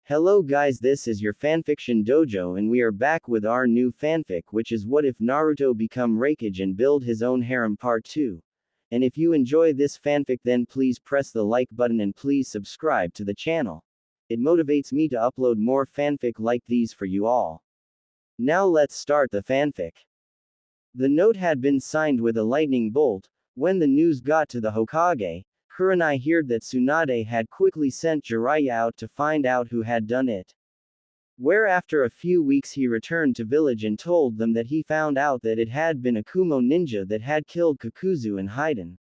Hello guys, this is your fanfiction dojo and we are back with our new fanfic, which is what if Naruto become Raikage and build his own harem part 2. And if you enjoy this fanfic, then please press the like button and please subscribe to the channel. It motivates me to upload more fanfic like these for you all. Now let's start the fanfic. The note had been signed with a lightning bolt. When the news got to the Hokage, Kurenai heard that Tsunade had quickly sent Jiraiya out to find out who had done it. Where after a few weeks he returned to village and told them that he found out that it had been a Kumo ninja that had killed Kakuzu and Haiden.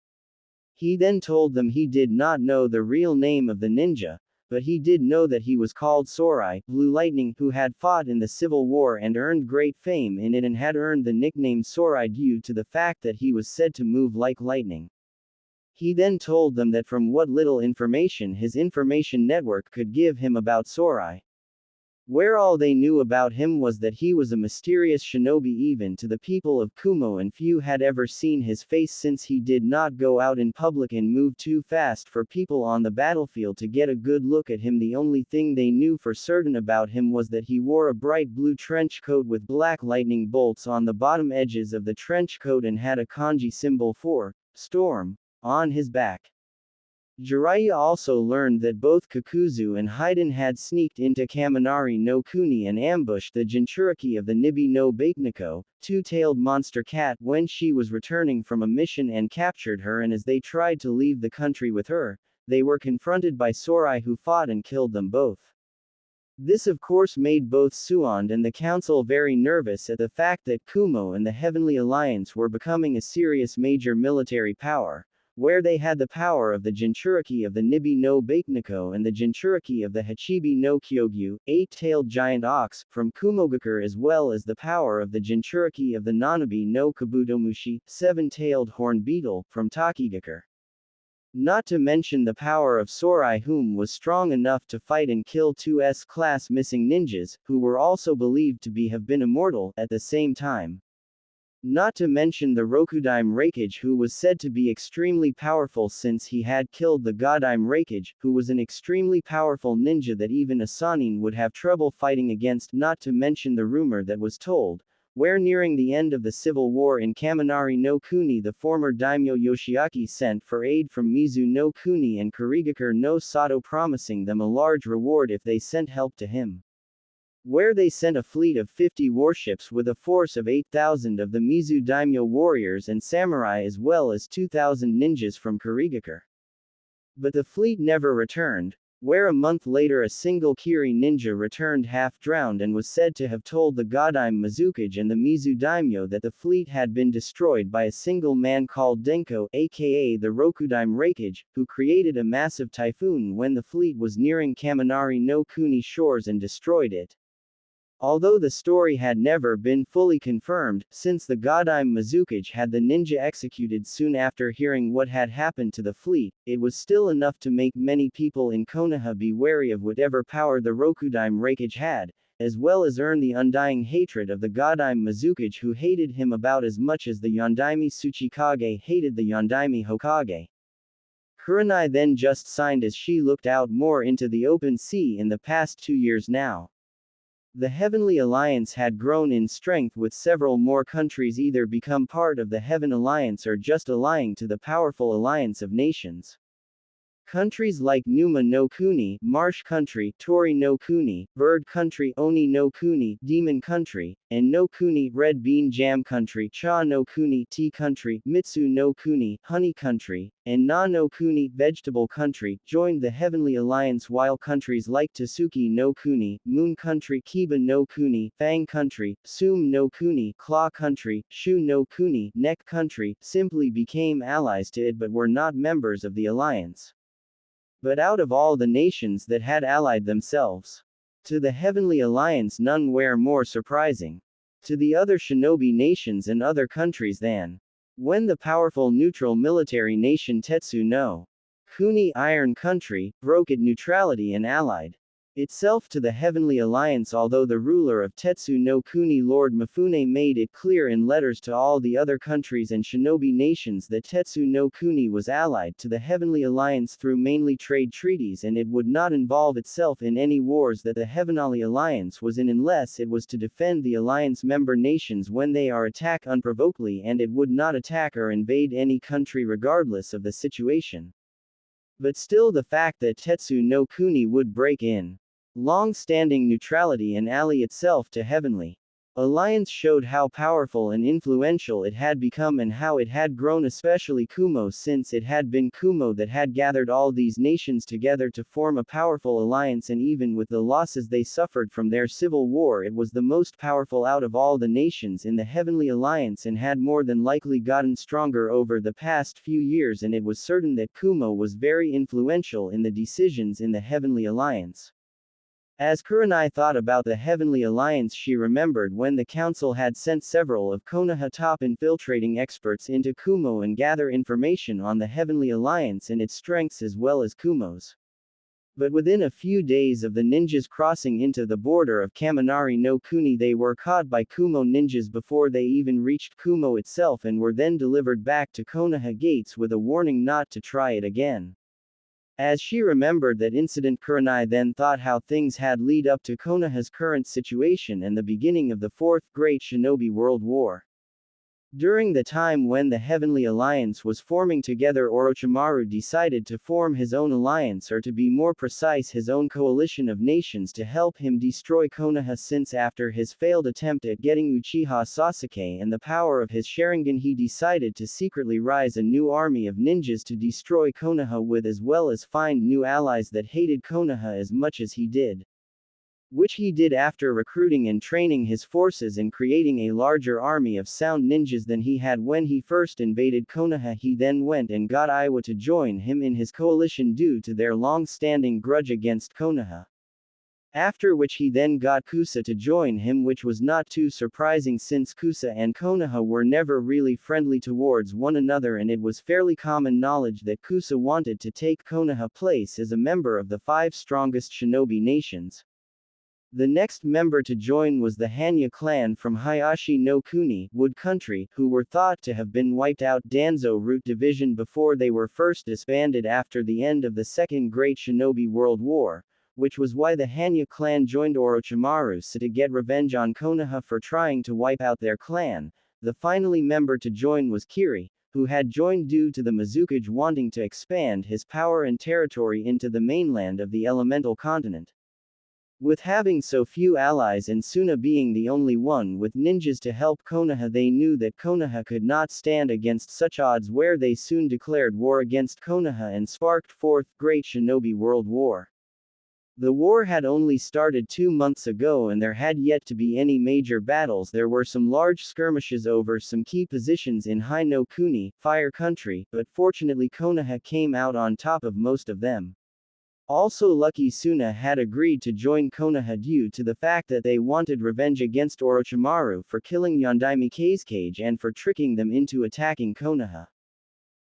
He then told them he did not know the real name of the ninja, but he did know that he was called Sorai, Blue Lightning, who had fought in the Civil War and earned great fame in it and had earned the nickname Sorai due to the fact that he was said to move like lightning. He then told them that from what little information his information network could give him about Sorai, where all they knew about him was that he was a mysterious shinobi even to the people of Kumo, and few had ever seen his face since he did not go out in public and move too fast for people on the battlefield to get a good look at him. The only thing they knew for certain about him was that he wore a bright blue trench coat with black lightning bolts on the bottom edges of the trench coat and had a kanji symbol for storm on his back. Jiraiya also learned that both Kakuzu and Haiden had sneaked into Kaminari no Kuni and ambushed the Jinchuriki of the Nibi no Bakeneko, two-tailed monster cat, when she was returning from a mission and captured her, and as they tried to leave the country with her, they were confronted by Sorai, who fought and killed them both. This of course made both Suand and the council very nervous at the fact that Kumo and the Heavenly Alliance were becoming a serious major military power, where they had the power of the Jinchuriki of the Nibi no Bakeneko and the Jinchuriki of the Hachibi no Kyogyu, eight-tailed giant ox, from Kumogakure, as well as the power of the Jinchuriki of the Nanabi no Kabutomushi, seven-tailed horn beetle, from Takigakure. Not to mention the power of Sorai, whom was strong enough to fight and kill two S-class missing ninjas, who were also believed to have been immortal, at the same time. Not to mention the Rokudaime Raikage, who was said to be extremely powerful since he had killed the Godaime Raikage, who was an extremely powerful ninja that even a Sannin would have trouble fighting against, not to mention the rumor that was told, where nearing the end of the civil war in Kaminari no Kuni the former daimyo Yoshiaki sent for aid from Mizu no Kuni and Kurigakure no Sato, promising them a large reward if they sent help to him. Where they sent a fleet of 50 warships with a force of 8,000 of the Mizu daimyo warriors and samurai, as well as 2,000 ninjas from Kurigakure. But the fleet never returned, where a month later a single Kiri ninja returned half-drowned and was said to have told the Godaime Mizukage and the Mizu daimyo that the fleet had been destroyed by a single man called Denko, aka the Rokudaime Raikage, who created a massive typhoon when the fleet was nearing Kaminari no Kuni shores and destroyed it. Although the story had never been fully confirmed, since the Godaime Mizukage had the ninja executed soon after hearing what had happened to the fleet, it was still enough to make many people in Konoha be wary of whatever power the Rokudaime Raikage had, as well as earn the undying hatred of the Godaime Mizukage, who hated him about as much as the Yondaime Tsuchikage hated the Yondaime Hokage. Kurenai then just signed as she looked out more into the open sea in the past 2 years now. The Heavenly Alliance had grown in strength, with several more countries either become part of the Heaven Alliance or just allying to the powerful Alliance of Nations. Countries like Numa no Kuni, Marsh Country, Tori no Kuni, Bird Country, Oni no Kuni, Demon Country, and no Kuni, Red Bean Jam Country, Cha no Kuni, Tea Country, Mitsu no Kuni, Honey Country, and Na no Kuni, Vegetable Country, joined the Heavenly Alliance, while countries like Tasuki no Kuni, Moon Country, Kiba no Kuni, Fang Country, Sum no Kuni, Claw Country, Shu no Kuni, Neck Country, simply became allies to it but were not members of the alliance. But out of all the nations that had allied themselves to the Heavenly Alliance, none were more surprising to the other shinobi nations and other countries than when the powerful neutral military nation Tetsu no Kuni, Iron Country, broke its neutrality and allied itself to the Heavenly Alliance, although the ruler of Tetsu no Kuni Lord Mifune made it clear in letters to all the other countries and shinobi nations that Tetsu no Kuni was allied to the Heavenly Alliance through mainly trade treaties, and it would not involve itself in any wars that the Heavenly Alliance was in unless it was to defend the Alliance member nations when they are attacked unprovokedly, and it would not attack or invade any country regardless of the situation. But still, the fact that Tetsu no Kuni would break in long-standing neutrality and ally itself to Heavenly Alliance showed how powerful and influential it had become and how it had grown, especially Kumo, since it had been Kumo that had gathered all these nations together to form a powerful alliance, and even with the losses they suffered from their civil war, it was the most powerful out of all the nations in the Heavenly Alliance and had more than likely gotten stronger over the past few years, and it was certain that Kumo was very influential in the decisions in the Heavenly Alliance. As Kurenai thought about the Heavenly Alliance, she remembered when the council had sent several of Konoha top infiltrating experts into Kumo and gather information on the Heavenly Alliance and its strengths as well as Kumo's. But within a few days of the ninjas crossing into the border of Kaminari no Kuni, they were caught by Kumo ninjas before they even reached Kumo itself and were then delivered back to Konoha gates with a warning not to try it again. As she remembered that incident, Kurenai then thought how things had led up to Konoha's current situation and the beginning of the Fourth Great Shinobi World War. During the time when the Heavenly Alliance was forming together, Orochimaru decided to form his own alliance, or to be more precise, his own coalition of nations to help him destroy Konoha, since after his failed attempt at getting Uchiha Sasuke and the power of his Sharingan, he decided to secretly rise a new army of ninjas to destroy Konoha with, as well as find new allies that hated Konoha as much as he did. Which he did after recruiting and training his forces and creating a larger army of sound ninjas than he had when he first invaded Konoha. He then went and got Iwa to join him in his coalition due to their long-standing grudge against Konoha. After which he then got Kusa to join him, which was not too surprising since Kusa and Konoha were never really friendly towards one another, and it was fairly common knowledge that Kusa wanted to take Konoha place as a member of the 5 strongest shinobi nations. The next member to join was the Hanya clan from Hayashi no Kuni, Wood Country, who were thought to have been wiped out Danzo Root Division before they were first disbanded after the end of the Second Great Shinobi World War, which was why the Hanya clan joined Orochimaru so to get revenge on Konoha for trying to wipe out their clan. The finally member to join was Kiri, who had joined due to the Mizukage wanting to expand his power and territory into the mainland of the elemental continent. With having so few allies and Suna being the only one with ninjas to help Konoha, they knew that Konoha could not stand against such odds, where they soon declared war against Konoha and sparked Fourth Great Shinobi World War. The war had only started 2 months ago and there had yet to be any major battles. There were some large skirmishes over some key positions in Hai no Kuni, Fire Country, but fortunately Konoha came out on top of most of them. Also lucky Suna had agreed to join Konoha due to the fact that they wanted revenge against Orochimaru for killing Yondaime Kazekage and for tricking them into attacking Konoha.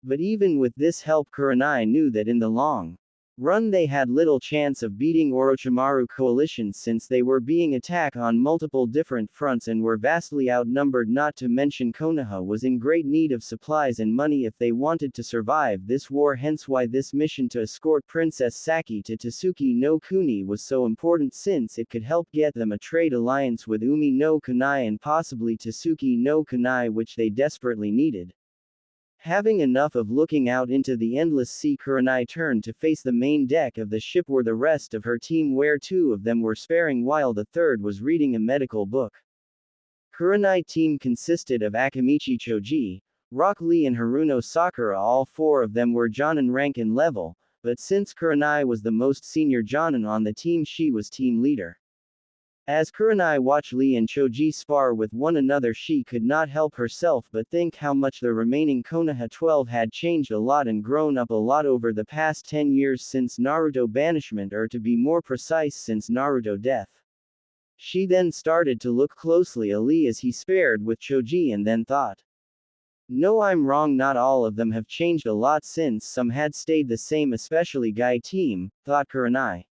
But even with this help, Kurenai knew that in the long run they had little chance of beating Orochimaru coalition, since they were being attacked on multiple different fronts and were vastly outnumbered, not to mention Konoha was in great need of supplies and money if they wanted to survive this war, hence why this mission to escort Princess Saki to Tsuki no Kuni was so important, since it could help get them a trade alliance with Umi no Kunai and possibly Tsuki no Kunai, which they desperately needed. Having enough of looking out into the endless sea, Kurenai turned to face the main deck of the ship where the rest of her team, where 2 of them were sparing while the third was reading a medical book. Kurenai team consisted of Akamichi Choji, Rock Lee and Haruno Sakura. All 4 of them were Jonin rank and level, but since Kurenai was the most senior Jonin on the team, she was team leader. As Kurenai watched Lee and Choji spar with one another, she could not help herself but think how much the remaining Konoha 12 had changed a lot and grown up a lot over the past 10 years since Naruto banishment, or to be more precise, since Naruto death. She then started to look closely at Lee as he spared with Choji and then thought, "No, I'm wrong, not all of them have changed a lot, since some had stayed the same, especially Guy team," thought Kurenai.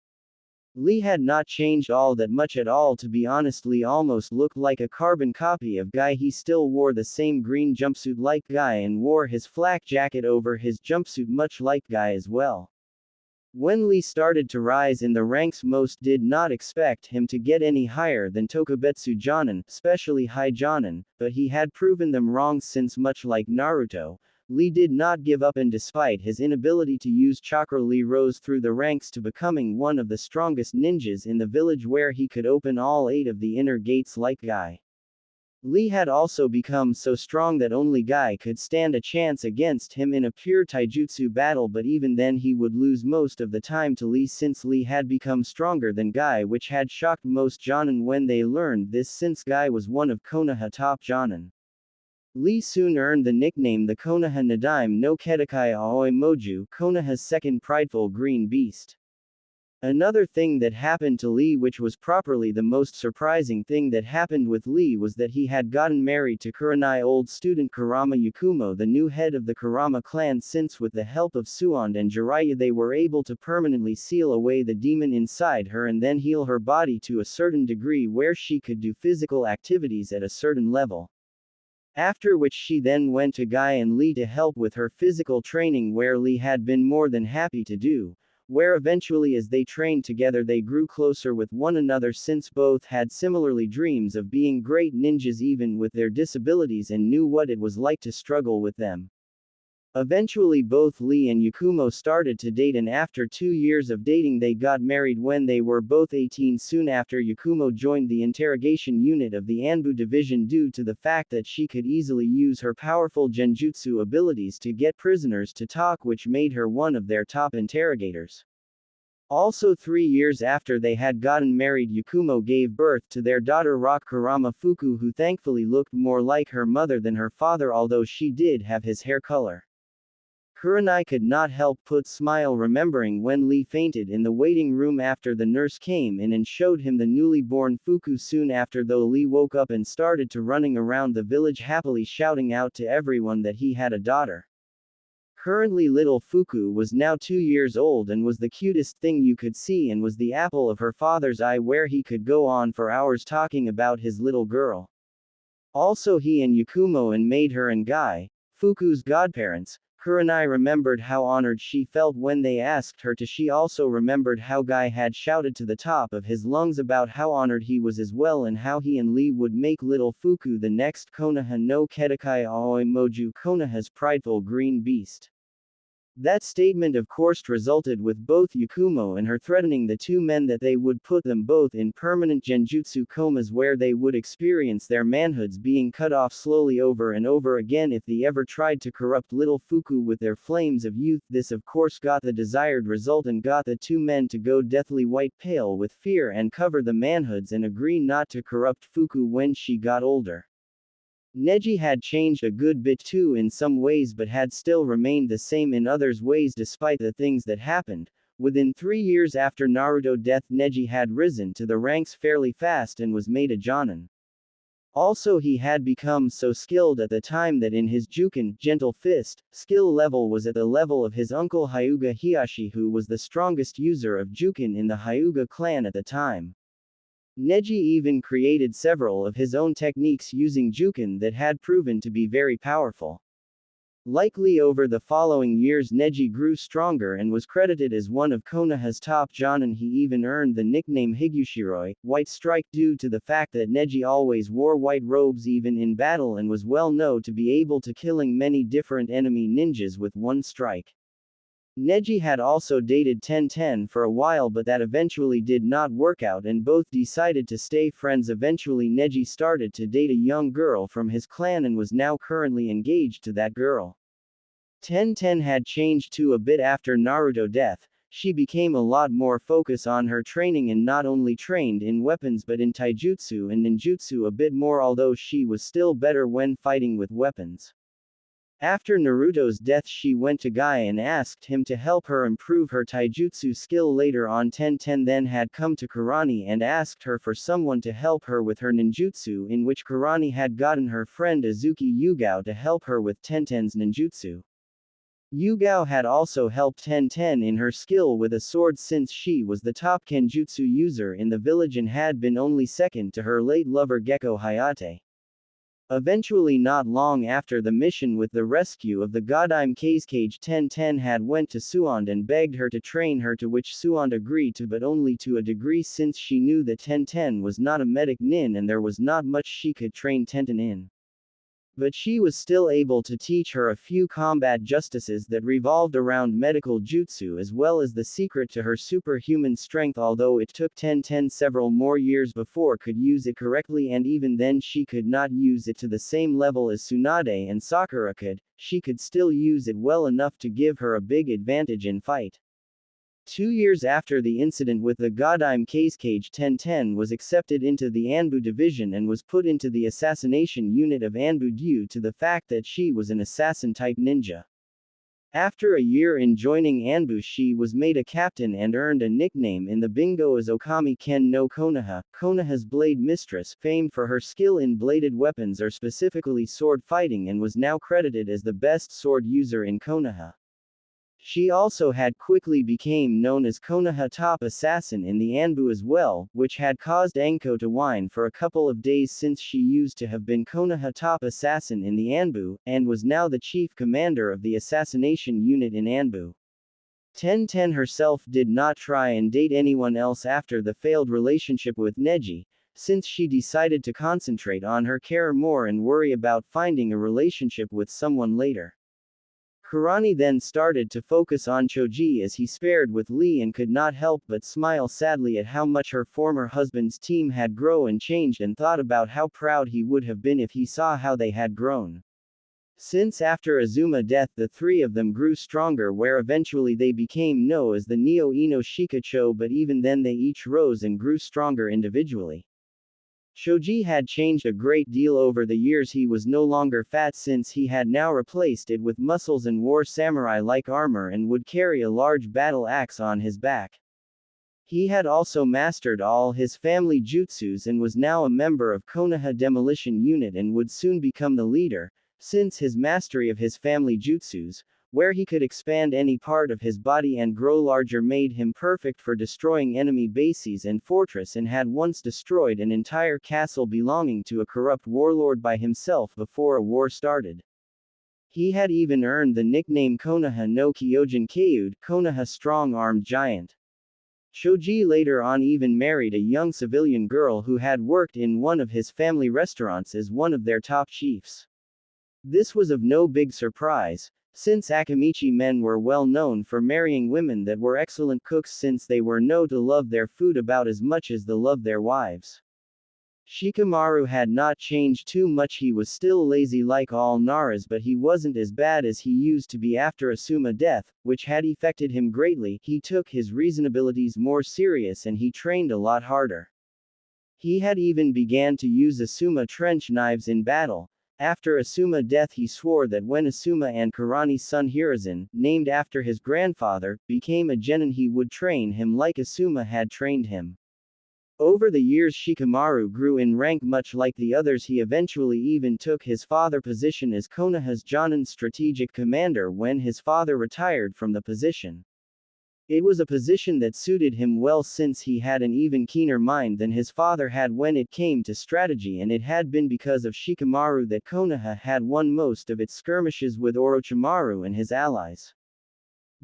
Lee had not changed all that much at all, to be honest. Lee almost looked like a carbon copy of Guy. He still wore the same green jumpsuit like Guy and wore his flak jacket over his jumpsuit much like Guy as well. When Lee started to rise in the ranks, most did not expect him to get any higher than Tokubetsu Jonin, especially High Jonin, but he had proven them wrong, since much like Naruto, Lee did not give up, and despite his inability to use chakra, Lee rose through the ranks to becoming one of the strongest ninjas in the village, where he could open all 8 of the inner gates like Guy. Lee had also become so strong that only Guy could stand a chance against him in a pure taijutsu battle, but even then he would lose most of the time to Lee, since Lee had become stronger than Guy, which had shocked most Jonin when they learned this, since Guy was one of Konoha top Jonin. Lee soon earned the nickname the Konoha Nadaime no Kedakai Aoi Moju, Konoha's second prideful green beast. Another thing that happened to Lee, which was properly the most surprising thing that happened with Lee, was that he had gotten married to Kurenai old student Kurama Yakumo, the new head of the Kurama clan, since with the help of Suond and Jiraiya they were able to permanently seal away the demon inside her and then heal her body to a certain degree where she could do physical activities at a certain level. After which she then went to Guy and Lee to help with her physical training, where Lee had been more than happy to do, where eventually as they trained together they grew closer with one another, since both had similarly dreams of being great ninjas even with their disabilities, and knew what it was like to struggle with them. Eventually both Lee and Yakumo started to date, and after 2 years of dating they got married when they were both 18. Soon after, Yakumo joined the interrogation unit of the Anbu division due to the fact that she could easily use her powerful genjutsu abilities to get prisoners to talk, which made her one of their top interrogators. Also 3 years after they had gotten married, Yakumo gave birth to their daughter Rock Kurama Fuku, who thankfully looked more like her mother than her father, although she did have his hair color. Kurenai could not help but smile, remembering when Lee fainted in the waiting room after the nurse came in and showed him the newly born Fuku soon after, though Lee woke up and started to running around the village happily shouting out to everyone that he had a daughter. Currently little Fuku was now 2 years old and was the cutest thing you could see, and was the apple of her father's eye, where he could go on for hours talking about his little girl. Also he and Yakumo and made her and Guy, Fuku's godparents. Kurenai remembered how honored she felt when they asked her to. She also remembered how Guy had shouted to the top of his lungs about how honored he was as well, and how he and Lee would make little Fuku the next Konoha no Kedakai Aoi Moju, Konoha's prideful green beast. That statement of course resulted with both Yakumo and her threatening the two men that they would put them both in permanent genjutsu comas, where they would experience their manhoods being cut off slowly over and over again if they ever tried to corrupt little Fuku with their flames of youth. This of course got the desired result and got the two men to go deathly white pale with fear and cover the manhoods and agree not to corrupt Fuku when she got older. Neji had changed a good bit too in some ways, but had still remained the same in others ways despite the things that happened. Within 3 years after Naruto death, Neji had risen to the ranks fairly fast and was made a Jonin. Also he had become so skilled at the time that in his Juken, gentle fist, skill level was at the level of his uncle Hyuga Hiyashi, who was the strongest user of Juken in the Hyuga clan at the time. Neji even created several of his own techniques using Juken that had proven to be very powerful. Likely over the following years Neji grew stronger and was credited as one of Konoha's top Jonin. He even earned the nickname Higushiroi, White Strike, due to the fact that Neji always wore white robes even in battle and was well known to be able to killing many different enemy ninjas with one strike. Neji had also dated Tenten for a while, but that eventually did not work out and both decided to stay friends. Eventually Neji started to date a young girl from his clan and was now currently engaged to that girl. Tenten had changed too a bit after Naruto death. She became a lot more focused on her training and not only trained in weapons but in taijutsu and ninjutsu a bit more, although she was still better when fighting with weapons. After Naruto's death she went to Guy and asked him to help her improve her taijutsu skill. Later on Tenten then had come to Kurani and asked her for someone to help her with her ninjutsu, in which Kurani had gotten her friend Azuki Yugao to help her with Tenten's ninjutsu. Yugao had also helped Tenten in her skill with a sword since she was the top kenjutsu user in the village and had been only second to her late lover Gecko Hayate. Eventually, not long after the mission with the rescue of the Godime Raikage, Tenten had went to Suand and begged her to train her, to which Suand agreed to, but only to a degree, since she knew that Tenten was not a medic nin and there was not much she could train Tenten in. But she was still able to teach her a few combat justices that revolved around medical jutsu, as well as the secret to her superhuman strength, although it took Tenten several more years before could use it correctly, and even then she could not use it to the same level as Tsunade and Sakura could. She could still use it well enough to give her a big advantage in fight. 2 years after the incident with the Godime Raikage, Tenten was accepted into the Anbu division and was put into the assassination unit of Anbu due to the fact that she was an assassin-type ninja. After a year in joining Anbu, she was made a captain and earned a nickname in the bingo as Okami Ken no Konoha, Konoha's blade mistress, famed for her skill in bladed weapons or specifically sword fighting, and was now credited as the best sword user in Konoha. She also had quickly became known as Konoha Top Assassin in the Anbu as well, which had caused Anko to whine for a couple of days since she used to have been Konoha Top Assassin in the Anbu, and was now the chief commander of the assassination unit in Anbu. Tenten herself did not try and date anyone else after the failed relationship with Neji, since she decided to concentrate on her career more and worry about finding a relationship with someone later. Kurani then started to focus on Choji as he spared with Lee and could not help but smile sadly at how much her former husband's team had grown and changed, and thought about how proud he would have been if he saw how they had grown. Since after Azuma's death the three of them grew stronger, where eventually they became known as the Neo Ino Shikacho, but even then they each rose and grew stronger individually. Choji had changed a great deal over the years. He was no longer fat since he had now replaced it with muscles and wore samurai-like armor and would carry a large battle axe on his back. He had also mastered all his family jutsus and was now a member of Konoha Demolition Unit and would soon become the leader, since his mastery of his family jutsus, where he could expand any part of his body and grow larger, made him perfect for destroying enemy bases and fortress, and had once destroyed an entire castle belonging to a corrupt warlord by himself before a war started. He had even earned the nickname Konoha no Kyojin Kayud, Konoha strong-armed giant. Choji later on even married a young civilian girl who had worked in one of his family restaurants as one of their top chiefs. This was of no big surprise, since Akamichi men were well known for marrying women that were excellent cooks, since they were known to love their food about as much as they loved their wives. Shikamaru had not changed too much. He was still lazy like all Naras, but he wasn't as bad as he used to be after Asuma's death, which had affected him greatly. He took his reasonabilities more serious and he trained a lot harder. He had even began to use Asuma trench knives in battle. After Asuma's death he swore that when Asuma and Kurani's son Hiruzen, named after his grandfather, became a genin he would train him like Asuma had trained him. Over the years Shikamaru grew in rank much like the others. He eventually even took his father's position as Konoha's Jonin strategic commander when his father retired from the position. It was a position that suited him well since he had an even keener mind than his father had when it came to strategy, and it had been because of Shikamaru that Konoha had won most of its skirmishes with Orochimaru and his allies.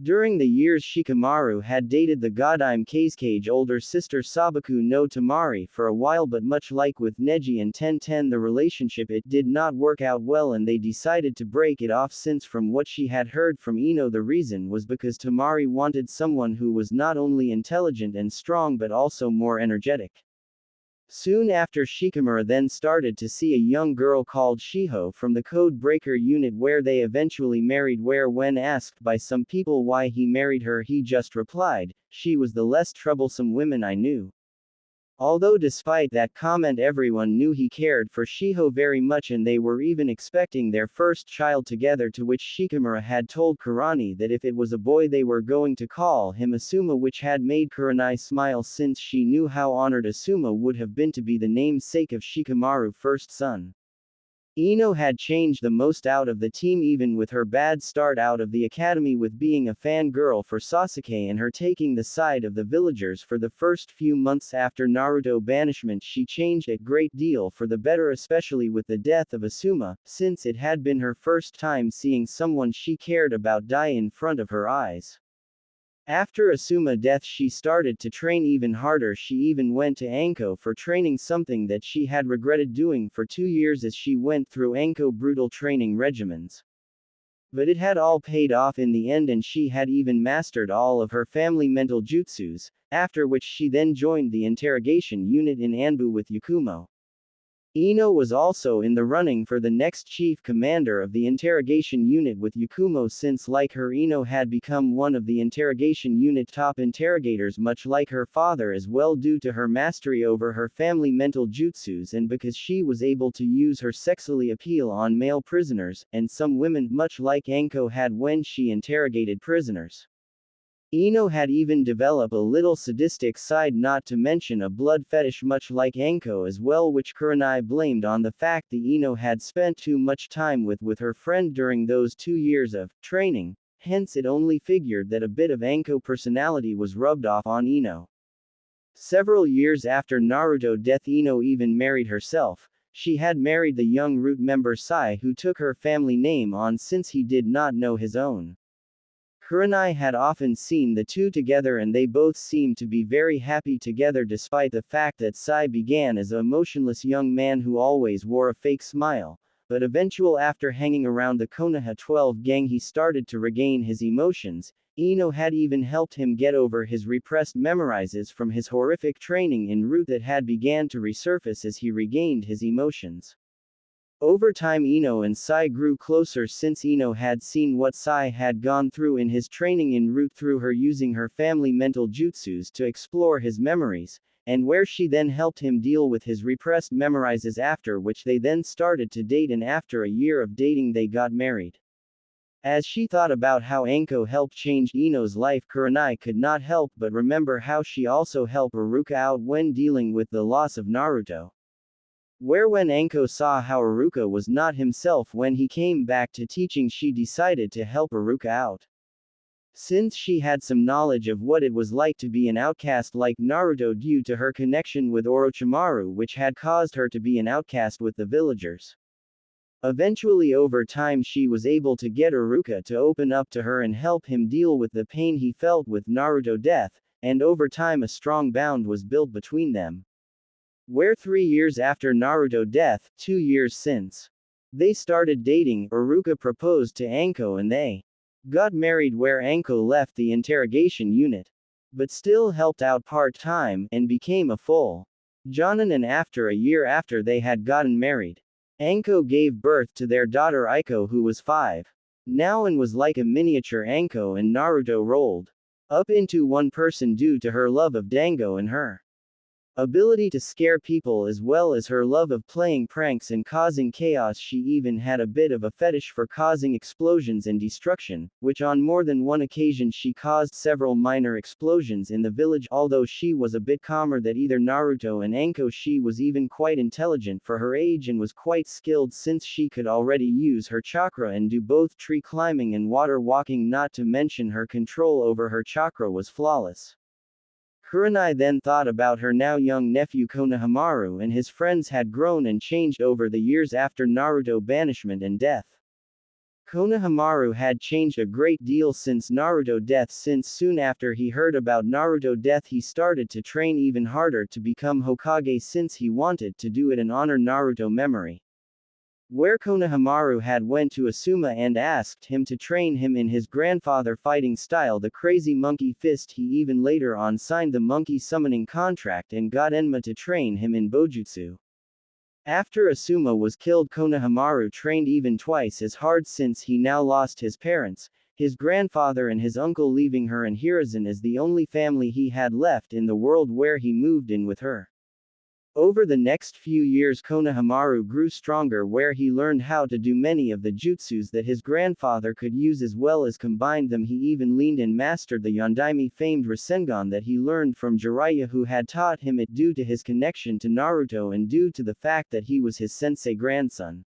During the years Shikamaru had dated the Godime Raikage older sister Sabaku no Tamari for a while, but much like with Neji and Tenten, the relationship it did not work out well and they decided to break it off, since from what she had heard from Ino the reason was because Tamari wanted someone who was not only intelligent and strong but also more energetic. Soon after, Shikamaru then started to see a young girl called Shiho from the Code Breaker unit, where they eventually married, where when asked by some people why he married her he just replied, "She was the less troublesome woman I knew." Although despite that comment everyone knew he cared for Shiho very much and they were even expecting their first child together, to which Shikamaru had told Kurani that if it was a boy they were going to call him Asuma, which had made Kurani smile since she knew how honored Asuma would have been to be the namesake of Shikamaru's first son. Ino had changed the most out of the team even with her bad start out of the academy with being a fangirl for Sasuke and her taking the side of the villagers for the first few months after Naruto banishment. She changed a great deal for the better, especially with the death of Asuma, since it had been her first time seeing someone she cared about die in front of her eyes. After Asuma death she started to train even harder. She even went to Anko for training, something that she had regretted doing for 2 years as she went through Anko brutal training regimens. But it had all paid off in the end and she had even mastered all of her family mental jutsus, after which she then joined the interrogation unit in Anbu with Yakumo. Ino was also in the running for the next chief commander of the interrogation unit with Yakumo, since like her Ino had become one of the interrogation unit top interrogators much like her father as well due to her mastery over her family mental jutsus and because she was able to use her sexually appeal on male prisoners, and some women much like Anko had when she interrogated prisoners. Ino had even developed a little sadistic side, not to mention a blood fetish much like Anko as well, which Kurenai blamed on the fact that Ino had spent too much time with her friend during those 2 years of training, hence it only figured that a bit of Anko personality was rubbed off on Ino. Several years after Naruto death Ino even married herself. She had married the young root member Sai, who took her family name on since he did not know his own. Kurenai had often seen the two together and they both seemed to be very happy together despite the fact that Sai began as a emotionless young man who always wore a fake smile, but after hanging around the Konoha 12 gang he started to regain his emotions. Ino had even helped him get over his repressed memorizes from his horrific training in root that had began to resurface as he regained his emotions. Over time Ino and Sai grew closer since Ino had seen what Sai had gone through in his training in root through her using her family mental jutsus to explore his memories, and where she then helped him deal with his repressed memorizes, after which they then started to date and after a year of dating they got married. As she thought about how Anko helped change Ino's life, Kurenai could not help but remember how she also helped Iruka out when dealing with the loss of Naruto. Where when Anko saw how Iruka was not himself when he came back to teaching, she decided to help Iruka out. Since she had some knowledge of what it was like to be an outcast like Naruto due to her connection with Orochimaru, which had caused her to be an outcast with the villagers. Eventually over time she was able to get Iruka to open up to her and help him deal with the pain he felt with Naruto death, and over time a strong bond was built between them. Where 3 years after Naruto death, 2 years since they started dating, Iruka proposed to Anko and they got married, where Anko left the interrogation unit, but still helped out part-time, and became a full jonin, and after a year after they had gotten married, Anko gave birth to their daughter Aiko, who was 5 now and was like a miniature Anko, and Naruto rolled up into one person due to her love of Dango and her ability to scare people as well as her love of playing pranks and causing chaos. She even had a bit of a fetish for causing explosions and destruction, which on more than one occasion she caused several minor explosions in the village. Although she was a bit calmer than either Naruto and Anko, she was even quite intelligent for her age and was quite skilled since she could already use her chakra and do both tree climbing and water walking, not to mention her control over her chakra was flawless. Kurenai then thought about her now young nephew Konohamaru, and his friends had grown and changed over the years after Naruto banishment and death. Konohamaru had changed a great deal since Naruto death, since soon after he heard about Naruto death he started to train even harder to become Hokage since he wanted to do it and honor Naruto memory. Where Konohamaru had went to Asuma and asked him to train him in his grandfather fighting style, the crazy monkey fist. He even later on signed the monkey summoning contract and got Enma to train him in Bojutsu. After Asuma was killed, Konohamaru trained even twice as hard since he now lost his parents, his grandfather and his uncle, leaving her and Hiruzen as the only family he had left in the world, where he moved in with her. Over the next few years Konohamaru grew stronger, where he learned how to do many of the jutsus that his grandfather could use as well as combined them. He even leaned and mastered the Yondaime famed Rasengan that he learned from Jiraiya, who had taught him it due to his connection to Naruto and due to the fact that he was his sensei grandson.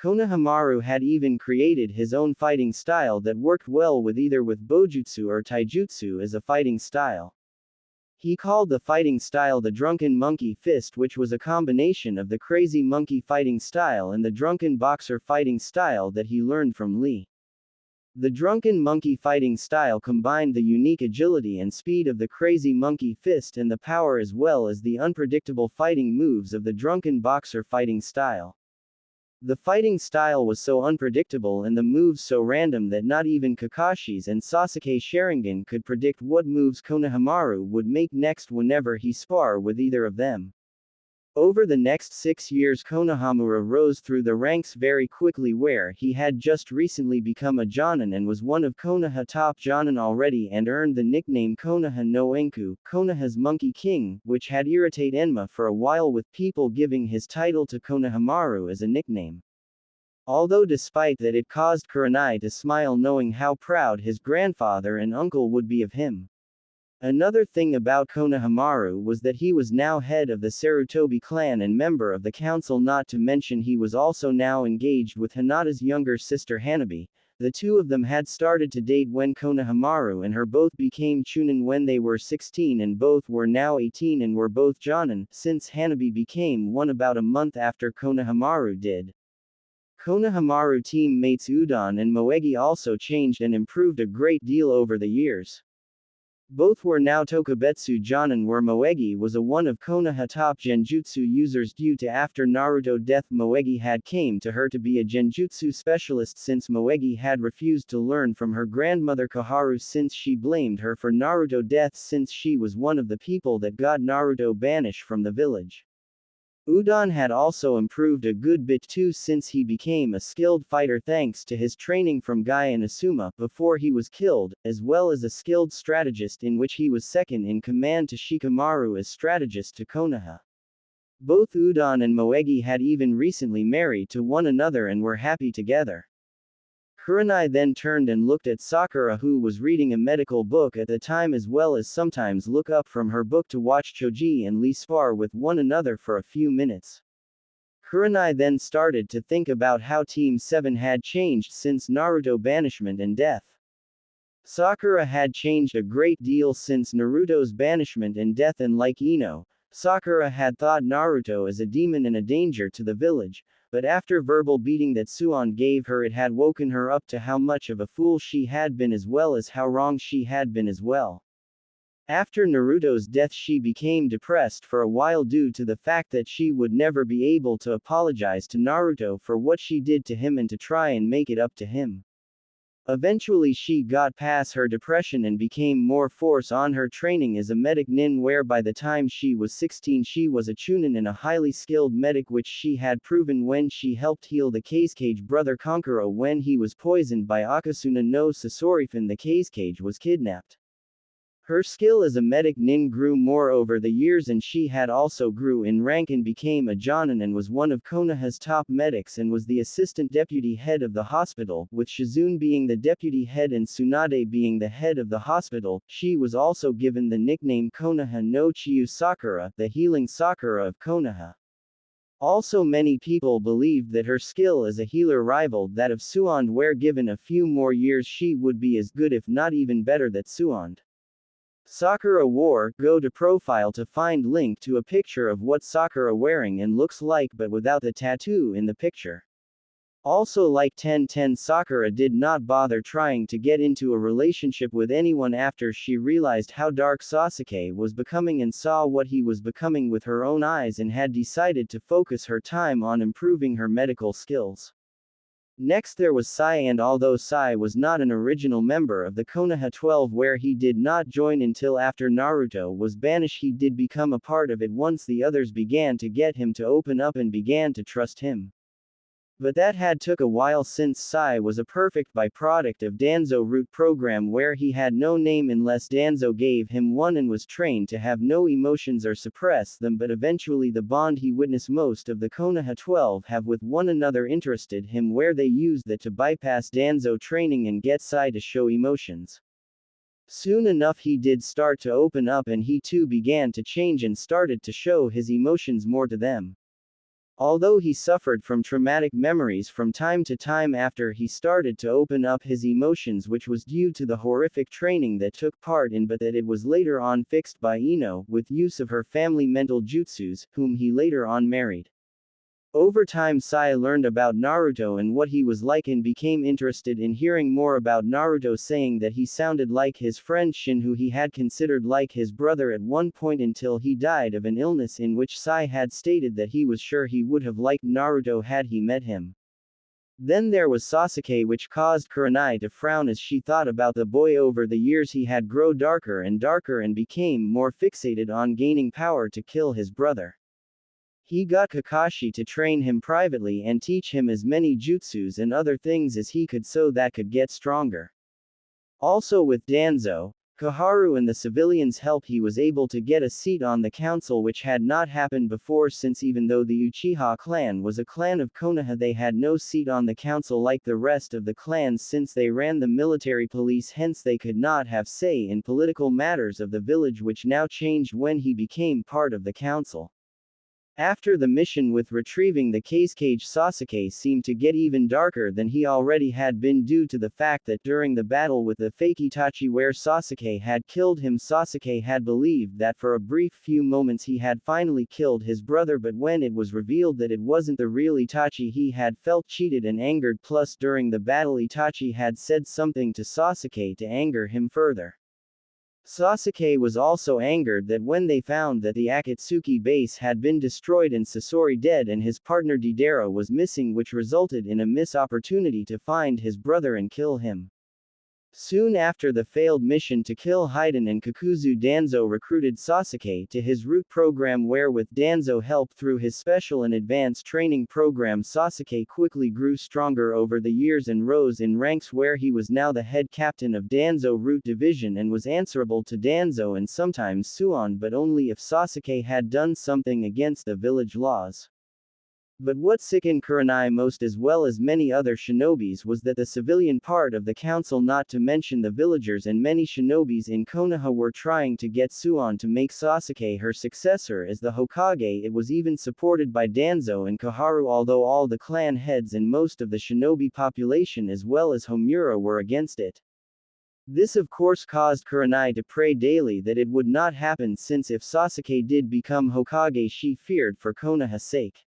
Konohamaru had even created his own fighting style that worked well with either with Bojutsu or Taijutsu as a fighting style. He called the fighting style the Drunken Monkey Fist, which was a combination of the Crazy Monkey fighting style and the Drunken Boxer fighting style that he learned from Lee. The Drunken Monkey fighting style combined the unique agility and speed of the Crazy Monkey Fist and the power as well as the unpredictable fighting moves of the Drunken Boxer fighting style. The fighting style was so unpredictable and the moves so random that not even Kakashi's and Sasuke Sharingan could predict what moves Konohamaru would make next whenever he spar with either of them. Over the next 6 years Konohamaru rose through the ranks very quickly, where he had just recently become a Jonin and was one of Konoha top Jonin already and earned the nickname Konoha no Enku, Konoha's Monkey King, which had irritated Enma for a while with people giving his title to Konohamaru as a nickname. Although despite that it caused Kurenai to smile knowing how proud his grandfather and uncle would be of him. Another thing about Konohamaru was that he was now head of the Sarutobi clan and member of the council, not to mention he was also now engaged with Hinata's younger sister Hanabi. The two of them had started to date when Konohamaru and her both became Chunin when they were 16 and both were now 18 and were both Jonin, since Hanabi became one about a month after Konohamaru did. Konohamaru teammates Udon and Moegi also changed and improved a great deal over the years. Both were now Tokubetsu Jonin, where Moegi was a one of Konoha top genjutsu users due to after Naruto death Moegi had came to her to be a genjutsu specialist since Moegi had refused to learn from her grandmother Koharu since she blamed her for Naruto death since she was one of the people that got Naruto banished from the village. Udon had also improved a good bit too since he became a skilled fighter thanks to his training from Guy Inazuma before he was killed, as well as a skilled strategist in which he was second in command to Shikamaru as strategist to Konoha. Both Udon and Moegi had even recently married to one another and were happy together. Kurenai then turned and looked at Sakura, who was reading a medical book at the time, as well as sometimes look up from her book to watch Choji and Lee spar with one another for a few minutes. Kurenai then started to think about how Team 7 had changed since Naruto banishment and death. Sakura had changed a great deal since Naruto's banishment and death, and like Ino, Sakura had thought Naruto as a demon and a danger to the village. But after verbal beating that Suon gave her, it had woken her up to how much of a fool she had been as well as how wrong she had been as well. After Naruto's death she became depressed for a while due to the fact that she would never be able to apologize to Naruto for what she did to him and to try and make it up to him. Eventually she got past her depression and became more force on her training as a medic nin, where by the time she was 16 she was a chunin and a highly skilled medic, which she had proven when she helped heal the Kazekage brother Kankuro when he was poisoned by Akasuna no Sasorifan. The Kazekage was kidnapped. Her skill as a medic nin grew more over the years, and she had also grew in rank and became a Jonin and was one of Konoha's top medics and was the assistant deputy head of the hospital, with Shizune being the deputy head and Tsunade being the head of the hospital. She was also given the nickname Konoha no Chiyu Sakura, the healing Sakura of Konoha. Also many people believed that her skill as a healer rivaled that of Suond, where given a few more years she would be as good if not even better than Suond. Sakura wore, go to profile to find link to a picture of what Sakura wearing and looks like but without the tattoo in the picture. Also like 1010, Sakura did not bother trying to get into a relationship with anyone after she realized how dark Sasuke was becoming and saw what he was becoming with her own eyes, and had decided to focus her time on improving her medical skills. Next there was Sai, and although Sai was not an original member of the Konoha 12 where he did not join until after Naruto was banished, he did become a part of it once the others began to get him to open up and began to trust him. But that had took a while since Sai was a perfect byproduct of Danzo root program where he had no name unless Danzo gave him one and was trained to have no emotions or suppress them, but eventually the bond he witnessed most of the Konoha 12 have with one another interested him, where they used that to bypass Danzo training and get Sai to show emotions. Soon enough he did start to open up and he too began to change and started to show his emotions more to them. Although he suffered from traumatic memories from time to time after he started to open up his emotions, which was due to the horrific training that took part in, but that it was later on fixed by Ino, with use of her family mental jutsus, whom he later on married. Over time, Sai learned about Naruto and what he was like and became interested in hearing more about Naruto, saying that he sounded like his friend Shin, who he had considered like his brother at one point until he died of an illness, in which Sai had stated that he was sure he would have liked Naruto had he met him. Then there was Sasuke, which caused Kurenai to frown as she thought about the boy. Over the years he had grown darker and became more fixated on gaining power to kill his brother. He got Kakashi to train him privately and teach him as many jutsus and other things as he could so that could get stronger. Also with Danzo, Koharu and the civilians' help, he was able to get a seat on the council, which had not happened before, since even though the Uchiha clan was a clan of Konoha, they had no seat on the council like the rest of the clans, since they ran the military police, hence they could not have say in political matters of the village, which now changed when he became part of the council. After the mission with retrieving the Raikage, Sasuke seemed to get even darker than he already had been, due to the fact that during the battle with the fake Itachi where Sasuke had killed him, Sasuke had believed that for a brief few moments he had finally killed his brother, but when it was revealed that it wasn't the real Itachi, he had felt cheated and angered. Plus during the battle Itachi had said something to Sasuke to anger him further. Sasuke was also angered that when they found that the Akatsuki base had been destroyed and Sasori dead and his partner Deidara was missing, which resulted in a missed opportunity to find his brother and kill him. Soon after the failed mission to kill Haiden and Kakuzu, Danzo recruited Sasuke to his root program, where with Danzo help through his special and advanced training program, Sasuke quickly grew stronger over the years and rose in ranks, where he was now the head captain of Danzo Root Division and was answerable to Danzo and sometimes Suon, but only if Sasuke had done something against the village laws. But what sickened Kurenai most, as well as many other shinobis, was that the civilian part of the council, not to mention the villagers and many shinobis in Konoha, were trying to get Suon to make Sasuke her successor as the Hokage. It was even supported by Danzo and Koharu, although all the clan heads and most of the shinobi population as well as Homura were against it. This of course caused Kurenai to pray daily that it would not happen, since if Sasuke did become Hokage, she feared for Konoha's sake.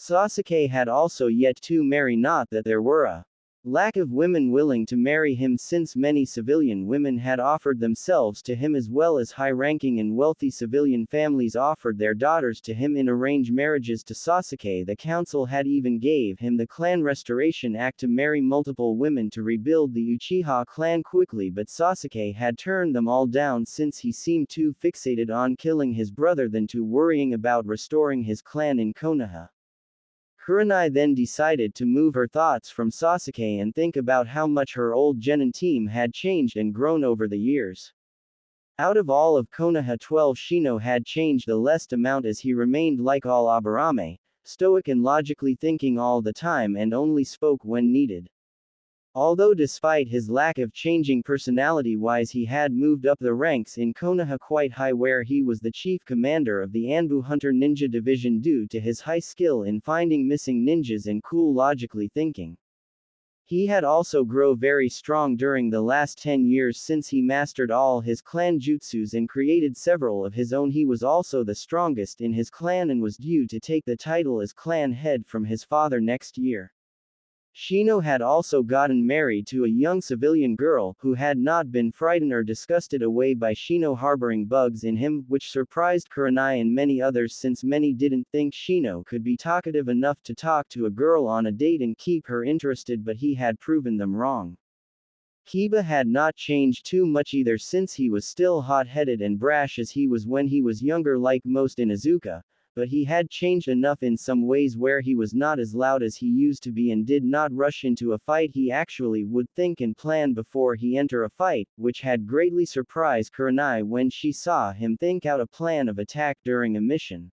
Sasuke had also yet to marry, not that there were a lack of women willing to marry him, since many civilian women had offered themselves to him, as well as high-ranking and wealthy civilian families offered their daughters to him in arranged marriages to Sasuke. The council had even gave him the Clan Restoration Act to marry multiple women to rebuild the Uchiha clan quickly, but Sasuke had turned them all down, since he seemed too fixated on killing his brother than to worrying about restoring his clan in Konoha. Kurenai then decided to move her thoughts from Sasuke and think about how much her old genin team had changed and grown over the years. Out of all of Konoha, 12 Shino had changed the least amount, as he remained like all Aburame, stoic and logically thinking all the time and only spoke when needed. Although despite his lack of changing personality-wise, he had moved up the ranks in Konoha quite high, where he was the chief commander of the Anbu Hunter Ninja Division due to his high skill in finding missing ninjas and cool logically thinking. He had also grown very strong during the last 10 years, since he mastered all his clan jutsus and created several of his own. He was also the strongest in his clan and was due to take the title as clan head from his father next year. Shino had also gotten married to a young civilian girl, who had not been frightened or disgusted away by Shino harboring bugs in him, which surprised Kurenai and many others, since many didn't think Shino could be talkative enough to talk to a girl on a date and keep her interested, but he had proven them wrong. Kiba had not changed too much either, since he was still hot-headed and brash as he was when he was younger, like most Inuzuka, but he had changed enough in some ways where he was not as loud as he used to be and did not rush into a fight. He actually would think and plan before he enter a fight, which had greatly surprised Kurenai when she saw him think out a plan of attack during a mission.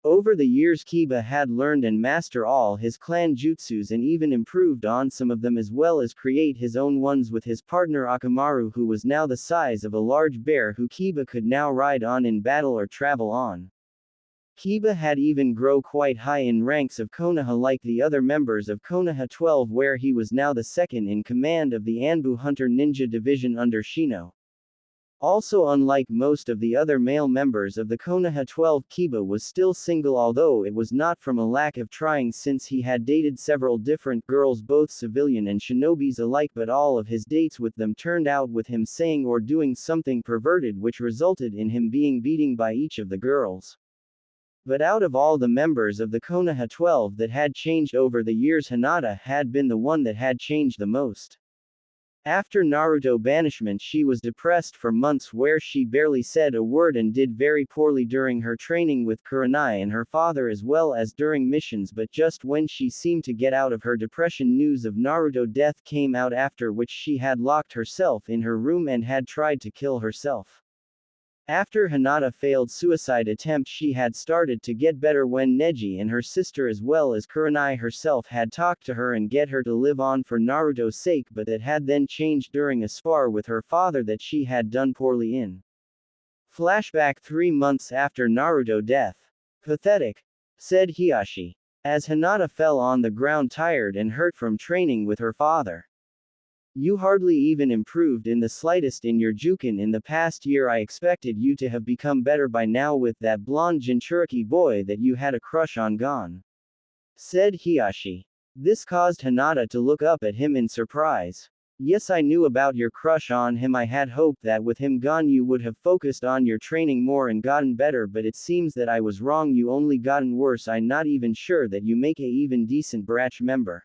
Over the years, Kiba had learned and mastered all his clan jutsus and even improved on some of them, as well as create his own ones with his partner Akamaru, who was now the size of a large bear who Kiba could now ride on in battle or travel on. Kiba had even grown quite high in ranks of Konoha like the other members of Konoha 12, where he was now the second in command of the Anbu Hunter Ninja Division under Shino. Also, unlike most of the other male members of the Konoha 12, Kiba was still single, although it was not from a lack of trying, since he had dated several different girls, both civilian and shinobis alike, but all of his dates with them turned out with him saying or doing something perverted, which resulted in him being beaten by each of the girls. But out of all the members of the Konoha 12 that had changed over the years, Hinata had been the one that had changed the most. After Naruto banishment, she was depressed for months, where she barely said a word and did very poorly during her training with Kurenai and her father, as well as during missions. But just when she seemed to get out of her depression, news of Naruto's death came out, after which she had locked herself in her room and had tried to kill herself. After Hinata failed suicide attempt, she had started to get better when Neji and her sister, as well as Kurenai herself, had talked to her and get her to live on for Naruto's sake, but that had then changed during a spar with her father that she had done poorly in. Flashback 3 months after Naruto's death. Pathetic, said Hiashi, as Hinata fell on the ground tired and hurt from training with her father. You hardly even improved in the slightest in your Jukin in the past year. I expected you to have become better by now with that blonde Jinchuriki boy that you had a crush on gone, said Hiashi. This caused Hinata to look up at him in surprise. Yes, I knew about your crush on him. I had hoped that with him gone you would have focused on your training more and gotten better, but it seems that I was wrong. You only gotten worse. I'm not even sure that you make a even decent batch member.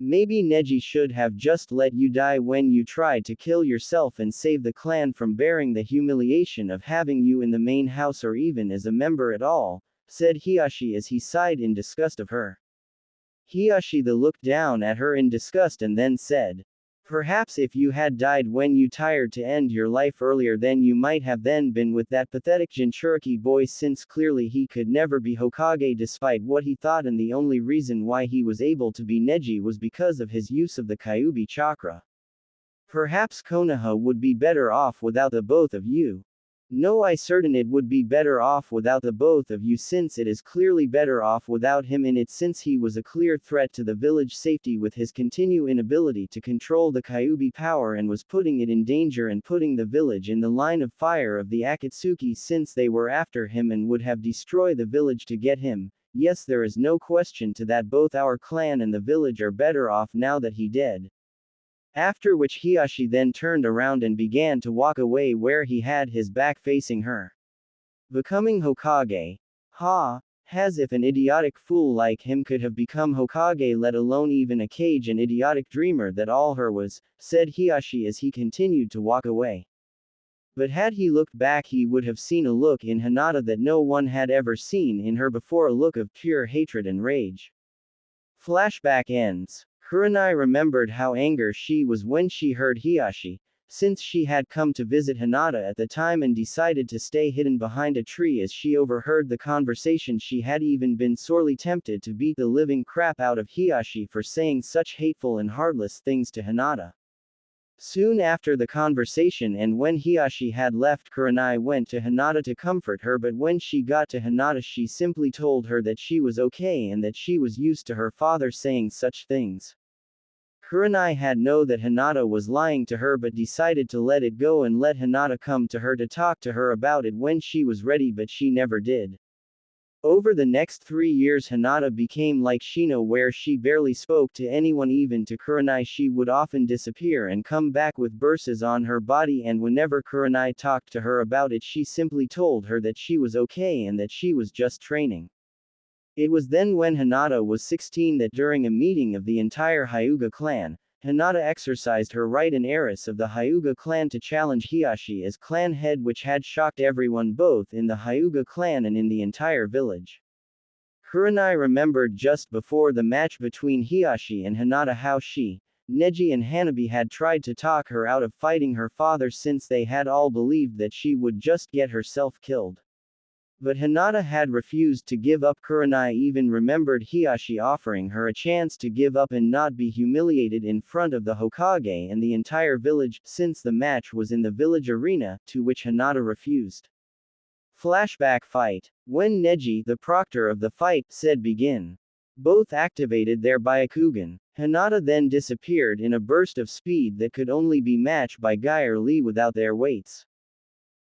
Maybe Neji should have just let you die when you tried to kill yourself and save the clan from bearing the humiliation of having you in the main house or even as a member at all, said Hiashi as he sighed in disgust of her. Hiashi looked down at her in disgust and then said, perhaps if you had died when you tried to end your life earlier, then you might have then been with that pathetic Jinchuriki boy, since clearly he could never be Hokage despite what he thought, and the only reason why he was able to be Neji was because of his use of the Kyuubi chakra. Perhaps Konoha would be better off without the both of you. No, I certain it would be better off without the both of you, since it is clearly better off without him in it, since he was a clear threat to the village safety with his continued inability to control the Kyuubi power, and was putting it in danger and putting the village in the line of fire of the Akatsuki, since they were after him and would have destroyed the village to get him. Yes, there is no question to that. Both our clan and the village are better off now that he dead. After which Hiashi then turned around and began to walk away, where he had his back facing her. Becoming Hokage? Ha! As if an idiotic fool like him could have become Hokage, let alone even a Kage, an idiotic dreamer that all her was, said Hiashi as he continued to walk away. But had he looked back, he would have seen a look in Hinata that no one had ever seen in her before, a look of pure hatred and rage. Flashback ends. Kurenai remembered how angry she was when she heard Hiashi, since she had come to visit Hinata at the time and decided to stay hidden behind a tree as she overheard the conversation. She had even been sorely tempted to beat the living crap out of Hiashi for saying such hateful and heartless things to Hinata. Soon after the conversation, and when Hiashi had left, Kurenai went to Hinata to comfort her, but when she got to Hinata, she simply told her that she was okay and that she was used to her father saying such things. Kurenai had known that Hinata was lying to her, but decided to let it go and let Hinata come to her to talk to her about it when she was ready, but she never did. Over the next 3 years, Hinata became like Shino, where she barely spoke to anyone, even to Kurenai. She would often disappear and come back with bruises on her body, and whenever Kurenai talked to her about it, she simply told her that she was okay and that she was just training. It was then, when Hinata was 16, that during a meeting of the entire Hyuga clan, Hinata exercised her right as heiress of the Hyuga clan to challenge Hiashi as clan head, which had shocked everyone both in the Hyuga clan and in the entire village. Kurenai remembered just before the match between Hiashi and Hinata how she, Neji and Hanabi had tried to talk her out of fighting her father, since they had all believed that she would just get herself killed. But Hinata had refused to give up. Kurenai even remembered Hiashi offering her a chance to give up and not be humiliated in front of the Hokage and the entire village, since the match was in the village arena, to which Hinata refused. Flashback fight. When Neji, the proctor of the fight, said begin. Both activated their Byakugan. Hinata then disappeared in a burst of speed that could only be matched by Guy or Lee without their weights.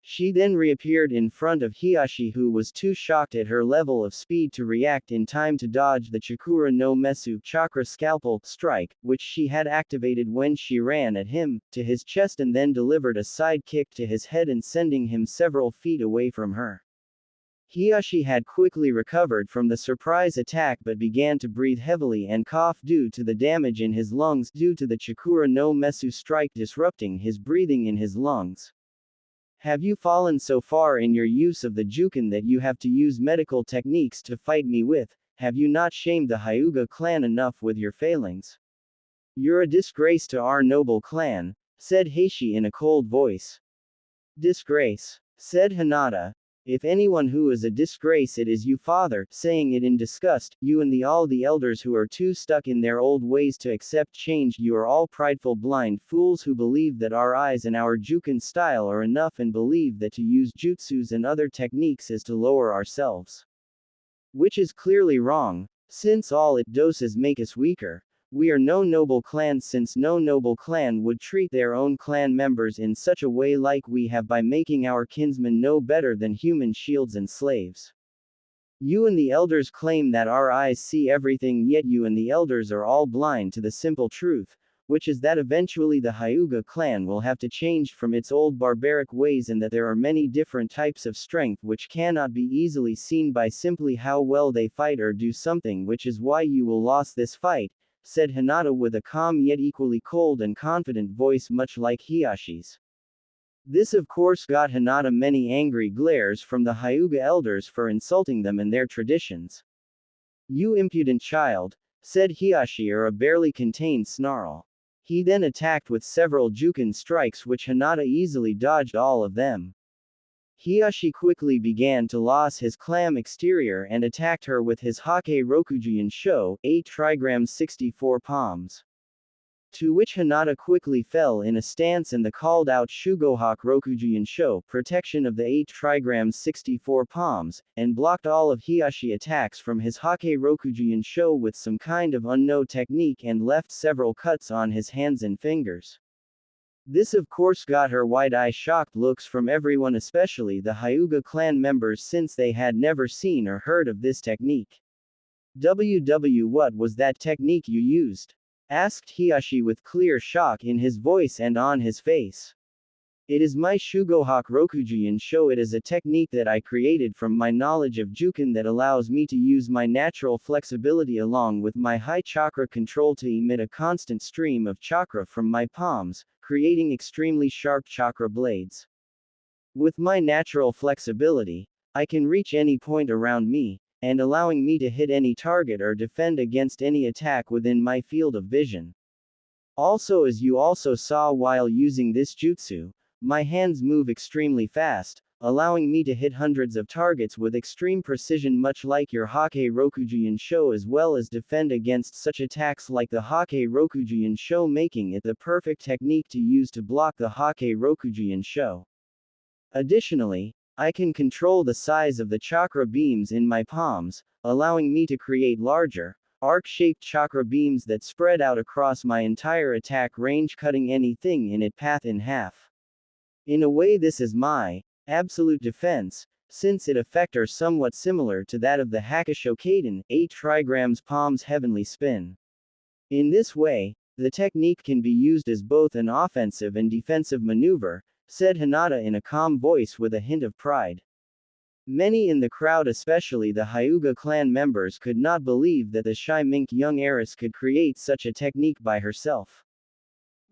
She then reappeared in front of Hiashi, who was too shocked at her level of speed to react in time to dodge the Chakura no Mesu Chakra Scalpel strike, which she had activated when she ran at him, to his chest and then delivered a side kick to his head and sending him several feet away from her. Hiashi had quickly recovered from the surprise attack but began to breathe heavily and cough due to the damage in his lungs due to the Chakura no Mesu strike disrupting his breathing in his lungs. Have you fallen so far in your use of the Jukin that you have to use medical techniques to fight me with? Have you not shamed the Hyuga clan enough with your failings? You're a disgrace to our noble clan, said Heishi in a cold voice. Disgrace, said Hinata. If anyone who is a disgrace it is you, father, saying it in disgust, you and all the elders who are too stuck in their old ways to accept change. You are all prideful blind fools who believe that our eyes and our Jukin style are enough and believe that to use jutsus and other techniques is to lower ourselves. Which is clearly wrong, since all it does make us weaker. We are no noble clan, since no noble clan would treat their own clan members in such a way like we have by making our kinsmen no better than human shields and slaves. You and the elders claim that our eyes see everything, yet you and the elders are all blind to the simple truth, which is that eventually the Hyuga clan will have to change from its old barbaric ways and that there are many different types of strength which cannot be easily seen by simply how well they fight or do something, which is why you will lose this fight, said Hinata with a calm yet equally cold and confident voice much like Hiyashi's. This of course got Hinata many angry glares from the Hyuga elders for insulting them and their traditions. You impudent child, said Hiyashi or a barely contained snarl. He then attacked with several Jukin strikes which Hinata easily dodged all of them. Hiyashi quickly began to lose his clam exterior and attacked her with his Hake Rokujuin Sho, 8 trigrams 64 palms. To which Hinata quickly fell in a stance and the called out Shugohak Rokujuin Sho, protection of the 8 trigrams 64 palms, and blocked all of Hiyashi attacks from his Hake Rokujuin Sho with some kind of unknown technique and left several cuts on his hands and fingers. This of course got her wide-eye shocked looks from everyone, especially the Hyuga clan members, since they had never seen or heard of this technique. What was that technique you used? Asked Hiyashi with clear shock in his voice and on his face. It is my Shugohak Rokujuin Sho. It is a technique that I created from my knowledge of Jukin that allows me to use my natural flexibility along with my high chakra control to emit a constant stream of chakra from my palms, creating extremely sharp chakra blades. With my natural flexibility, I can reach any point around me, and allowing me to hit any target or defend against any attack within my field of vision. Also, as you also saw while using this jutsu, my hands move extremely fast, allowing me to hit hundreds of targets with extreme precision, much like your Hake Rokujuin Sho, as well as defend against such attacks like the Hake Rokujuin Sho, making it the perfect technique to use to block the Hake Rokujuin Sho. Additionally, I can control the size of the chakra beams in my palms, allowing me to create larger, arc-shaped chakra beams that spread out across my entire attack range, cutting anything in its path in half. In a way, this is my absolute defense, since its effect are somewhat similar to that of the Hakushokaden, 8 trigrams palms heavenly spin. In this way, the technique can be used as both an offensive and defensive maneuver, said Hinata in a calm voice with a hint of pride. Many in the crowd, especially the Hyuga clan members, could not believe that the shy mink young heiress could create such a technique by herself.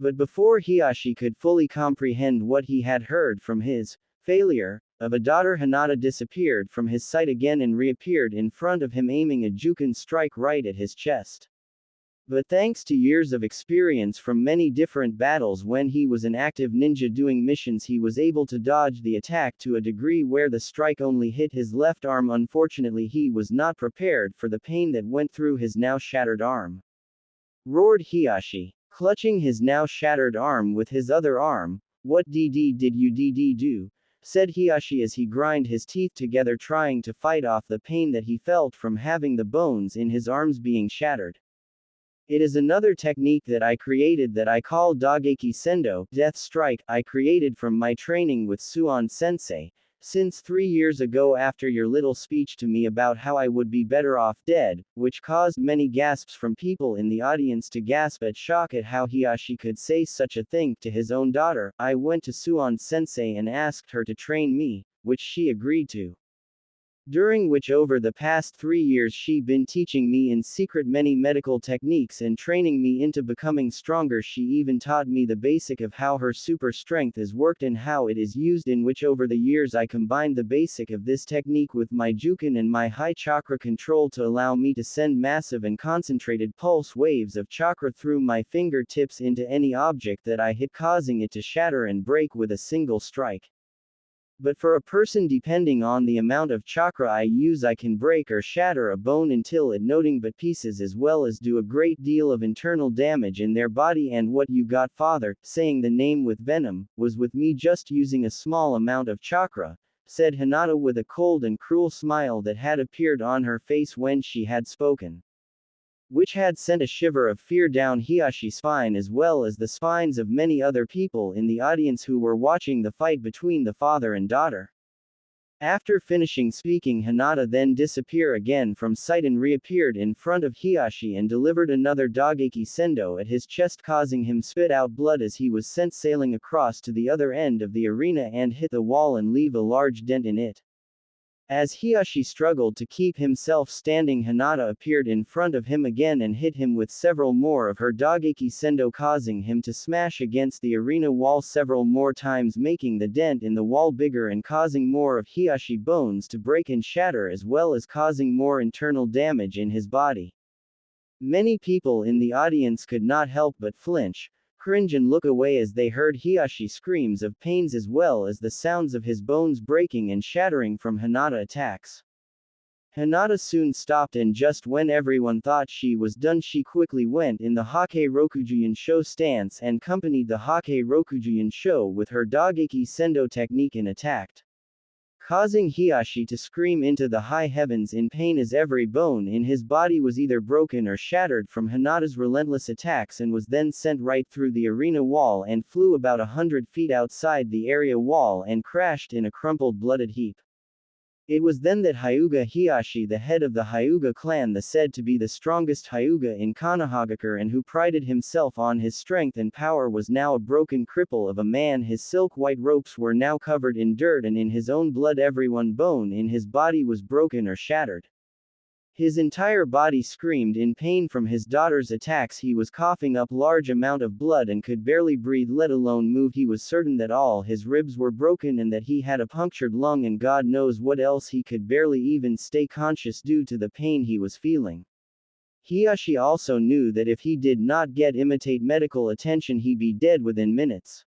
But before Hiyashi could fully comprehend what he had heard from his failure of a daughter, Hinata disappeared from his sight again and reappeared in front of him, aiming a Jukin strike right at his chest. But thanks to years of experience from many different battles when he was an active ninja doing missions, he was able to dodge the attack to a degree where the strike only hit his left arm. Unfortunately, he was not prepared for the pain that went through his now shattered arm. Roared Hiyashi, clutching his now shattered arm with his other arm. What did you do? said Hiyashi as he grind his teeth together trying to fight off the pain that he felt from having the bones in his arms being shattered. It is another technique that I created that I call Dageki Sendo, Death Strike, I created from my training with Suon Sensei, since 3 years ago after your little speech to me about how I would be better off dead, which caused many gasps from people in the audience to gasp at shock at how Hiyashi could say such a thing to his own daughter. I went to Suon Sensei and asked her to train me, which she agreed to. During which over the past 3 years she been teaching me in secret many medical techniques and training me into becoming stronger. She even taught me the basic of how her super strength is worked and how it is used, in which over the years I combined the basic of this technique with my Jukin and my high chakra control to allow me to send massive and concentrated pulse waves of chakra through my fingertips into any object that I hit, causing it to shatter and break with a single strike. But for a person, depending on the amount of chakra I use, I can break or shatter a bone until it nothing but pieces, as well as do a great deal of internal damage in their body. And what you got, father, saying the name with venom, was with me just using a small amount of chakra, said Hinata with a cold and cruel smile that had appeared on her face when she had spoken, which had sent a shiver of fear down Hiyashi's spine as well as the spines of many other people in the audience who were watching the fight between the father and daughter. After finishing speaking, Hinata then disappeared again from sight and reappeared in front of Hiyashi and delivered another Dageki Sendo at his chest, causing him spit out blood as he was sent sailing across to the other end of the arena and hit the wall and leave a large dent in it. As Hiyashi struggled to keep himself standing, Hinata appeared in front of him again and hit him with several more of her Dageki Sendo, causing him to smash against the arena wall several more times, making the dent in the wall bigger and causing more of Hiyashi bones to break and shatter, as well as causing more internal damage in his body. Many people in the audience could not help but flinch, cringe and look away as they heard Hiyashi screams of pains as well as the sounds of his bones breaking and shattering from Hinata attacks. Hinata soon stopped, and just when everyone thought she was done, she quickly went in the Hake Rokujuyan Sho stance and accompanied the Hake Rokujuyan Sho with her Dageki Sendo technique and attacked, causing Hiyashi to scream into the high heavens in pain as every bone in his body was either broken or shattered from Hinata's relentless attacks, and was then sent right through the arena wall and flew about 100 feet outside the area wall and crashed in a crumpled blooded heap. It was then that Hyuga Hiyashi, the head of the Hyuga clan, the said to be the strongest Hyuga in Konohagakure and who prided himself on his strength and power, was now a broken cripple of a man. His silk-white ropes were now covered in dirt and in his own blood. Every one bone in his body was broken or shattered. His entire body screamed in pain from his daughter's attacks. He was coughing up large amount of blood and could barely breathe, let alone move. He was certain that all his ribs were broken and that he had a punctured lung, and God knows what else. He could barely even stay conscious due to the pain he was feeling. Hiyashi also knew that if he did not get immediate medical attention, he'd be dead within minutes.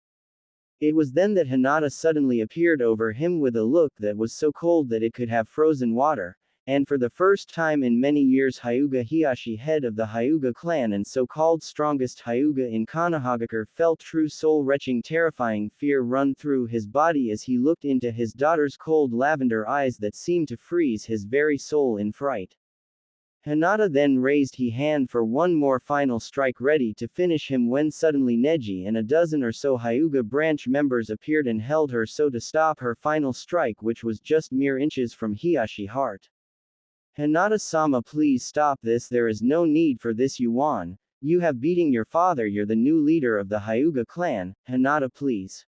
It was then that Hinata suddenly appeared over him with a look that was so cold that it could have frozen water. And for the first time in many years, Hyuga Hiyashi, head of the Hyuga clan and so-called strongest Hyuga in Konohagakure, felt true soul-wrenching terrifying fear run through his body as he looked into his daughter's cold lavender eyes that seemed to freeze his very soul in fright. Hinata then raised his hand for one more final strike, ready to finish him, when suddenly Neji and a dozen or so Hyuga branch members appeared and held her so to stop her final strike, which was just mere inches from Hiyashi's heart. Hinata-sama, please stop this. There is no need for this. Yuan, you have beaten your father. You're the new leader of the Hyuga clan. Hinata, please.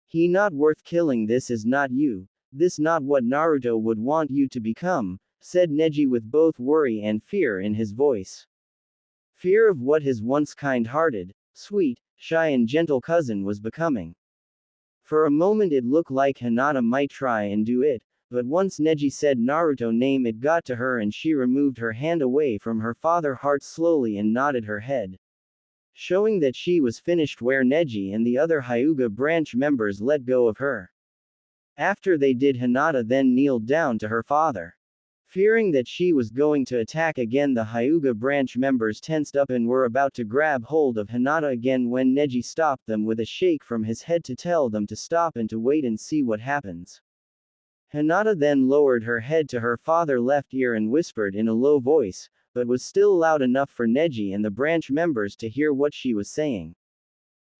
He not worth killing. This is not you. This not what Naruto would want you to become, said Neji with both worry and fear in his voice. Fear of what his once kind-hearted, sweet, shy and gentle cousin was becoming. For a moment it looked like Hinata might try and do it, but once Neji said Naruto name, it got to her and she removed her hand away from her father's heart slowly and nodded her head, showing that she was finished, where Neji and the other Hyuga branch members let go of her. After they did, Hinata then kneeled down to her father. Fearing that she was going to attack again, the Hyuga branch members tensed up and were about to grab hold of Hinata again when Neji stopped them with a shake from his head to tell them to stop and to wait and see what happens. Hinata then lowered her head to her father's left ear and whispered in a low voice, but was still loud enough for Neji and the branch members to hear what she was saying.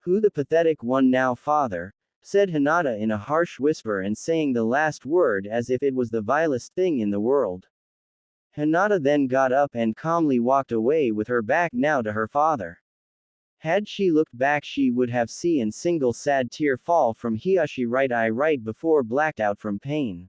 "Who the pathetic one now, father?" said Hinata in a harsh whisper and saying the last word as if it was the vilest thing in the world. Hinata then got up and calmly walked away with her back now to her father. Had she looked back, she would have seen a single sad tear fall from Hiyashi right eye right before blacked out from pain.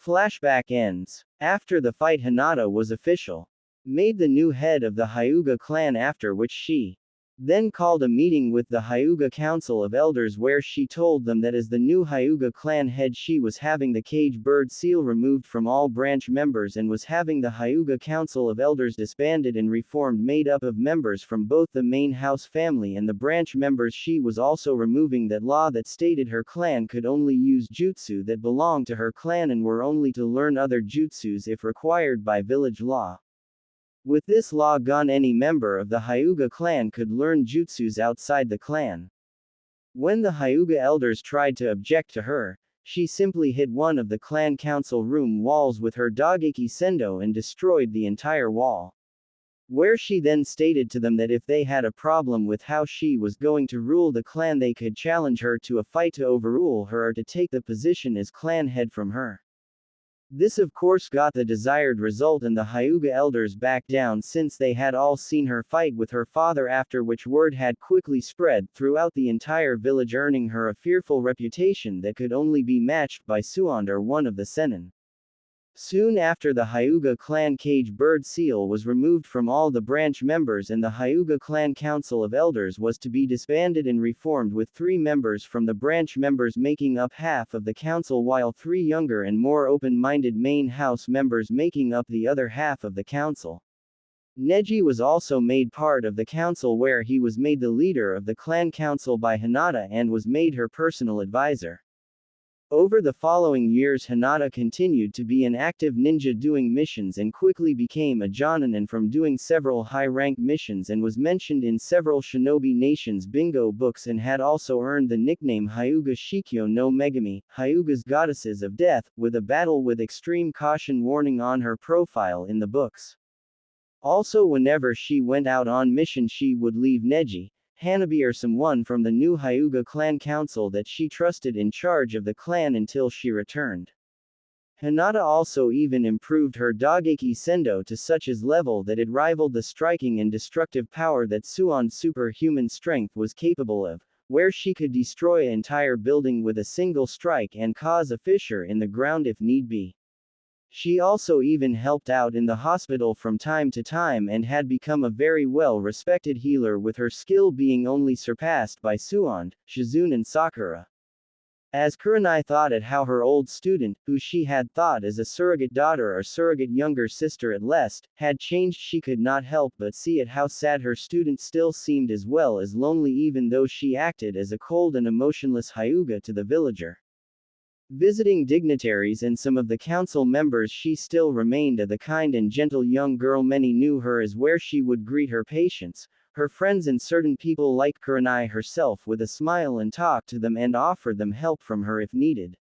Flashback ends. After the fight, Hinata was official. Made the new head of the Hyuga clan, after which she then called a meeting with the Hyuga Council of Elders where she told them that as the new Hyuga clan head she was having the cage bird seal removed from all branch members and was having the Hyuga Council of Elders disbanded and reformed, made up of members from both the main house family and the branch members. She was also removing that law that stated her clan could only use jutsu that belonged to her clan and were only to learn other jutsus if required by village law. With this law gone, any member of the Hyuga clan could learn jutsus outside the clan. When the Hyuga elders tried to object to her, she simply hit one of the clan council room walls with her Dogeki Sendo and destroyed the entire wall. Where she then stated to them that if they had a problem with how she was going to rule the clan, they could challenge her to a fight to overrule her or to take the position as clan head from her. This of course got the desired result and the Hyuga elders backed down since they had all seen her fight with her father, after which word had quickly spread throughout the entire village, earning her a fearful reputation that could only be matched by Suand or one of the Sennin. Soon after, the Hyuga clan cage bird seal was removed from all the branch members and the Hyuga clan council of elders was to be disbanded and reformed, with 3 members from the branch members making up half of the council while 3 younger and more open-minded main house members making up the other half of the council. Neji was also made part of the council, where he was made the leader of the clan council by Hinata and was made her personal advisor. Over the following years, Hinata continued to be an active ninja doing missions and quickly became a Jonin from doing several high-rank missions and was mentioned in several Shinobi Nations bingo books and had also earned the nickname Hyuga Shikyo no Megami, Hyuga's goddesses of death, with a battle with extreme caution warning on her profile in the books. Also, whenever she went out on mission, she would leave Neji, Hanabi or someone from the new Hyuga clan council that she trusted in charge of the clan until she returned. Hinata also even improved her Dogeki Sendo to such a level that it rivaled the striking and destructive power that Suon's superhuman strength was capable of, where she could destroy an entire building with a single strike and cause a fissure in the ground if need be. She also even helped out in the hospital from time to time and had become a very well-respected healer, with her skill being only surpassed by Suand, Shizune and Sakura. As Kurenai thought at how her old student, who she had thought as a surrogate daughter or surrogate younger sister at least, had changed, she could not help but see at how sad her student still seemed, as well as lonely, even though she acted as a cold and emotionless Hyuga to the villager. Visiting dignitaries and some of the council members, she still remained the kind and gentle young girl many knew her as, where she would greet her patients, her friends and certain people like Kurenai herself with a smile and talk to them and offer them help from her if needed.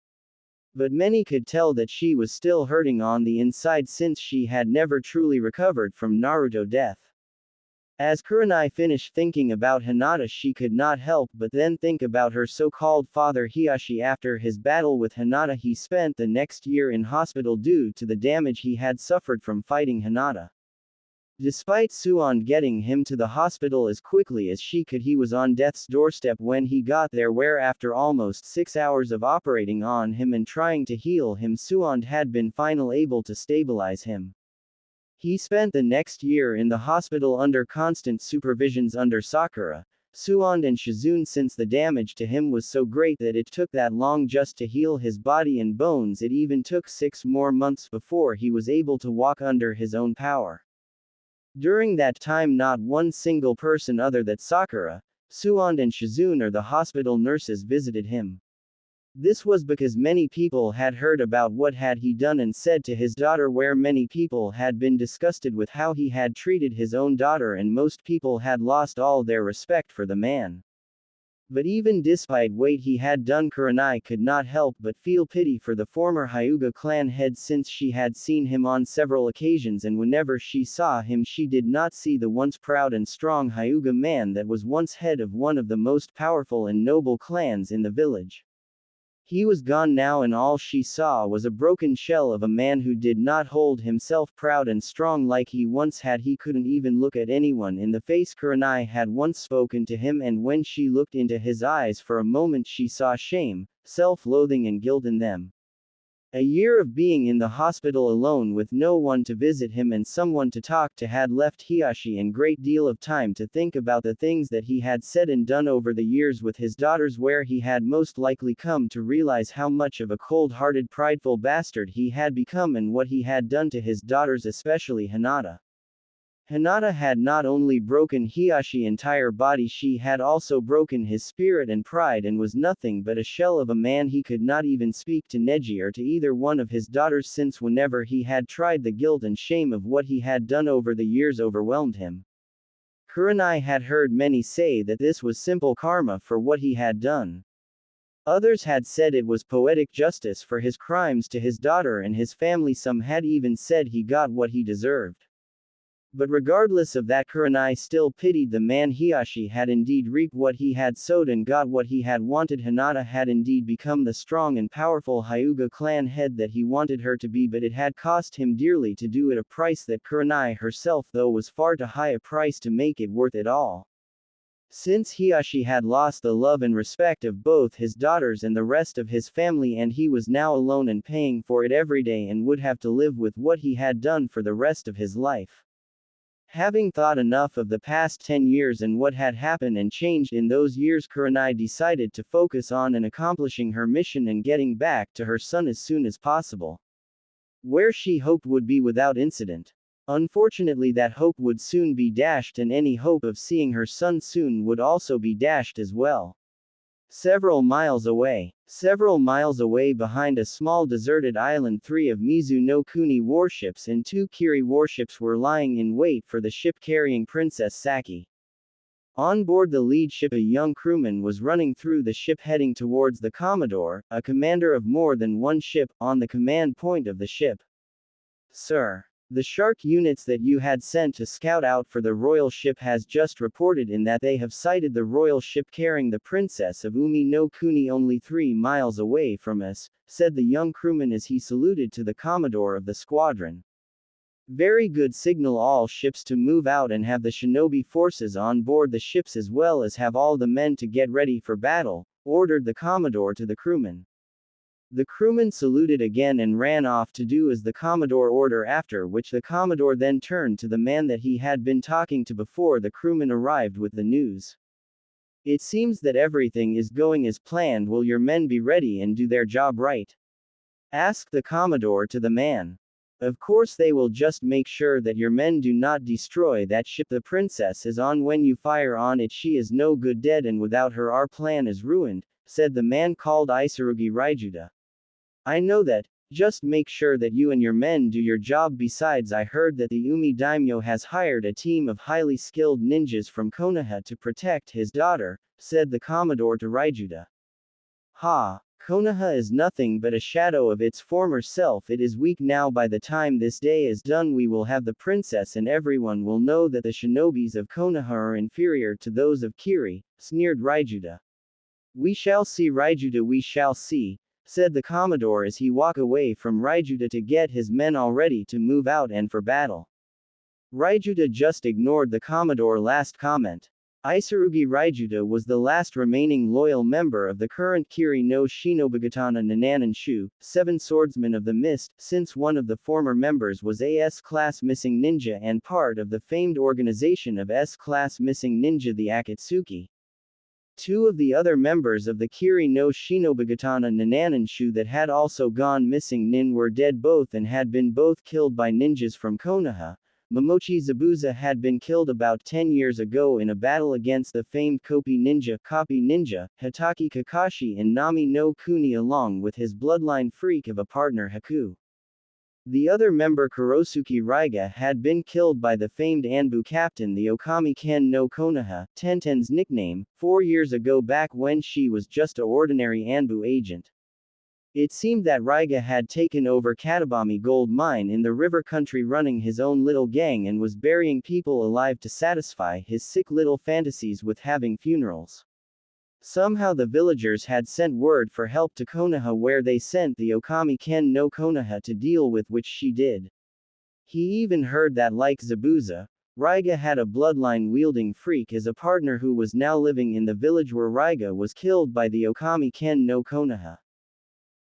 But many could tell that she was still hurting on the inside since she had never truly recovered from Naruto death. As Kurenai finished thinking about Hinata, she could not help but then think about her so-called father Hiyashi. After his battle with Hinata, he spent the next year in hospital due to the damage he had suffered from fighting Hinata. Despite Suon getting him to the hospital as quickly as she could, he was on death's doorstep when he got there, where after almost 6 hours of operating on him and trying to heal him, Suon had been finally able to stabilize him. He spent the next year in the hospital under constant supervisions under Sakura, Suand and Shizune, since the damage to him was so great that it took that long just to heal his body and bones. It even took 6 more months before he was able to walk under his own power. During that time, not one single person other than Sakura, Suand and Shizune or the hospital nurses visited him. This was because many people had heard about what had he done and said to his daughter, where many people had been disgusted with how he had treated his own daughter, and most people had lost all their respect for the man. But even despite what he had done, Kurenai could not help but feel pity for the former Hyuga clan head, since she had seen him on several occasions, and whenever she saw him she did not see the once proud and strong Hyuga man that was once head of one of the most powerful and noble clans in the village. He was gone now, and all she saw was a broken shell of a man who did not hold himself proud and strong like he once had. He couldn't even look at anyone in the face. Kurenai had once spoken to him, and when she looked into his eyes for a moment she saw shame, self-loathing and guilt in them. A year of being in the hospital alone with no one to visit him and someone to talk to had left Hiyashi a great deal of time to think about the things that he had said and done over the years with his daughters, where he had most likely come to realize how much of a cold-hearted, prideful bastard he had become, and what he had done to his daughters, especially Hinata. Hinata had not only broken Hiyashi's entire body, she had also broken his spirit and pride, and was nothing but a shell of a man. He could not even speak to Neji or to either one of his daughters, since whenever he had tried, the guilt and shame of what he had done over the years overwhelmed him. Kurenai had heard many say that this was simple karma for what he had done. Others had said it was poetic justice for his crimes to his daughter and his family. Some had even said he got what he deserved. But regardless of that, Kurenai still pitied the man. Hiyashi had indeed reaped what he had sowed and got what he had wanted. Hinata had indeed become the strong and powerful Hyuga clan head that he wanted her to be, but it had cost him dearly to do it, a price that Kurenai herself, though, was far too high a price to make it worth it all. Since Hiyashi had lost the love and respect of both his daughters and the rest of his family, and he was now alone and paying for it every day, and would have to live with what he had done for the rest of his life. Having thought enough of the past 10 years and what had happened and changed in those years, Kurenai decided to focus on and accomplishing her mission and getting back to her son as soon as possible, where she hoped would be without incident. Unfortunately, that hope would soon be dashed, and any hope of seeing her son soon would also be dashed as well. Several miles away behind a small deserted island, 3 of Mizu no Kuni warships and 2 Kiri warships were lying in wait for the ship carrying Princess Saki. On board the lead ship, a young crewman was running through the ship heading towards the Commodore, a commander of more than one ship, on the command point of the ship. "Sir, the shark units that you had sent to scout out for the royal ship has just reported in that they have sighted the royal ship carrying the Princess of Umi no Kuni only 3 miles away from us," said the young crewman as he saluted to the Commodore of the squadron. "Very good. Signal all ships to move out and have the shinobi forces on board the ships, as well as have all the men to get ready for battle," ordered the Commodore to the crewman. The crewman saluted again and ran off to do as the Commodore ordered, after which the Commodore then turned to the man that he had been talking to before the crewman arrived with the news. "It seems that everything is going as planned. Will your men be ready and do their job right?" asked the Commodore to the man. "Of course they will. Just make sure that your men do not destroy that ship the princess is on. When you fire on it, she is no good, dead, and without her our plan is ruined," said the man called Isurugi Raijuda. "I know that. Just make sure that you and your men do your job. Besides, I heard that the Umi daimyo has hired a team of highly skilled ninjas from Konoha to protect his daughter," said the Commodore to Raijuda. "Ha! Konoha is nothing but a shadow of its former self. It is weak now. By the time this day is done, we will have the princess, and everyone will know that the shinobis of Konoha are inferior to those of Kiri," sneered Raijuda. "We shall see, Raijuda, we shall see," said the Commodore as he walked away from Raijuda to get his men all ready to move out and for battle. Raijuda just ignored the Commodore's last comment. Isurugi Raijuda was the last remaining loyal member of the current Kiri no Shinobigatana Nananan-shu, 7 Swordsmen of the Mist, since one of the former members was a S-class missing ninja and part of the famed organization of S-class missing ninja, the Akatsuki. 2 of the other members of the Kiri no Shinobigatana Nananan-shu that had also gone missing were dead both and had been both killed by ninjas from Konoha, Momochi Zabuza had been killed about 10 years ago in a battle against the famed Copy Ninja, Hitaki Kakashi and Nami no Kuni along with his bloodline freak of a partner Haku. The other member Kurosuke Raiga had been killed by the famed Anbu captain the Okami Ken no Konoha, Tenten's nickname, 4 years ago back when she was just a ordinary Anbu agent. It seemed that Raiga had taken over Katabami gold mine in the river country running his own little gang and was burying people alive to satisfy his sick little fantasies with having funerals. Somehow the villagers had sent word for help to Konoha where they sent the Okami Ken no Konoha to deal with which she did. He even heard that like Zabuza, Raiga had a bloodline-wielding freak as a partner who was now living in the village where Raiga was killed by the Okami Ken no Konoha.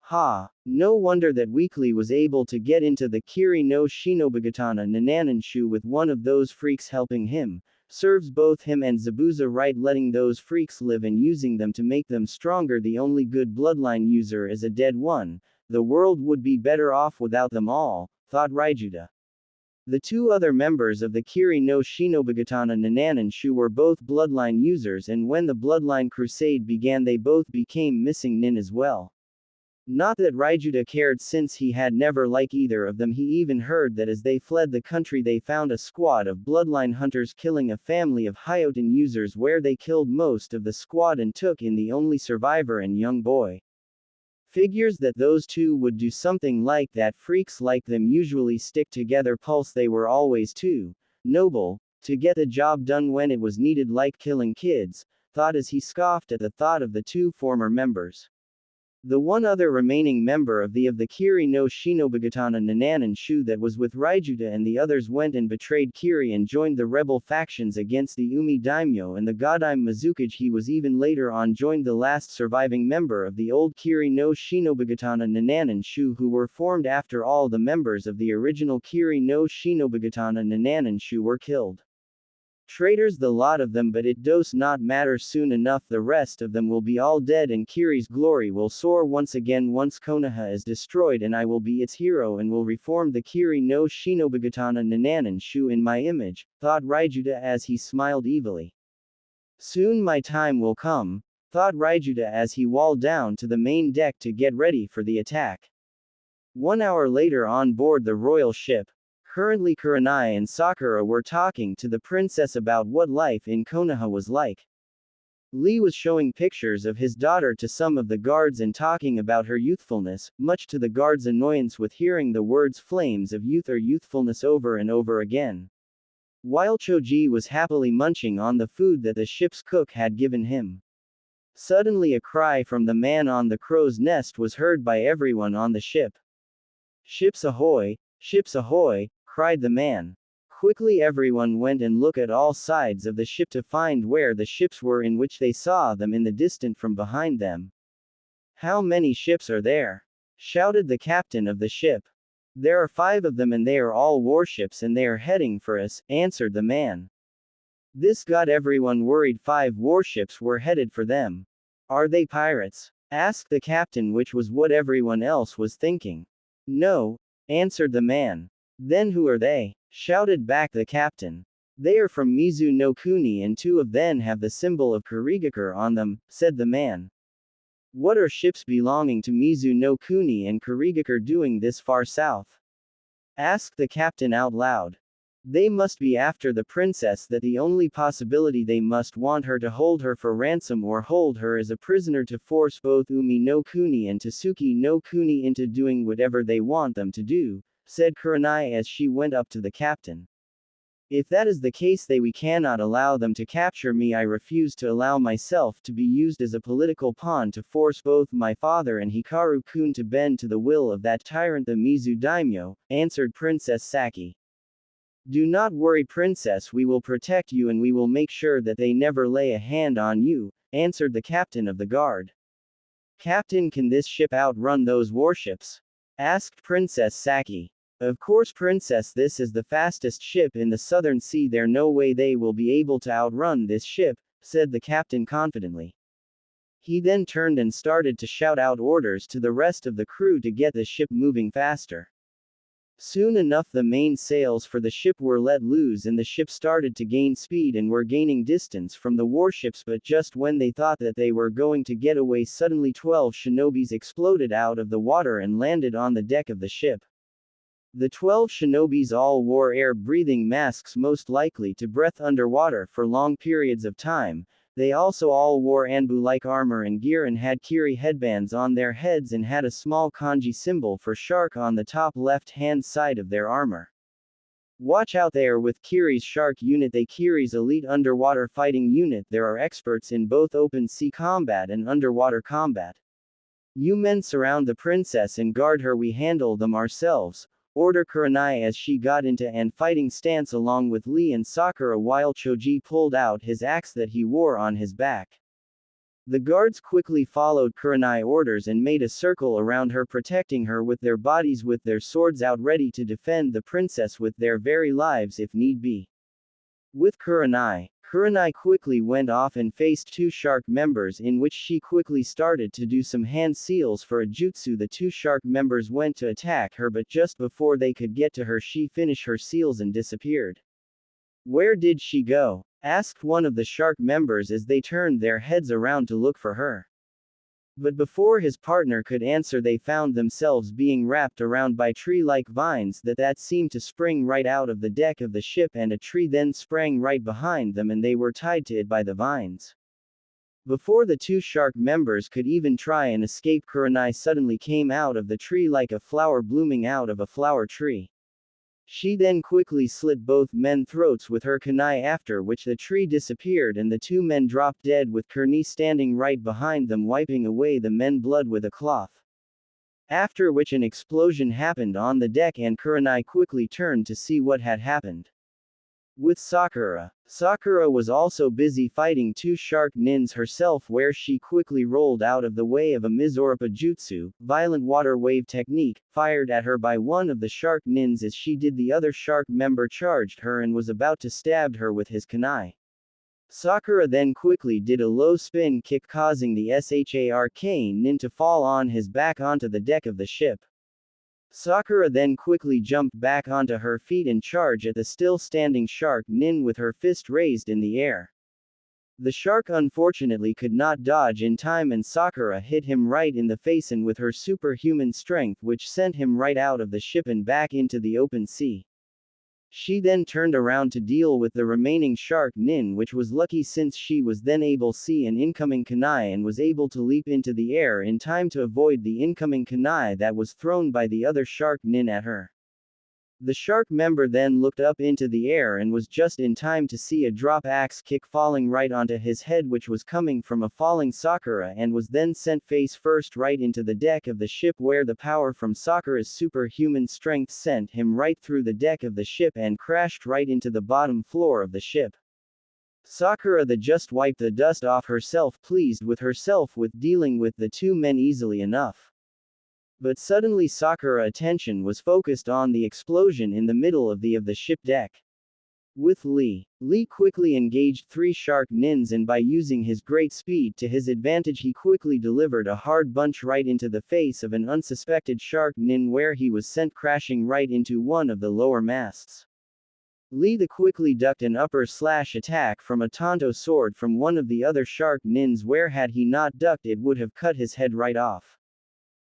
Ha! No wonder that Weekly was able to get into the Kiri no Shinobugatana Nanananshu with one of those freaks helping him. Serves both him and Zabuza right, letting those freaks live and using them to make them stronger. The only good bloodline user is a dead one. The world would be better off without them all, thought Raijuda. The two other members of the Kiri no Shinobugatana Nanananshu were both bloodline users, and when the bloodline crusade began they both became missing nin as well. Not that Raijuda cared since he had never liked either of them. He even heard that as they fled the country they found a squad of bloodline hunters killing a family of Hyoten users where they killed most of the squad and took in the only survivor and young boy. Figures that those two would do something like that. Freaks like them usually stick together, pulse they were always too noble to get the job done when it was needed, like killing kids, thought as he scoffed at the thought of the two former members. The one other remaining member of the Kiri no Shinobugatana Nanananshu that was with Raijuda and the others went and betrayed Kiri and joined the rebel factions against the Umi Daimyo and the Godime Mizukage. He was even later on joined the last surviving member of the old Kiri no Shinobugatana Nanananshu, who were formed after all the members of the original Kiri no Shinobugatana Nanananshu were killed. Traitors the lot of them, but it does not matter, soon enough the rest of them will be all dead and Kiri's glory will soar once again once Konoha is destroyed, and I will be its hero and will reform the Kiri no Shinobugatana Nanananshu in my image, thought Raijuda as he smiled evilly. Soon my time will come, thought Raijuda as he walked down to the main deck to get ready for the attack. 1 hour later, on board the royal ship, currently Kurenai and Sakura were talking to the princess about what life in Konoha was like. Lee was showing pictures of his daughter to some of the guards and talking about her youthfulness, much to the guards' annoyance with hearing the words flames of youth or youthfulness over and over again. While Choji was happily munching on the food that the ship's cook had given him. Suddenly a cry from the man on the crow's nest was heard by everyone on the ship. "Ships ahoy! Ships ahoy!" cried the man. Quickly everyone went and looked at all sides of the ship to find where the ships were, in which they saw them in the distance from behind them. "How many ships are there?" shouted the captain of the ship. "There are 5 of them and they are all warships and they are heading for us," answered the man. This got everyone worried. 5 warships were headed for them. "Are they pirates?" asked the captain, which was what everyone else was thinking. "No," answered the man. "Then who are they?" shouted back the captain. "They are from Mizu no Kuni and 2 of them have the symbol of Kurigakure on them," said the man. "What are ships belonging to Mizu no Kuni and Kurigakure doing this far south?" asked the captain out loud. "They must be after the princess. That the only possibility. They must want her to hold her for ransom or hold her as a prisoner to force both Umi no Kuni and Tasuki no Kuni into doing whatever they want them to do," said Kurenai as she went up to the captain. "If that is the case, we cannot allow them to capture me. I refuse to allow myself to be used as a political pawn to force both my father and Hikaru-kun to bend to the will of that tyrant the Mizu daimyo," answered Princess Saki. "Do not worry, princess, we will protect you and we will make sure that they never lay a hand on you," answered the captain of the guard. "Captain, can this ship outrun those warships?" asked Princess Saki. "Of course, princess, this is the fastest ship in the southern sea. There's no way they will be able to outrun this ship," said the captain confidently. He then turned and started to shout out orders to the rest of the crew to get the ship moving faster. Soon enough the main sails for the ship were let loose and the ship started to gain speed and were gaining distance from the warships, but just when they thought that they were going to get away, suddenly 12 shinobis exploded out of the water and landed on the deck of the ship. The 12 shinobis all wore air-breathing masks, most likely to breathe underwater for long periods of time. They also all wore Anbu-like armor and gear and had Kiri headbands on their heads and had a small kanji symbol for shark on the top left-hand side of their armor. Watch out, they are with Kiri's shark unit. They Kiri's elite underwater fighting unit. There are experts in both open sea combat and underwater combat. You men surround the princess and guard her, we handle them ourselves. Order Kurenai as she got into an fighting stance along with Lee and Sakura while Choji pulled out his axe that he wore on his back. The guards quickly followed Kurenai orders and made a circle around her, protecting her with their bodies with their swords out, ready to defend the princess with their very lives if need be. With Kurenai quickly went off and faced two shark members, in which she quickly started to do some hand seals for a jutsu. The two shark members went to attack her, but just before they could get to her, she finished her seals and disappeared. Where did she go? Asked one of the shark members as they turned their heads around to look for her. But before his partner could answer, they found themselves being wrapped around by tree-like vines that seemed to spring right out of the deck of the ship, and a tree then sprang right behind them and they were tied to it by the vines. Before the two shark members could even try and escape, Kurenai suddenly came out of the tree like a flower blooming out of a flower tree. She then quickly slit both men's throats with her kunai, after which the tree disappeared and the two men dropped dead, with Kurenai standing right behind them wiping away the men's blood with a cloth. After which an explosion happened on the deck and Kurenai quickly turned to see what had happened. With Sakura was also busy fighting two shark nins herself, where she quickly rolled out of the way of a Mizoripa jutsu, violent water wave technique, fired at her by one of the shark nins as she did. The other shark member charged her and was about to stab her with his kunai. Sakura then quickly did a low spin kick, causing the Shark nin to fall on his back onto the deck of the ship. Sakura then quickly jumped back onto her feet and charged at the still standing shark nin with her fist raised in the air. The shark unfortunately could not dodge in time and Sakura hit him right in the face and with her superhuman strength, which sent him right out of the ship and back into the open sea. She then turned around to deal with the remaining shark nin, which was lucky since she was then able to see an incoming kunai and was able to leap into the air in time to avoid the incoming kunai that was thrown by the other shark nin at her. The shark member then looked up into the air and was just in time to see a drop axe kick falling right onto his head, which was coming from a falling Sakura, and was then sent face first right into the deck of the ship, where the power from Sakura's superhuman strength sent him right through the deck of the ship and crashed right into the bottom floor of the ship. Sakura just wiped the dust off herself, pleased with herself with dealing with the two men easily enough. But suddenly Sakura's attention was focused on the explosion in the middle of the ship deck. With Lee quickly engaged three shark nins, and by using his great speed to his advantage he quickly delivered a hard punch right into the face of an unsuspected shark nin, where he was sent crashing right into one of the lower masts. Lee quickly ducked an upper slash attack from a Tonto sword from one of the other shark nins, where had he not ducked it would have cut his head right off.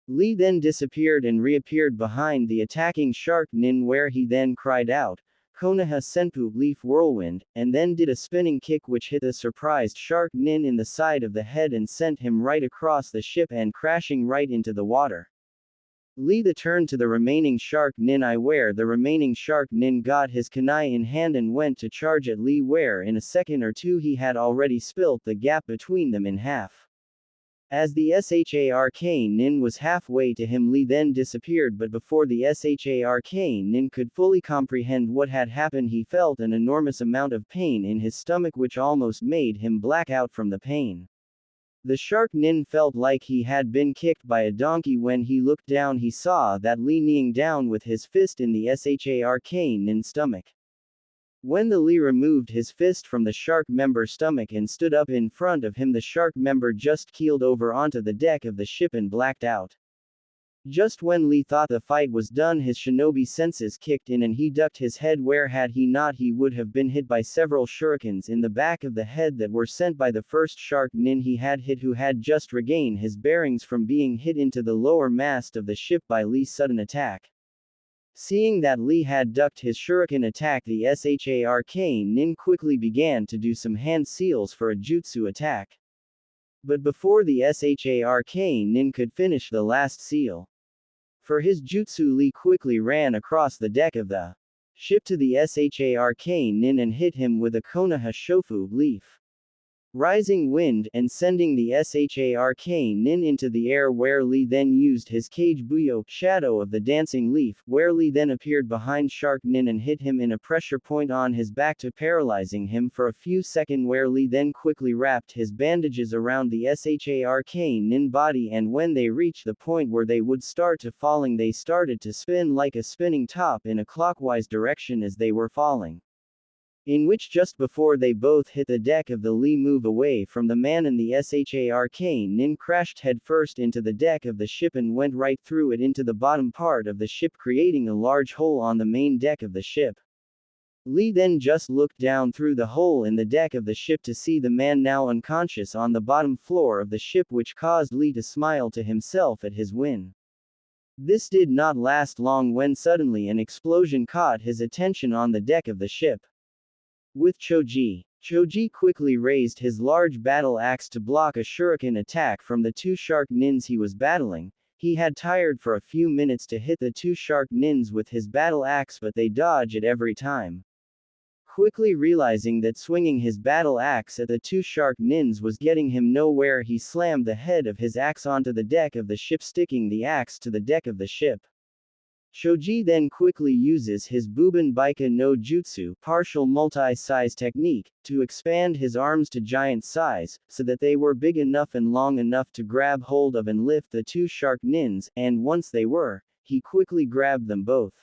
Lee then disappeared and reappeared behind the attacking shark nin, where he then cried out, "Konoha Senpu Leaf Whirlwind," and then did a spinning kick which hit the surprised shark nin in the side of the head and sent him right across the ship and crashing right into the water. Lee turned to the remaining shark nin, where the remaining shark nin got his kunai in hand and went to charge at Lee, where in a second or two he had already spilt the gap between them in half. As the Shark nin was halfway to him, Lee then disappeared, but before the Shark nin could fully comprehend what had happened, he felt an enormous amount of pain in his stomach which almost made him black out from the pain. The shark nin felt like he had been kicked by a donkey. When he looked down he saw that Lee kneeling down with his fist in the Shark nin's stomach. When the Lee removed his fist from the shark member's stomach and stood up in front of him, the shark member just keeled over onto the deck of the ship and blacked out. Just when Lee thought the fight was done, his shinobi senses kicked in and he ducked his head, where had he not he would have been hit by several shurikens in the back of the head that were sent by the first shark nin he had hit, who had just regained his bearings from being hit into the lower mast of the ship by Lee's sudden attack. Seeing that Lee had ducked his shuriken attack, the Shark nin quickly began to do some hand seals for a jutsu attack. But before the Shark nin could finish the last seal for his jutsu, Lee quickly ran across the deck of the ship to the Shark nin and hit him with a Konoha shofu leaf rising wind, and sending the Shark nin into the air, where Lee then used his Kage Buyo shadow of the dancing leaf, where Lee then appeared behind Shark nin and hit him in a pressure point on his back to paralyzing him for a few seconds, where Lee then quickly wrapped his bandages around the Shark nin body, and when they reached the point where they would start to falling, they started to spin like a spinning top in a clockwise direction as they were falling. In which just before they both hit the deck of the Lee move away from the man, and the Shark nin crashed headfirst into the deck of the ship and went right through it into the bottom part of the ship, creating a large hole on the main deck of the ship. Lee then just looked down through the hole in the deck of the ship to see the man now unconscious on the bottom floor of the ship, which caused Lee to smile to himself at his win. This did not last long when suddenly an explosion caught his attention on the deck of the ship. With Choji quickly raised his large battle axe to block a shuriken attack from the two shark nins he was battling. He had tired for a few minutes to hit the two shark nins with his battle axe, but they dodge it every time. Quickly realizing that swinging his battle axe at the two shark nins was getting him nowhere, he slammed the head of his axe onto the deck of the ship, sticking the axe to the deck of the ship. Choji then quickly uses his Buben Baika no Jutsu, partial multi-size technique, to expand his arms to giant size, so that they were big enough and long enough to grab hold of and lift the two shark nins, and once they were, he quickly grabbed them both.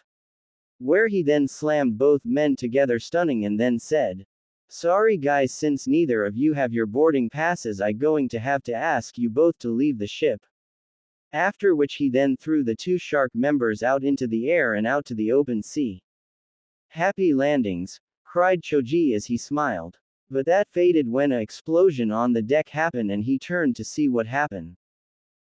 Where he then slammed both men together, stunning, and then said, "Sorry guys, since neither of you have your boarding passes, I going to have to ask you both to leave the ship." After which he then threw the two shark members out into the air and out to the open sea. "Happy landings," cried Choji as he smiled. But that faded when an explosion on the deck happened and he turned to see what happened.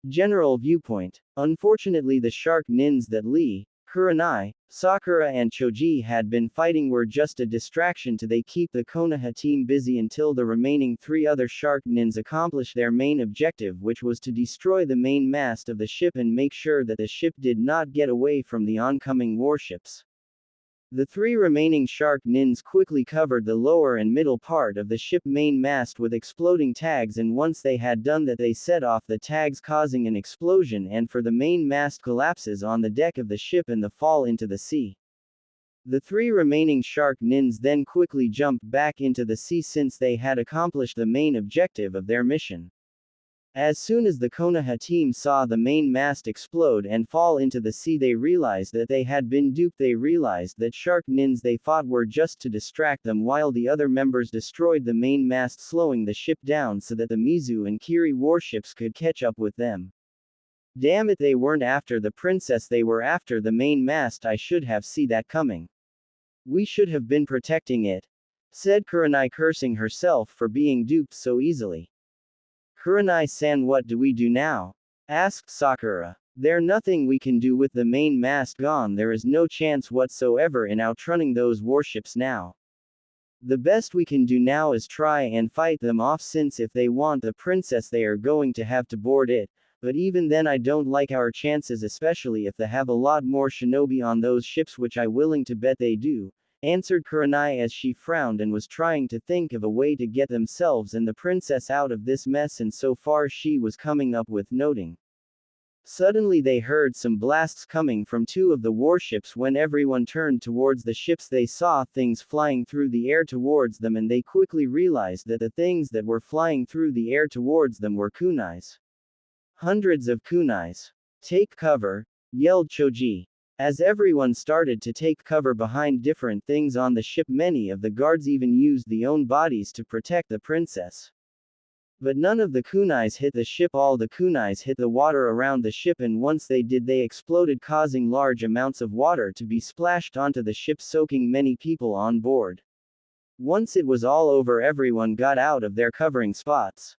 General viewpoint. Unfortunately, the shark nins that Lee, Kurenai, Sakura and Choji had been fighting were just a distraction to they keep the Konoha team busy until the remaining three other shark nins accomplish their main objective, which was to destroy the main mast of the ship and make sure that the ship did not get away from the oncoming warships. The three remaining shark nins quickly covered the lower and middle part of the ship main mast with exploding tags, and once they had done that they set off the tags, causing an explosion, and for the main mast collapses on the deck of the ship and the fall into the sea. The three remaining shark nins then quickly jumped back into the sea since they had accomplished the main objective of their mission. As soon as the Konoha team saw the main mast explode and fall into the sea, they realized that they had been duped. They realized that shark nins they fought were just to distract them, while the other members destroyed the main mast, slowing the ship down so that the Mizu and Kiri warships could catch up with them. Damn it, they weren't after the princess, they were after the main mast. I should have seen that coming. We should have been protecting it, said Kurenai, cursing herself for being duped so easily. "Kurenai-san, what do we do now?" asked Sakura. "There's nothing we can do with the main mast gone. There is no chance whatsoever in outrunning those warships now. The best we can do now is try and fight them off, since if they want the princess they are going to have to board it, but even then I don't like our chances, especially if they have a lot more shinobi on those ships, which I willing to bet they do," answered Kurenai as she frowned and was trying to think of a way to get themselves and the princess out of this mess, and so far she was coming up with noting. Suddenly they heard some blasts coming from two of the warships. When everyone turned towards the ships, they saw things flying through the air towards them, and they quickly realized that the things that were flying through the air towards them were kunais. Hundreds of kunais. "Take cover," yelled Choji. As everyone started to take cover behind different things on the ship, many of the guards even used their own bodies to protect the princess. But none of the kunais hit the ship. All the kunais hit the water around the ship, and once they did, they exploded, causing large amounts of water to be splashed onto the ship, soaking many people on board. Once it was all over, everyone got out of their covering spots.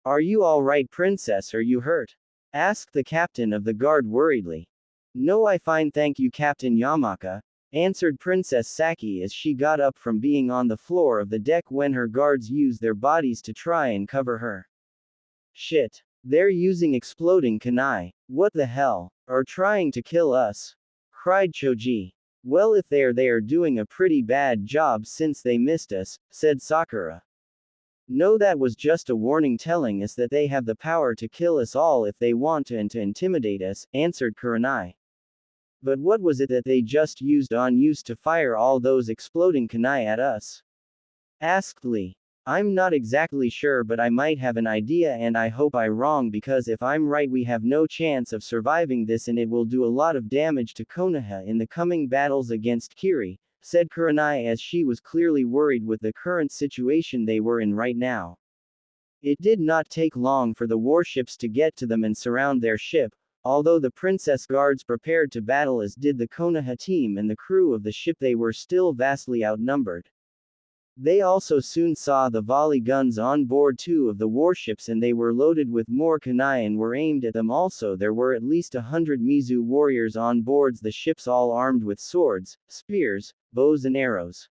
"Are you all right, princess? Are you hurt?" asked the captain of the guard worriedly. "No, I fine, thank you, Captain Yamaka," answered Princess Saki as she got up from being on the floor of the deck when her guards used their bodies to try and cover her. "Shit. They're using exploding kunai. What the hell? Are trying to kill us?" cried Choji. "Well, if they are doing a pretty bad job since they missed us," said Sakura. "No, that was just a warning telling us that they have the power to kill us all if they want to, and to intimidate us," answered Kurenai. "But what was it that they just used to fire all those exploding kunai at us?" asked Lee. "I'm not exactly sure, but I might have an idea, and I hope I'm wrong, because if I'm right we have no chance of surviving this, and it will do a lot of damage to Konoha in the coming battles against Kiri," said Kurenai, as she was clearly worried with the current situation they were in right now. It did not take long for the warships to get to them and surround their ship, although the princess guards prepared to battle as did the Konoha team and the crew of the ship. They were still vastly outnumbered. They also soon saw the volley guns on board two of the warships, and they were loaded with more kunai and were aimed at them. Also, there were at least 100 Mizu warriors on board the ships, all armed with swords, spears, bows and arrows.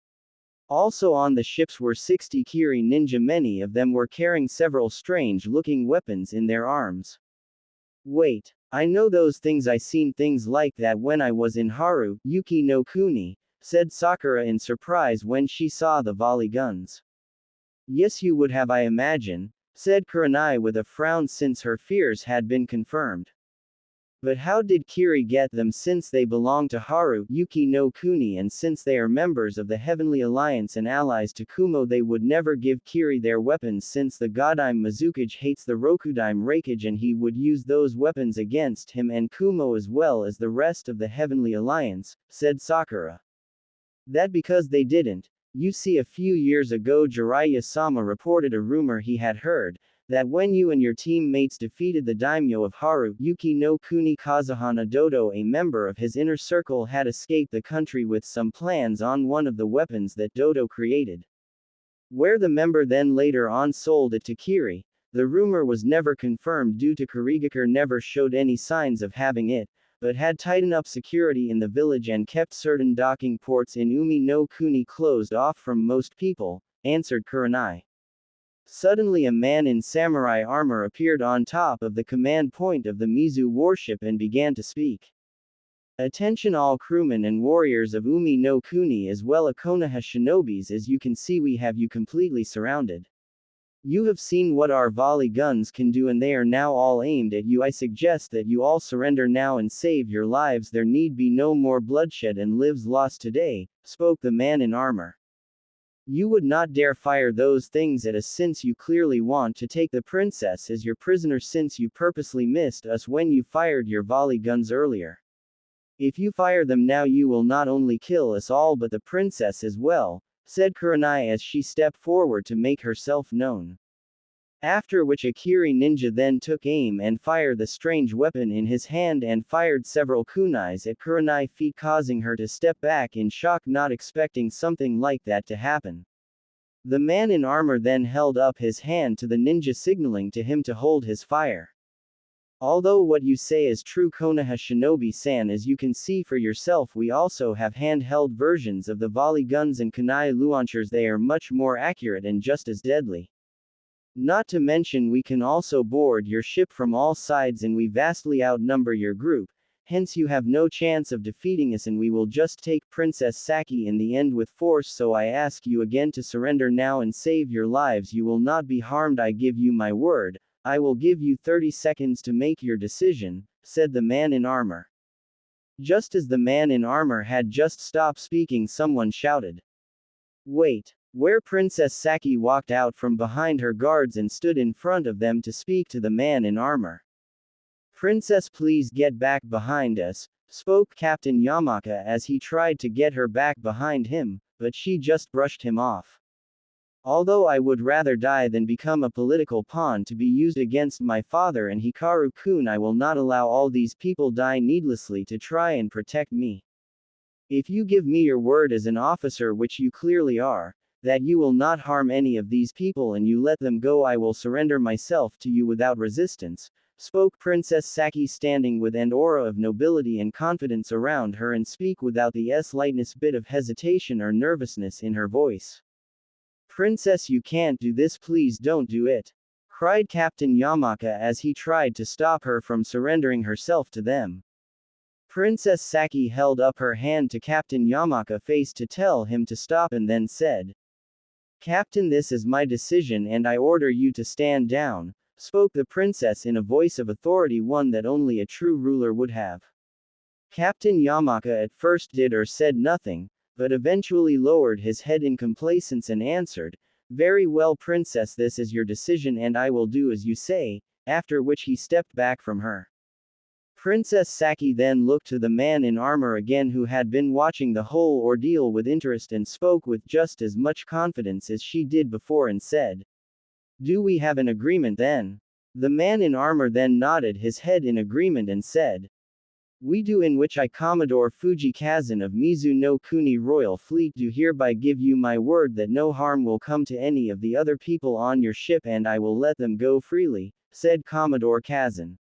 Also on the ships were 60 Kiri ninja. Many of them were carrying several strange-looking weapons in their arms. "Wait, I know those things. I seen things like that when I was in Haru, Yuki no Kuni," said Sakura in surprise when she saw the volley guns. "Yes, you would have, I imagine," said Kurenai with a frown, since her fears had been confirmed. "But how did Kiri get them, since they belong to Haru, Yuki no Kuni, and since they are members of the Heavenly Alliance and allies to Kumo? They would never give Kiri their weapons, since the Godime Mizukage hates the Rokudime Raikage, and he would use those weapons against him and Kumo as well as the rest of the Heavenly Alliance," said Sakura. "That because they didn't. You see, a few years ago Jiraiya-sama reported a rumor he had heard, that when you and your teammates defeated the daimyo of Haru, Yuki no Kuni Kazuhana Dodo, a member of his inner circle had escaped the country with some plans on one of the weapons that Dodo created. Where the member then later on sold it to Kiri. The rumor was never confirmed due to Kurigakure never showed any signs of having it, but had tightened up security in the village and kept certain docking ports in Umi no Kuni closed off from most people," answered Kurenai. Suddenly a man in samurai armor appeared on top of the command point of the Mizu warship and began to speak. "Attention all crewmen and warriors of Umi no Kuni, as well as Konoha shinobis, as you can see we have you completely surrounded. You have seen what our volley guns can do, and they are now all aimed at you. I suggest that you all surrender now and save your lives. There need be no more bloodshed and lives lost today," spoke the man in armor. "You would not dare fire those things at us, since you clearly want to take the princess as your prisoner, since you purposely missed us when you fired your volley guns earlier. If you fire them now, you will not only kill us all but the princess as well," said Kurenai as she stepped forward to make herself known. After which a Kiri ninja then took aim and fired the strange weapon in his hand and fired several kunais at Kurenai's feet, causing her to step back in shock, not expecting something like that to happen. The man in armor then held up his hand to the ninja, signaling to him to hold his fire. "Although what you say is true, Konoha Shinobi-san, as you can see for yourself, we also have handheld versions of the volley guns and kunai launchers. They are much more accurate and just as deadly. Not to mention we can also board your ship from all sides, and we vastly outnumber your group, hence you have no chance of defeating us, and we will just take Princess Saki in the end with force. So I ask you again to surrender now and save your lives. You will not be harmed, I give you my word. I will give you 30 seconds to make your decision," said the man in armor. Just as the man in armor had just stopped speaking, someone shouted, "Wait!" Where Princess Saki walked out from behind her guards and stood in front of them to speak to the man in armor. "Princess, please get back behind us," spoke Captain Yamaka as he tried to get her back behind him, but she just brushed him off. Although I would rather die than become a political pawn to be used against my father and Hikaru-kun, I will not allow all these people die needlessly to try and protect me. If you give me your word as an officer, which you clearly are, that you will not harm any of these people and you let them go, I will surrender myself to you without resistance, spoke Princess Saki, standing with an aura of nobility and confidence around her and speak without the slightest bit of hesitation or nervousness in her voice. Princess, you can't do this, please don't do it, cried Captain Yamaka as he tried to stop her from surrendering herself to them. Princess Saki held up her hand to Captain Yamaka's face to tell him to stop and then said, Captain, this is my decision and I order you to stand down, spoke the princess in a voice of authority, one that only a true ruler would have. Captain Yamaka at first did or said nothing, but eventually lowered his head in complacence and answered, Very well, Princess, this is your decision and I will do as you say, after which he stepped back from her. Princess Saki then looked to the man in armor again, who had been watching the whole ordeal with interest, and spoke with just as much confidence as she did before and said, Do we have an agreement then? The man in armor then nodded his head in agreement and said, We do, in which I, Commodore Fuji Kazan of Mizu no Kuni Royal Fleet, do hereby give you my word that no harm will come to any of the other people on your ship and I will let them go freely, said Commodore Kazan.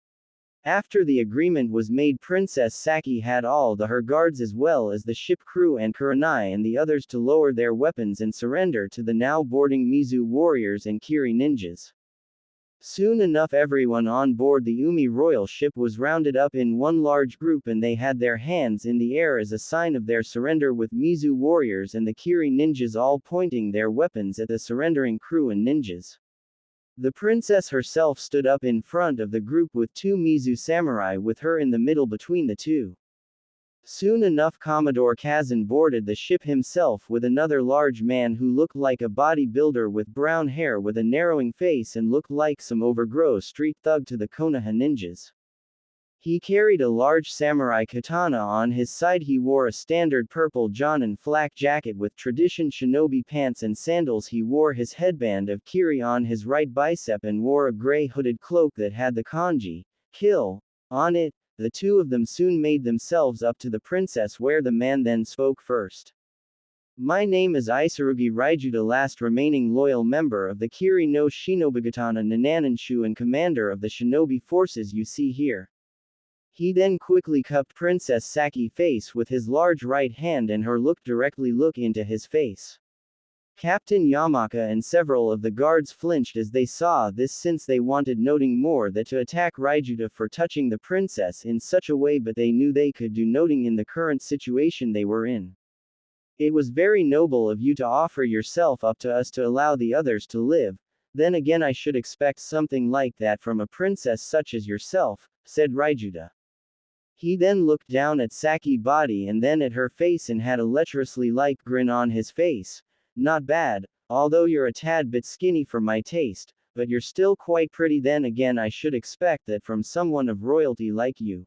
After the agreement was made, Princess Saki had all her guards as well as the ship crew and Kurenai and the others to lower their weapons and surrender to the now boarding Mizu warriors and Kiri ninjas. Soon enough, everyone on board the Umi royal ship was rounded up in one large group and they had their hands in the air as a sign of their surrender, with Mizu warriors and the Kiri ninjas all pointing their weapons at the surrendering crew and ninjas. The princess herself stood up in front of the group with two Mizu samurai with her in the middle between the two. Soon enough, Commodore Kazan boarded the ship himself with another large man who looked like a bodybuilder with brown hair with a narrowing face and looked like some overgrown street thug to the Konoha ninjas. He carried a large samurai katana on his side. He wore a standard purple Jonin flak jacket with tradition shinobi pants and sandals. He wore his headband of kiri on his right bicep and wore a gray hooded cloak that had the kanji, kill, on it. The two of them soon made themselves up to the princess, where the man then spoke first. My name is Isarugi Raijuta, last remaining loyal member of the Kiri no Shinobigatana Nanananshu and commander of the shinobi forces you see here. He then quickly cupped Princess Saki's face with his large right hand and her look into his face. Captain Yamaka and several of the guards flinched as they saw this, since they wanted nothing more than to attack Raijuta for touching the princess in such a way, but they knew they could do nothing in the current situation they were in. It was very noble of you to offer yourself up to us to allow the others to live. Then again, I should expect something like that from a princess such as yourself, said Raijuta. He then looked down at Saki's body and then at her face and had a lecherously like grin on his face. Not bad, although you're a tad bit skinny for my taste, but you're still quite pretty. Then again, I should expect that from someone of royalty like you.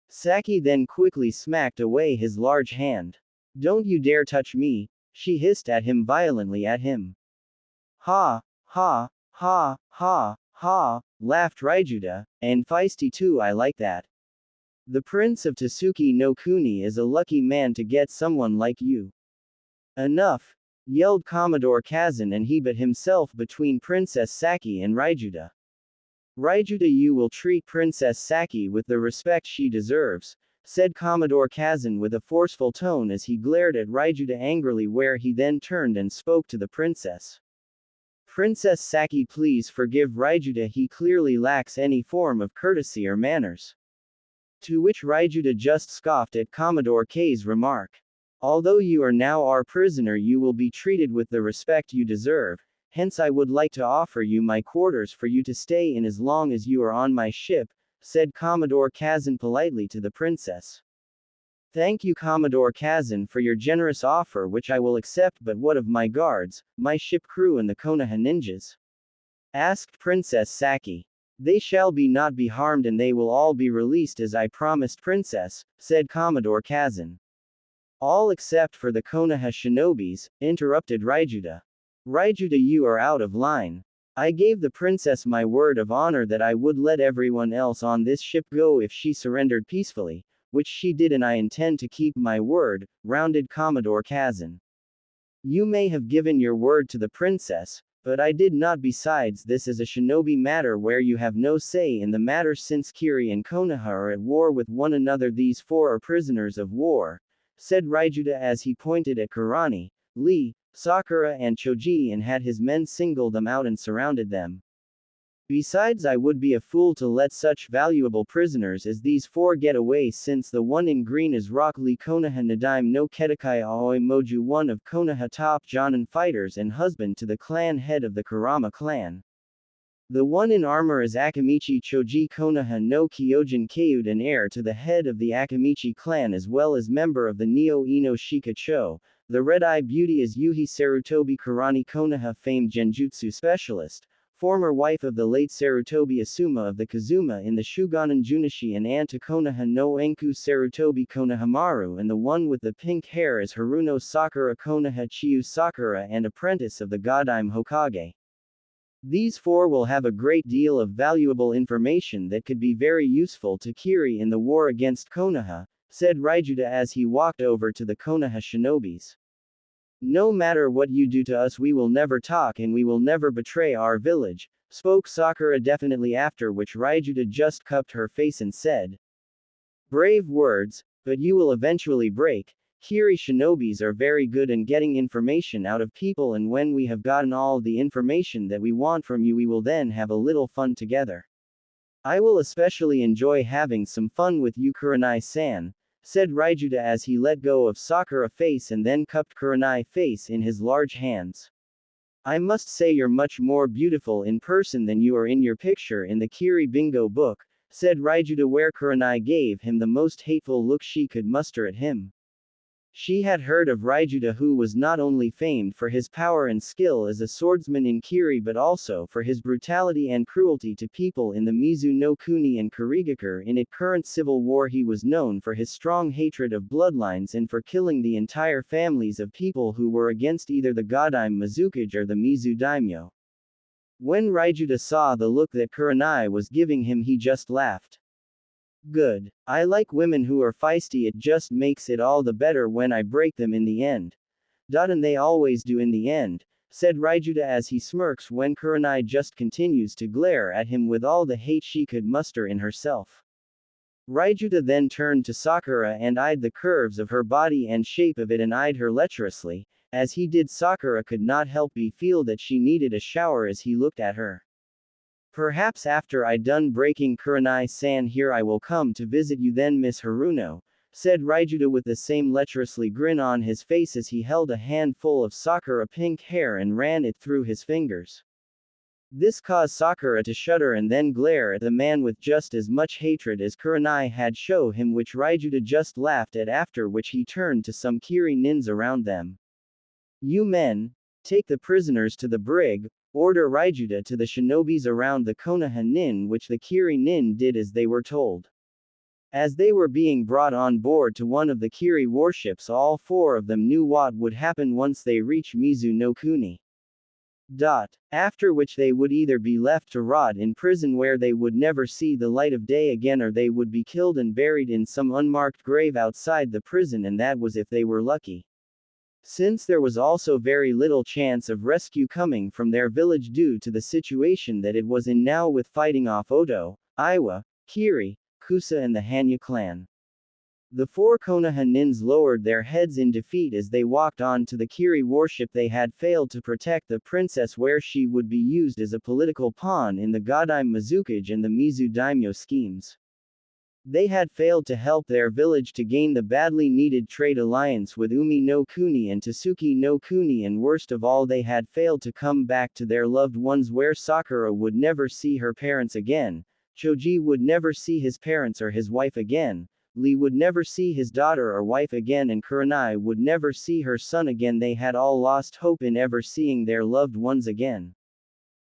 Saki then quickly smacked away his large hand. Don't you dare touch me, she hissed at him violently at him. Ha, ha, ha, ha, ha, laughed Raijuta, and feisty too, I like that. The Prince of Tasuki no Kuni is a lucky man to get someone like you. Enough, yelled Commodore Kazan, and he put himself between Princess Saki and Raijuta. Raijuta, you will treat Princess Saki with the respect she deserves, said Commodore Kazan with a forceful tone as he glared at Raijuta angrily, where he then turned and spoke to the princess. Princess Saki, please forgive Raijuta, he clearly lacks any form of courtesy or manners. To which Raijuta just scoffed at Commodore K's remark. Although you are now our prisoner, you will be treated with the respect you deserve, hence I would like to offer you my quarters for you to stay in as long as you are on my ship, said Commodore Kazan politely to the princess. Thank you, Commodore Kazan, for your generous offer, which I will accept, but what of my guards, my ship crew and the Konoha ninjas? Asked Princess Saki. They shall not be harmed and they will all be released as I promised, princess, said Commodore Kazan. All except for the Konoha shinobis, interrupted Raijuta. Raijuta, you are out of line. I gave the princess my word of honor that I would let everyone else on this ship go if she surrendered peacefully, which she did, and I intend to keep my word, rounded Commodore Kazan. You may have given your word to the princess, but I did not. Besides, this is a shinobi matter where you have no say in the matter, since Kiri and Konoha are at war with one another. These four are prisoners of war, said Raijuta as he pointed at Kurani, Lee, Sakura and Choji and had his men single them out and surrounded them. Besides, I would be a fool to let such valuable prisoners as these four get away, since the one in green is Rock Lee Konoha Nadaime no Kedakai Aoi Moju, one of Konoha top Jonin fighters and husband to the clan head of the Kurama clan. The one in armor is Akamichi Choji Konoha no Kyojin Kayud, and heir to the head of the Akamichi clan as well as member of the Neo Ino Shika Cho. The red-eye beauty is Yuhi Sarutobi Kurani Konoha, famed genjutsu specialist, former wife of the late Sarutobi Asuma of the Kazuma in the Shugonen Junichi, and aunt to Konoha no Enku Sarutobi Konohamaru, and the one with the pink hair is Haruno Sakura Konoha Chiyu Sakura, and apprentice of the Godime Hokage. These four will have a great deal of valuable information that could be very useful to Kiri in the war against Konoha, said Raijuta as he walked over to the Konoha shinobis. No matter what you do to us, we will never talk and we will never betray our village, spoke Sakura definitely, after which Raijuta just cupped her face and said, brave words, but you will eventually break. Kiri shinobis are very good in getting information out of people, and when we have gotten all the information that we want from you, we will then have a little fun together. I will especially enjoy having some fun with you, Kurenai-san, said Raijuta as he let go of Sakura face and then cupped Kurenai face in his large hands. I must say you're much more beautiful in person than you are in your picture in the Kiri bingo book, said Raijuta, where Kurenai gave him the most hateful look she could muster at him. She had heard of Raijuta, who was not only famed for his power and skill as a swordsman in Kiri but also for his brutality and cruelty to people in the Mizu no Kuni and Kurigakure. In its current civil war, he was known for his strong hatred of bloodlines and for killing the entire families of people who were against either the Godime Mizukage or the Mizu daimyo. When Raijuta saw the look that Kurenai was giving him, he just laughed. Good. I like women who are feisty, it just makes it all the better when I break them in the end. And they always do in the end, said Raijuta as he smirks when Kurenai just continues to glare at him with all the hate she could muster in herself. Raijuta then turned to Sakura and eyed the curves of her body and shape of it, and eyed her lecherously. As he did, Sakura could not help but feel that she needed a shower as he looked at her. Perhaps after I done breaking Kurenai-san here I will come to visit you then, Miss Haruno, said Raijuta with the same lecherously grin on his face as he held a handful of Sakura pink hair and ran it through his fingers. This caused Sakura to shudder and then glare at the man with just as much hatred as Kurenai had shown him, which Raijuta just laughed at, after which he turned to some Kiri nins around them. You men, take the prisoners to the brig, order Raijuta to the shinobis around the Konoha nin, which the Kiri nin did as they were told. As they were being brought on board to one of the Kiri warships, all four of them knew what would happen once they reached Mizu no Kuni. After which they would either be left to rot in prison where they would never see the light of day again, or they would be killed and buried in some unmarked grave outside the prison, and that was if they were lucky. Since there was also very little chance of rescue coming from their village due to the situation that it was in now, with fighting off Oto, Iwa, Kiri, Kusa and the Hanya clan. The four Konoha nins lowered their heads in defeat as they walked on to the Kiri warship. They had failed to protect the princess, where she would be used as a political pawn in the Godime Mizukage and the Mizu daimyo schemes. They had failed to help their village to gain the badly needed trade alliance with Umi no Kuni and Tasuki no Kuni, and worst of all, they had failed to come back to their loved ones, where Sakura would never see her parents again, Choji would never see his parents or his wife again, Lee would never see his daughter or wife again, and Kurenai would never see her son again. They had all lost hope in ever seeing their loved ones again.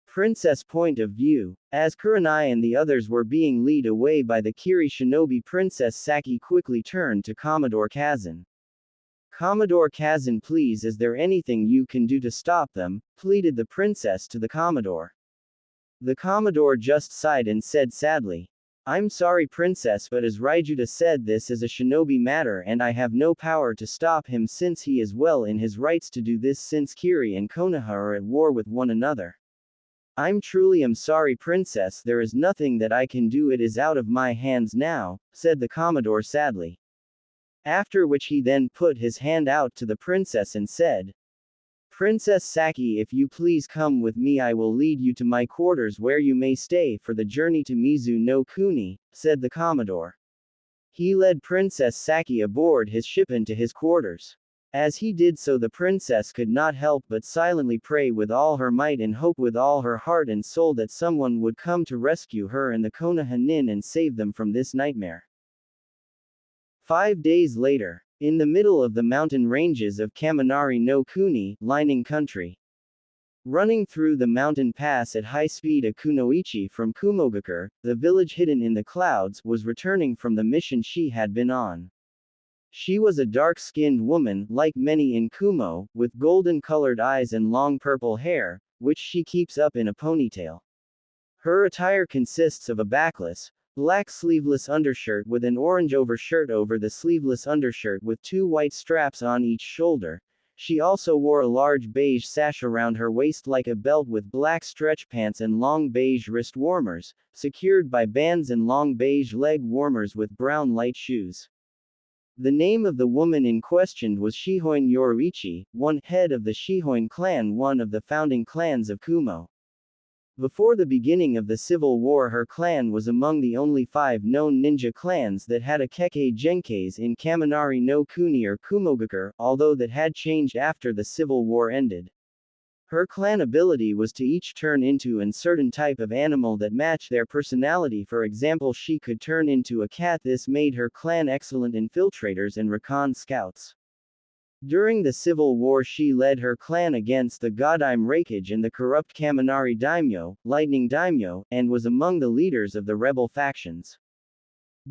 Princess point of view. As Kurenai and the others were being led away by the Kiri shinobi, Princess Saki quickly turned to Commodore Kazan. Commodore Kazan, please, is there anything you can do to stop them? Pleaded the princess to the Commodore. The Commodore just sighed and said sadly, I'm sorry, princess, but as Raijuta said, this is a shinobi matter and I have no power to stop him since he is well in his rights to do this since Kiri and Konoha are at war with one another. I'm sorry, princess, there is nothing that I can do, it is out of my hands now, said the Commodore sadly. After which he then put his hand out to the princess and said, Princess Saki, if you please come with me, I will lead you to my quarters where you may stay for the journey to Mizu no Kuni, said the Commodore. He led Princess Saki aboard his ship into his quarters. As he did so, the princess could not help but silently pray with all her might and hope with all her heart and soul that someone would come to rescue her and the Konoha nin and save them from this nightmare. 5 days later, in the middle of the mountain ranges of Kaminari no Kuni, lining country. Running through the mountain pass at high speed, a Kunoichi from Kumogakure, the village hidden in the clouds, was returning from the mission she had been on. She was a dark-skinned woman, like many in Kumo, with golden-colored eyes and long purple hair, which she keeps up in a ponytail. Her attire consists of a backless, black sleeveless undershirt with an orange overshirt over the sleeveless undershirt with 2 white straps on each shoulder. She also wore a large beige sash around her waist like a belt with black stretch pants and long beige wrist warmers, secured by bands, and long beige leg warmers with brown light shoes. The name of the woman in question was Shihoin Yoruichi, one head of the Shihoin clan, one of the founding clans of Kumo. Before the beginning of the Civil War, her clan was among the only 5 known ninja clans that had a Kekkei Genkais in Kaminari no Kuni or Kumogakure, although that had changed after the Civil War ended. Her clan ability was to each turn into a certain type of animal that matched their personality. For example, she could turn into a cat. This made her clan excellent infiltrators and recon scouts. During the Civil War, she led her clan against the Godime Raikage and the corrupt Kaminari Daimyo, Lightning Daimyo, and was among the leaders of the rebel factions.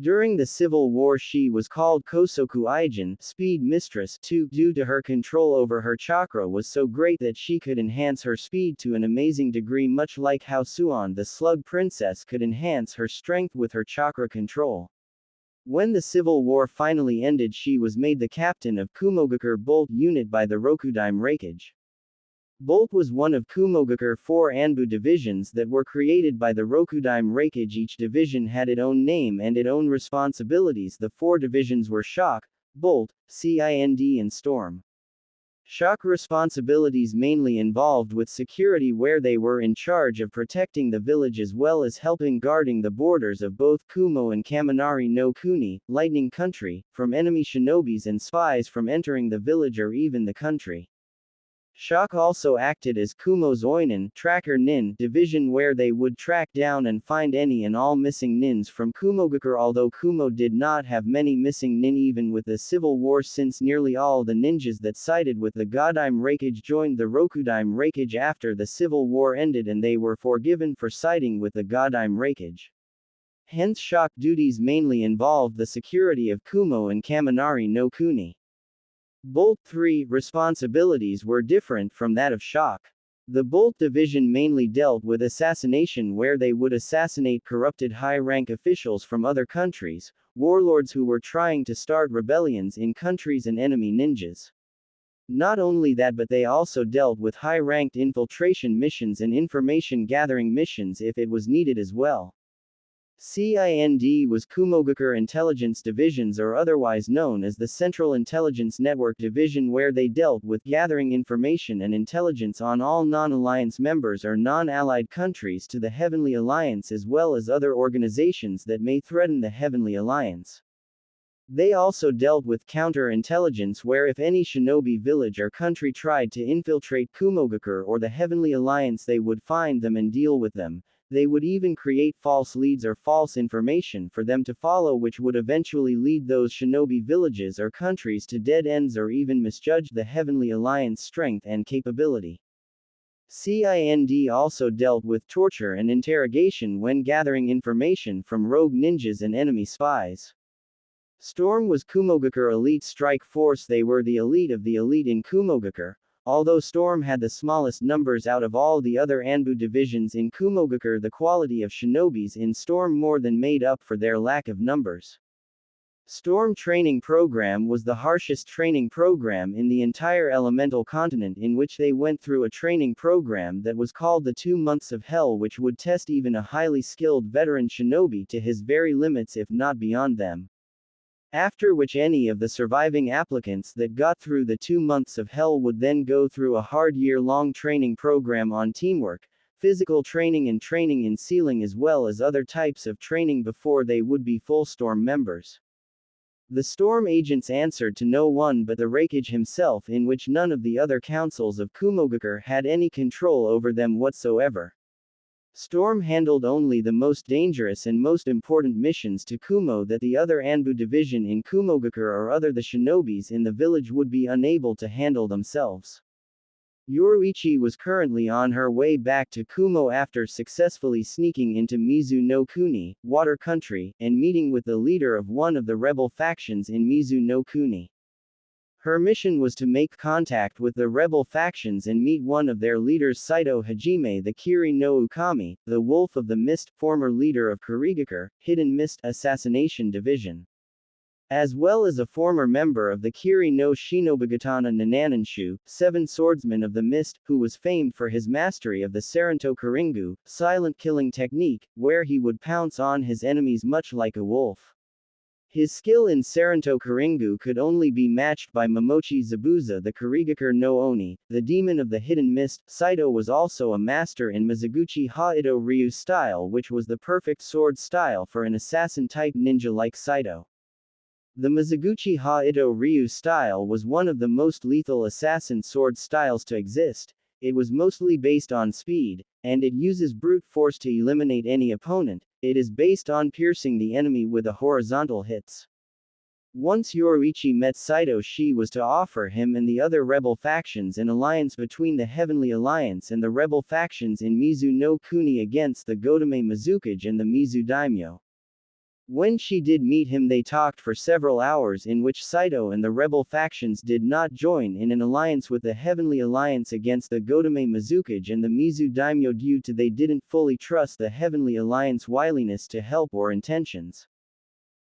During the Civil War, she was called Kosoku Aijin, Speed Mistress, due to her control over her chakra was so great that she could enhance her speed to an amazing degree, much like how Suon the Slug Princess could enhance her strength with her chakra control. When the Civil War finally ended, she was made the captain of Kumogakure Bolt unit by the Rokudime Raikage. Bolt was one of Kumogakure 4 Anbu divisions that were created by the Rokudime Raikage. Each division had its own name and its own responsibilities. The 4 divisions were Shock, Bolt, Kind and Storm. Shock responsibilities mainly involved with security, where they were in charge of protecting the village as well as helping guarding the borders of both Kumo and Kaminari no Kuni, Lightning Country, from enemy shinobis and spies from entering the village or even the country. Shock also acted as Kumo's Oinin, Tracker Nin, division, where they would track down and find any and all missing nins from Kumogakure. Although Kumo did not have many missing nin even with the Civil War, since nearly all the ninjas that sided with the Godime Raikage joined the Rokudime Raikage after the Civil War ended, and they were forgiven for siding with the Godime Raikage. Hence, Shock duties mainly involved the security of Kumo and Kaminari no Kuni. Bolt 3 responsibilities were different from that of Shock. The Bolt division mainly dealt with assassination, where they would assassinate corrupted high-rank officials from other countries, warlords who were trying to start rebellions in countries, and enemy ninjas. Not only that, but they also dealt with high-ranked infiltration missions and information-gathering missions if it was needed as well. Kind was Kumogakure Intelligence Divisions, or otherwise known as the Central Intelligence Network Division, where they dealt with gathering information and intelligence on all non-alliance members or non-allied countries to the Heavenly Alliance, as well as other organizations that may threaten the Heavenly Alliance. They also dealt with counter-intelligence, where if any shinobi village or country tried to infiltrate Kumogakure or the Heavenly Alliance, they would find them and deal with them. They would even create false leads or false information for them to follow, which would eventually lead those shinobi villages or countries to dead ends or even misjudge the Heavenly Alliance strength and capability. Kind also dealt with torture and interrogation when gathering information from rogue ninjas and enemy spies. Storm was Kumogakure elite strike force. They were the elite of the elite in Kumogakure. Although Storm had the smallest numbers out of all the other Anbu divisions in Kumogakure, the quality of shinobis in Storm more than made up for their lack of numbers. Storm training program was the harshest training program in the entire elemental continent, in which they went through a training program that was called the 2 months of hell, which would test even a highly skilled veteran shinobi to his very limits, if not beyond them. After which any of the surviving applicants that got through the 2 months of hell would then go through a hard year-long training program on teamwork, physical training and training in sealing, as well as other types of training before they would be full Storm members. The Storm agents answered to no one but the Raikage himself, in which none of the other councils of Kumogakure had any control over them whatsoever. Storm handled only the most dangerous and most important missions to Kumo that the other Anbu division in Kumogakure or other the shinobis in the village would be unable to handle themselves. Yoruichi was currently on her way back to Kumo after successfully sneaking into Mizu no Kuni, Water Country, and meeting with the leader of one of the rebel factions in Mizu no Kuni. Her mission was to make contact with the rebel factions and meet one of their leaders, Saito Hajime, the Kiri no Ukami, the Wolf of the Mist, former leader of Kurigakure, Hidden Mist Assassination Division, as well as a former member of the Kiri no Shinobigatana Nanananshu, 7 Swordsman of the Mist, who was famed for his mastery of the Saranto Karingu, silent killing technique, where he would pounce on his enemies much like a wolf. His skill in Saranto Karingu could only be matched by Momochi Zabuza, the Kurigakure no Oni, the demon of the hidden mist. Saito was also a master in Mizuguchi Ha-Ito Ryu style, which was the perfect sword style for an assassin-type ninja like Saito. The Mizuguchi Ha-Ito Ryu style was one of the most lethal assassin sword styles to exist. It was mostly based on speed, and it uses brute force to eliminate any opponent. It is based on piercing the enemy with a horizontal hits. Once Yoruichi met Saito, she was to offer him and the other rebel factions an alliance between the Heavenly Alliance and the rebel factions in Mizu no Kuni against the Godame Mizukage and the Mizu Daimyo. When she did meet him, they talked for several hours, in which Saito and the rebel factions did not join in an alliance with the Heavenly Alliance against the Godame Mizukage and the Mizu Daimyo due to they didn't fully trust the Heavenly Alliance wiliness to help or intentions.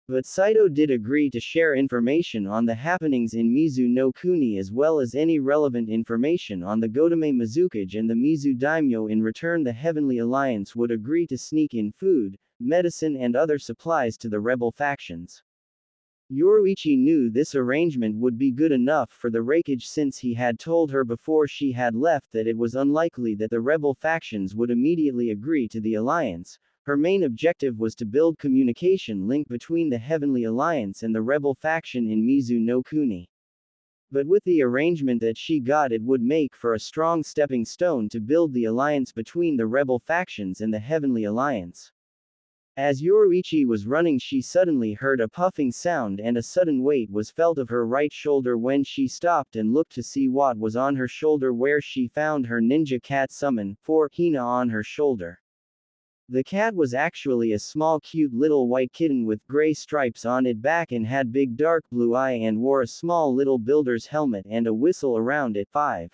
But Saito did agree to share information on the happenings in Mizu no Kuni as well as any relevant information on the Godame Mizukage and the Mizu Daimyo. In return, the Heavenly Alliance would agree to sneak in food, medicine and other supplies to the rebel factions. Yoruichi knew this arrangement would be good enough for the Raikage, since he had told her before she had left that it was unlikely that the rebel factions would immediately agree to the alliance. Her main objective was to build communication link between the Heavenly Alliance and the rebel faction in Mizu no Kuni. But with the arrangement that she got, it would make for a strong stepping stone to build the alliance between the rebel factions and the Heavenly Alliance. As Yoruichi was running, she suddenly heard a puffing sound and a sudden weight was felt of her right shoulder. When she stopped and looked to see what was on her shoulder, where she found her ninja cat summon, for Hina, on her shoulder. The cat was actually a small cute little white kitten with gray stripes on its back and had big dark blue eye and wore a small little builder's helmet and a whistle around it. 5.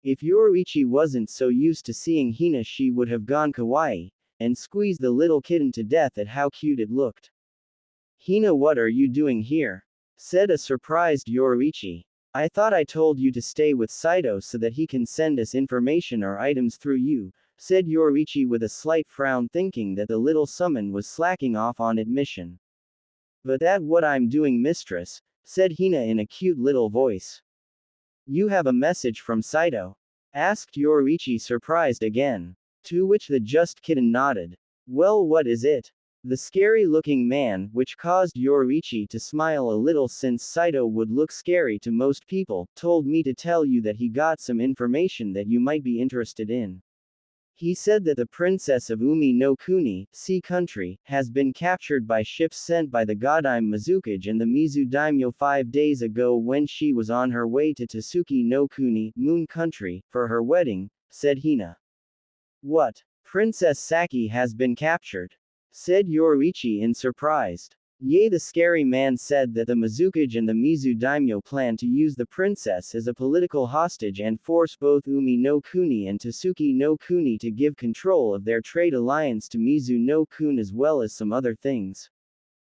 If Yoruichi wasn't so used to seeing Hina, she would have gone kawaii and squeezed the little kitten to death at how cute it looked. "Hina, what are you doing here?" said a surprised Yoruichi. "I thought I told you to stay with Saito so that he can send us information or items through you," said Yoruichi with a slight frown, thinking that the little summon was slacking off on its mission. "But that's what I'm doing, mistress," said Hina in a cute little voice. "You have a message from Saito?" asked Yoruichi, surprised again. To which the just kitten nodded. "Well, what is it?" The scary-looking man, which caused Yoruichi to smile a little since Saito would look scary to most people, told me to tell you that he got some information that you might be interested in. He said that the princess of Umi no Kuni, Sea Country, has been captured by ships sent by the Godame Mizukage and the Mizu Daimyo 5 days ago when she was on her way to Tasuki no Kuni, Moon Country, for her wedding, said Hina. "What? Princess Saki has been captured?" said Yoruichi in surprise. Ye the scary man said that the Mizukage and the Mizu daimyo plan to use the princess as a political hostage and force both Umi no Kuni and Tasuki no Kuni to give control of their trade alliance to Mizu no Kun as well as some other things.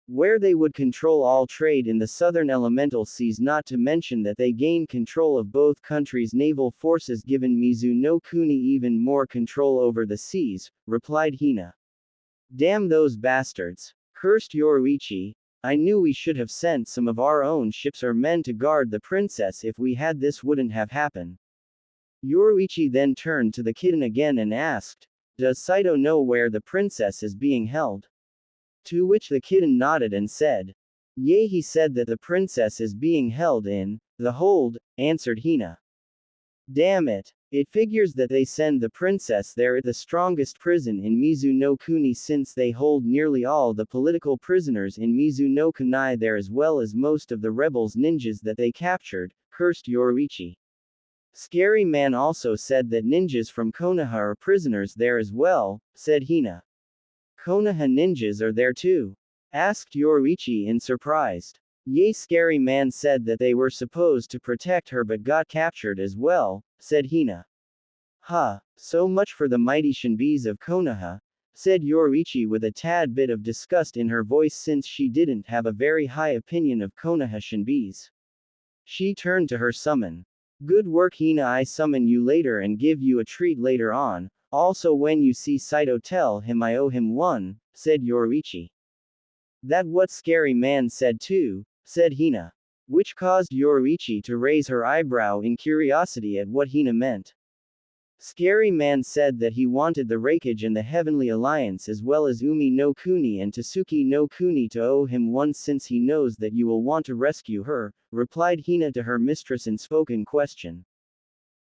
Where they would control all trade in the southern elemental seas, not to mention that they gained control of both countries' naval forces, given Mizu no Kuni even more control over the seas, replied Hina. Damn those bastards. Cursed Yoruichi. I knew we should have sent some of our own ships or men to guard the princess if we had. This wouldn't have happened. Yoruichi then turned to the kitten again and asked, does Saito know where the princess is being held? To which the kitten nodded and said, yea, he said that the princess is being held in the hold, answered Hina. Damn it. It figures that they send the princess there at the strongest prison in Mizu no Kuni, since they hold nearly all the political prisoners in Mizu no Kunai there as well as most of the rebels ninjas that they captured, cursed Yoruichi. Scary man also said that ninjas from Konoha are prisoners there as well, said Hina. Konoha ninjas are there too? Asked Yoruichi in surprise. Ye scary man said that they were supposed to protect her but got captured as well, said Hina. Huh, so much for the mighty shinbis of Konoha, said Yoruichi with a tad bit of disgust in her voice, since she didn't have a very high opinion of Konoha shinbis. She turned to her summon. Good work Hina, I summon you later and give you a treat later on, also when you see Saito tell him I owe him one, said Yoruichi. That what scary man said too, said Hina. Which caused Yoruichi to raise her eyebrow in curiosity at what Hina meant. Scary man said that he wanted the Raikage and the Heavenly Alliance as well as Umi no Kuni and Tasuki no Kuni to owe him one, since he knows that you will want to rescue her, replied Hina to her mistress in spoken question.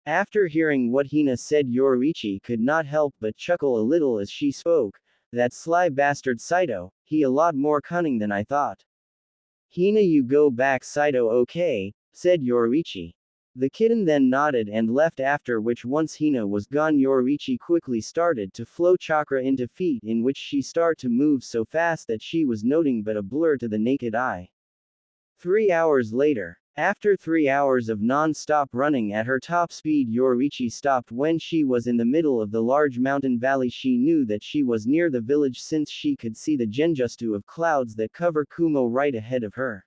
After hearing what Hina said, Yoruichi could not help but chuckle a little as she spoke. That sly bastard Saito, he a lot more cunning than I thought. Hina, you go back Saito, okay, said Yoruichi. The kitten then nodded and left, after which once Hina was gone Yoruichi quickly started to flow chakra into feet, in which she started to move so fast that she was nothing but a blur to the naked eye. 3 hours later. After 3 hours of non-stop running at her top speed, Yoruichi stopped when she was in the middle of the large mountain valley. She knew that she was near the village since she could see the genjutsu of clouds that cover Kumo right ahead of her.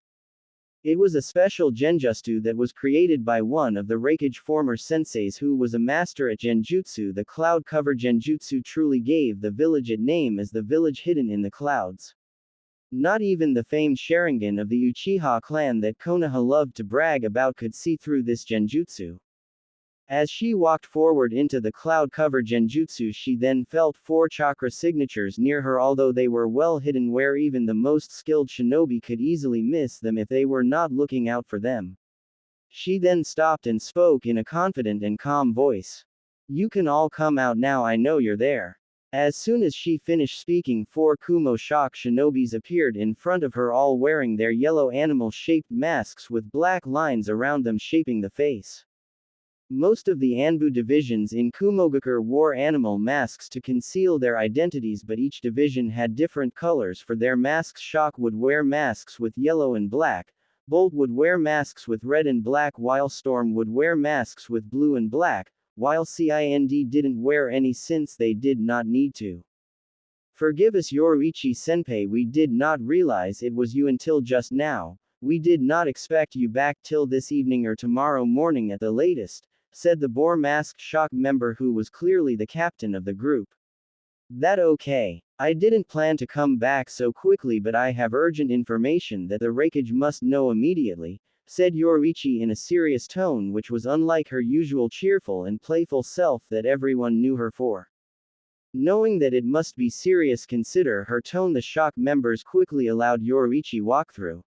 It was a special genjutsu that was created by one of the Raikage former senseis who was a master at genjutsu. The cloud cover genjutsu truly gave the village its name as the village hidden in the clouds. Not even the famed Sharingan of the Uchiha clan that Konoha loved to brag about could see through this genjutsu. As she walked forward into the cloud-cover genjutsu, she then felt 4 chakra signatures near her, although they were well hidden where even the most skilled shinobi could easily miss them if they were not looking out for them. She then stopped and spoke in a confident and calm voice. You can all come out now, I know you're there. As soon as she finished speaking, 4 Kumo shock shinobis appeared in front of her, all wearing their yellow animal-shaped masks with black lines around them shaping the face. Most of the Anbu divisions in Kumogakure wore animal masks to conceal their identities, but each division had different colors for their masks. Shock would wear masks with yellow and black, Bolt would wear masks with red and black, while Storm would wear masks with blue and black, while Kind didn't wear any since they did not need to. Forgive us Yoruichi senpai, we did not realize it was you until just now. We did not expect you back till this evening or tomorrow morning at the latest, said the boar masked shock member who was clearly the captain of the group. That okay. I didn't plan to come back so quickly, but I have urgent information that the Raikage must know immediately, said Yoruichi in a serious tone, which was unlike her usual cheerful and playful self that everyone knew her for. Knowing that it must be serious, consider her tone, the shock members quickly allowed Yoruichi walk through.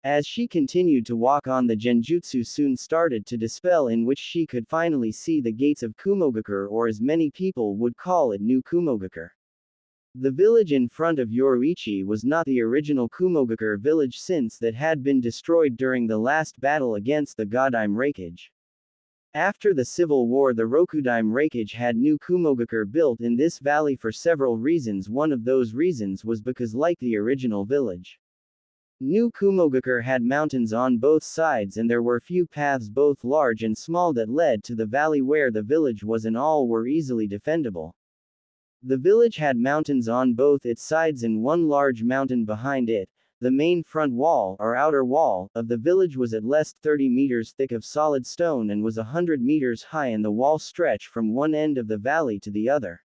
As she continued to walk on, the genjutsu soon started to dispel, in which she could finally see the gates of Kumogakure, or as many people would call it, New Kumogakure. The village in front of Yoruichi was not the original Kumogakure village, since that had been destroyed during the last battle against the Godaime Raikage. After the civil war, the Rokudaime Raikage had New Kumogakure built in this valley for several reasons. One of those reasons was because, like the original village, New Kumogakure had mountains on both sides and there were few paths both large and small that led to the valley where the village was and all were easily defendable. The village had mountains on both its sides and one large mountain behind it. The main front wall, or outer wall, of the village was at least 30 meters thick of solid stone and was 100 meters high and the wall stretched from one end of the valley to the other.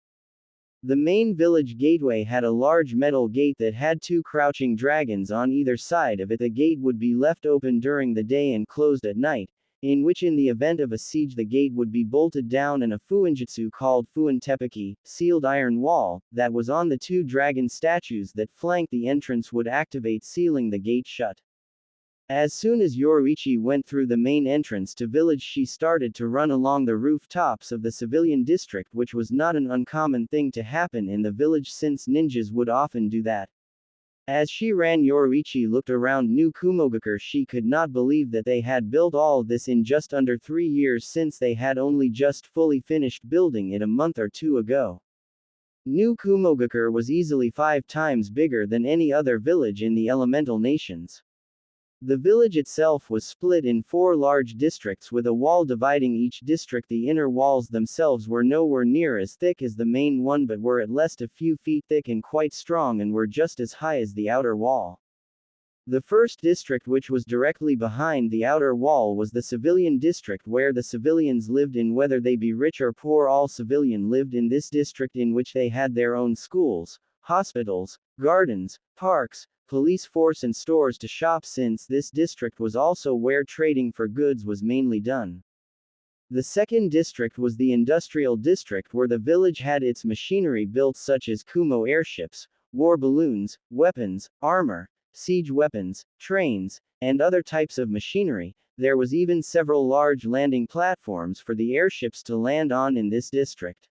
The main village gateway had a large metal gate that had two crouching dragons on either side of it. The gate would be left open during the day and closed at night, in which in the event of a siege the gate would be bolted down and a fuinjutsu called fuin tepeki, sealed iron wall, that was on the two dragon statues that flanked the entrance would activate sealing the gate shut. As soon as Yoruichi went through the main entrance to village she started to run along the rooftops of the civilian district, which was not an uncommon thing to happen in the village since ninjas would often do that. As she ran Yoruichi looked around New Kumogakure. She could not believe that they had built all this in just under 3 years since they had only just fully finished building it a month or two ago. New Kumogakure was easily 5 times bigger than any other village in the elemental nations. The village itself was split in 4 large districts with a wall dividing each district. The inner walls themselves were nowhere near as thick as the main one but were at least a few feet thick and quite strong and were just as high as the outer wall. The first district, which was directly behind the outer wall, was the civilian district where the civilians lived in, whether they be rich or poor. All civilian lived in this district, in which they had their own schools, hospitals, gardens, parks, police force and stores to shop, since this district was also where trading for goods was mainly done. The second district was the industrial district, where the village had its machinery built, such as Kumo airships, war balloons, weapons, armor, siege weapons, trains, and other types of machinery. There was even several large landing platforms for the airships to land on in this district.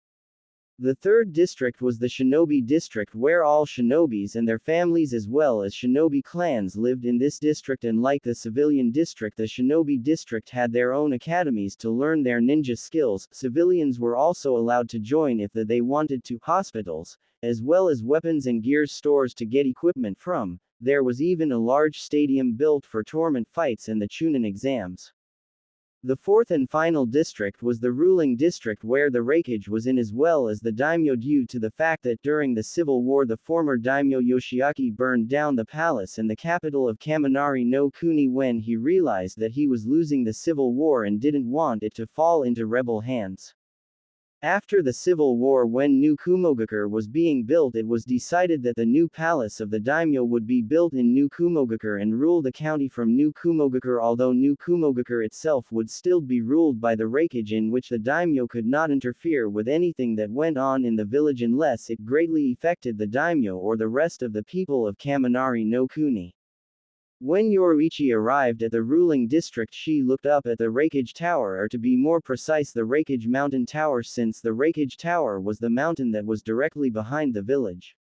The third district was the shinobi district, where all shinobis and their families as well as shinobi clans lived in this district, and like the civilian district, the shinobi district had their own academies to learn their ninja skills. Civilians were also allowed to join if they wanted to, hospitals, as well as weapons and gears stores to get equipment from. There was even a large stadium built for tournament fights and the chunin exams. The fourth and final district was the ruling district, where the Raikage was in, as well as the daimyo, due to the fact that during the civil war the former daimyo Yoshiaki burned down the palace and the capital of Kaminari no Kuni when he realized that he was losing the civil war and didn't want it to fall into rebel hands. After the civil war, when New Kumogakure was being built, it was decided that the new palace of the daimyo would be built in New Kumogakure and rule the county from New Kumogakure, although New Kumogakure itself would still be ruled by the Raikage, in which the daimyo could not interfere with anything that went on in the village unless it greatly affected the daimyo or the rest of the people of Kaminari no Kuni. When Yoruichi arrived at the ruling district, she looked up at the Raikage Tower, or to be more precise the Raikage Mountain Tower, since the Raikage Tower was the mountain that was directly behind the village.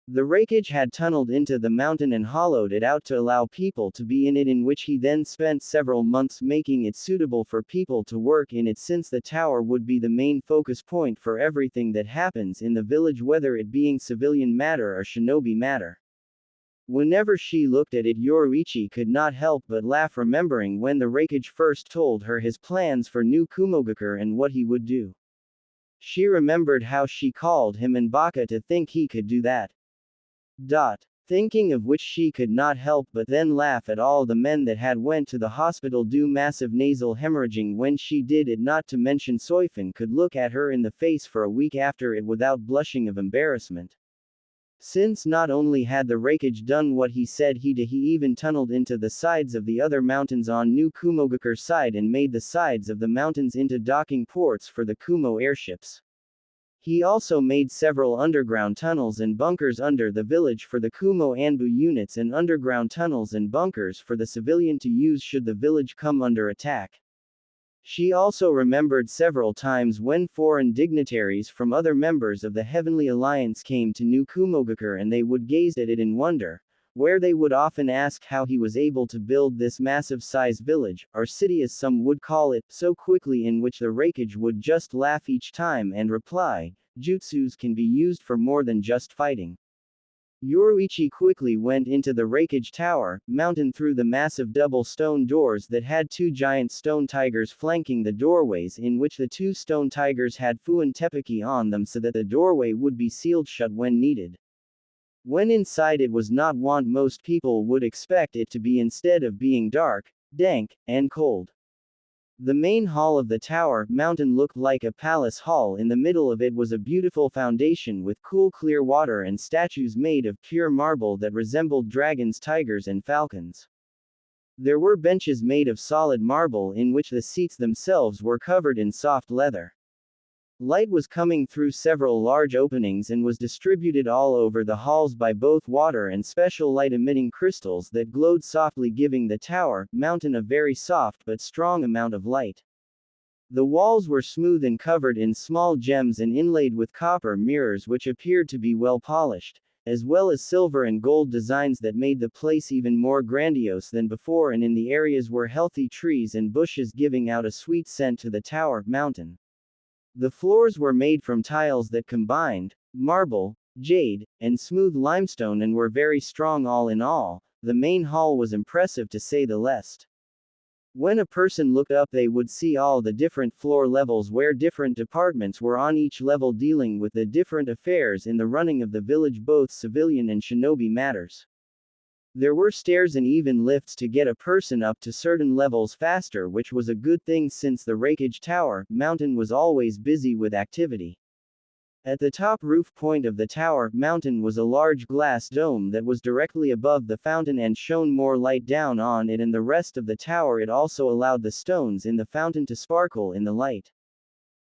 The Raikage had tunneled into the mountain and hollowed it out to allow people to be in it, in which he then spent several months making it suitable for people to work in it, since the tower would be the main focus point for everything that happens in the village, whether it being civilian matter or shinobi matter. Whenever she looked at it, Yoruichi could not help but laugh, remembering when the Raikage first told her his plans for New Kumogakure and what he would do. She remembered how she called him an baka to think he could do that. Thinking of which she could not help but then laugh at all the men that had went to the hospital due massive nasal hemorrhaging when she did it, not to mention Soifun could look at her in the face for a week after it without blushing of embarrassment. Since not only had the Raikage done what he said he even tunneled into the sides of the other mountains on New Kumogakure side and made the sides of the mountains into docking ports for the Kumo airships. He also made several underground tunnels and bunkers under the village for the Kumo Anbu units, and underground tunnels and bunkers for the civilian to use should the village come under attack. She also remembered several times when foreign dignitaries from other members of the Heavenly Alliance came to New Kumogakure and they would gaze at it in wonder, where they would often ask how he was able to build this massive size village, or city as some would call it, so quickly, in which the Raikage would just laugh each time and reply, jutsus can be used for more than just fighting. Yoruichi quickly went into the Raikage Tower mountain through the massive double stone doors that had two giant stone tigers flanking the doorways, in which the two stone tigers had Fuin Tepeki on them so that the doorway would be sealed shut when needed. When inside it was not what most people would expect it to be, instead of being dark, dank, and cold. The main hall of the tower mountain looked like a palace hall. In the middle of it was a beautiful foundation with cool clear water and statues made of pure marble that resembled dragons, tigers, and falcons. There were benches made of solid marble in which the seats themselves were covered in soft leather. Light was coming through several large openings and was distributed all over the halls by both water and special light-emitting crystals that glowed softly, giving the tower mountain a very soft but strong amount of light. The walls were smooth and covered in small gems and inlaid with copper mirrors which appeared to be well polished, as well as silver and gold designs that made the place even more grandiose than before, and in the areas were healthy trees and bushes giving out a sweet scent to the tower mountain. The floors were made from tiles that combined marble, jade, and smooth limestone and were very strong. All in all, the main hall was impressive to say the least. When a person looked up, they would see all the different floor levels where different departments were on each level dealing with the different affairs in the running of the village, both civilian and shinobi matters. There were stairs and even lifts to get a person up to certain levels faster, which was a good thing since the Raikage Tower mountain was always busy with activity. At the top roof point of the tower mountain was a large glass dome that was directly above the fountain and shone more light down on it and the rest of the tower. It also allowed the stones in the fountain to sparkle in the light.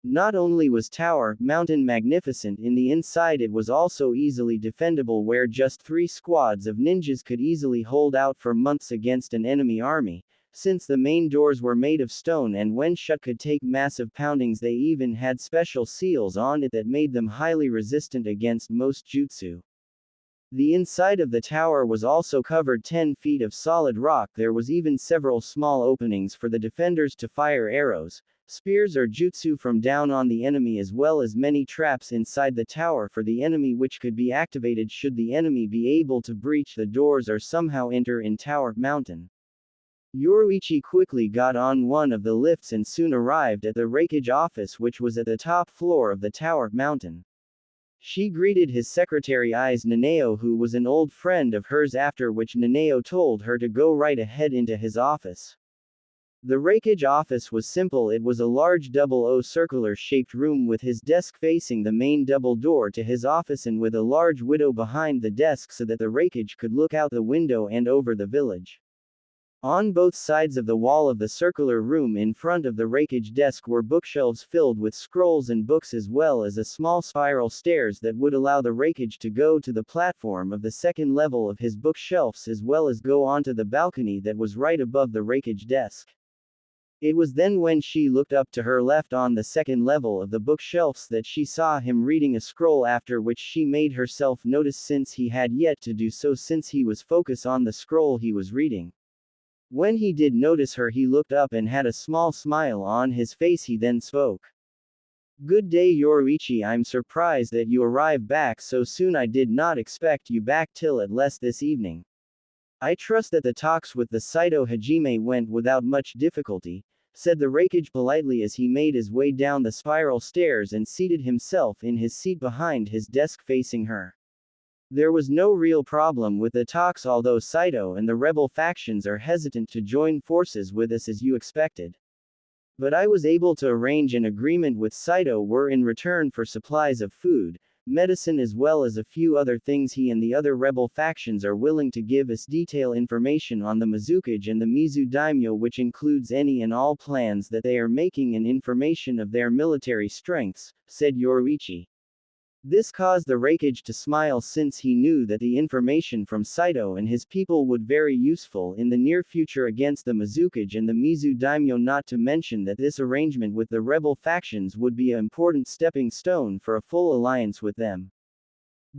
Not only was tower mountain magnificent in the inside, it was also easily defendable, where just 3 squads of ninjas could easily hold out for months against an enemy army, since the main doors were made of stone and when shut could take massive poundings. They even had special seals on it that made them highly resistant against most jutsu. The inside of the tower was also covered 10 feet of solid rock. There was even several small openings for the defenders to fire arrows, spears or jutsu from down on the enemy, as well as many traps inside the tower for the enemy which could be activated should the enemy be able to breach the doors or somehow enter in tower mountain. Yoruichi quickly got on one of the lifts and soon arrived at the Raikage office, which was at the top floor of the tower mountain. She greeted his secretary Is Naneo, who was an old friend of hers, after which Naneo told her to go right ahead into his office. The Raikage office was simple. It was a large double-O circular-shaped room with his desk facing the main double door to his office and with a large window behind the desk so that the Raikage could look out the window and over the village. On both sides of the wall of the circular room in front of the Raikage desk were bookshelves filled with scrolls and books, as well as a small spiral stairs that would allow the Raikage to go to the platform of the second level of his bookshelves, as well as go onto the balcony that was right above the Raikage desk. It was then when she looked up to her left on the second level of the bookshelves that she saw him reading a scroll, after which she made herself notice since he had yet to do so, since he was focused on the scroll he was reading. When he did notice her, he looked up and had a small smile on his face. He then spoke. "Good day, Yoruichi. I'm surprised that you arrived back so soon. I did not expect you back till at least this evening. I trust that the talks with the Saito Hajime went without much difficulty," said the Raikage politely as he made his way down the spiral stairs and seated himself in his seat behind his desk facing her. There was no real problem with the talks, although Saito and the rebel factions are hesitant to join forces with us as you expected. But I was able to arrange an agreement with Saito where in return for supplies of food, medicine, as well as a few other things, he and the other rebel factions are willing to give us detailed information on the Mizukage and the Mizu Daimyo, which includes any and all plans that they are making and information of their military strengths, said Yoruichi. This caused the Raikage to smile, since he knew that the information from Saito and his people would be very useful in the near future against the Mizukage and the Mizu Daimyo, not to mention that this arrangement with the rebel factions would be an important stepping stone for a full alliance with them.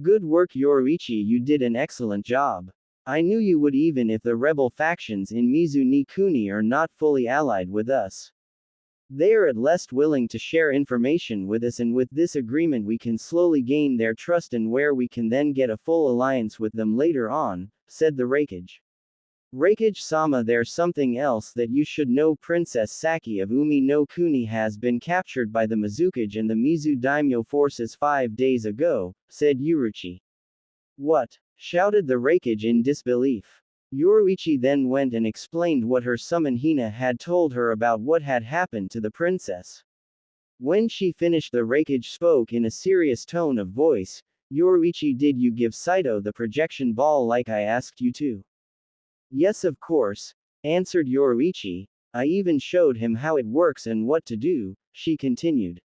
Good work, Yoruichi, you did an excellent job. I knew you would, even if the rebel factions in Mizu ni Kuni are not fully allied with us. They are at least willing to share information with us, and with this agreement we can slowly gain their trust and where we can then get a full alliance with them later on, said the Raikage. Raikage-sama, there's something else that you should know. Princess Saki of Umi no Kuni has been captured by the Mizukage and the Mizu Daimyo forces 5 days ago, said Yoruichi. What? Shouted the Raikage in disbelief. Yoruichi then went and explained what her summon Hina had told her about what had happened to the princess. When she finished, the Raikage spoke in a serious tone of voice. Yoruichi, did you give Saito the projection ball like I asked you to? Yes, of course, answered Yoruichi. I even showed him how it works and what to do, she continued.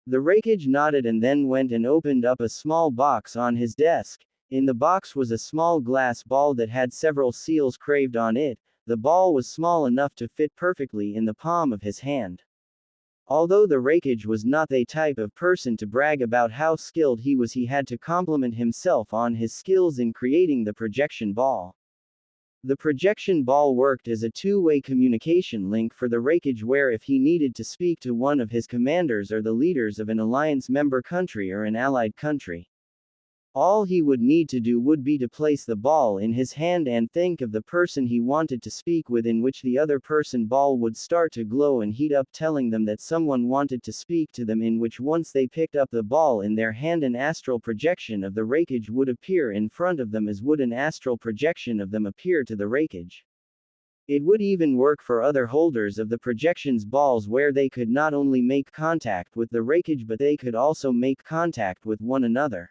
The Raikage nodded and then went and opened up a small box on his desk. In the box was a small glass ball that had several seals carved on it. The ball was small enough to fit perfectly in the palm of his hand. Although the Raikage was not the type of person to brag about how skilled he was, he had to compliment himself on his skills in creating the projection ball. The projection ball worked as a two-way communication link for the Raikage, where if he needed to speak to one of his commanders or the leaders of an alliance member country or an allied country, all he would need to do would be to place the ball in his hand and think of the person he wanted to speak with, in which the other person ball would start to glow and heat up, telling them that someone wanted to speak to them, in which once they picked up the ball in their hand, an astral projection of the Raikage would appear in front of them, as would an astral projection of them appear to the Raikage. It would even work for other holders of the projections balls, where they could not only make contact with the Raikage but they could also make contact with one another.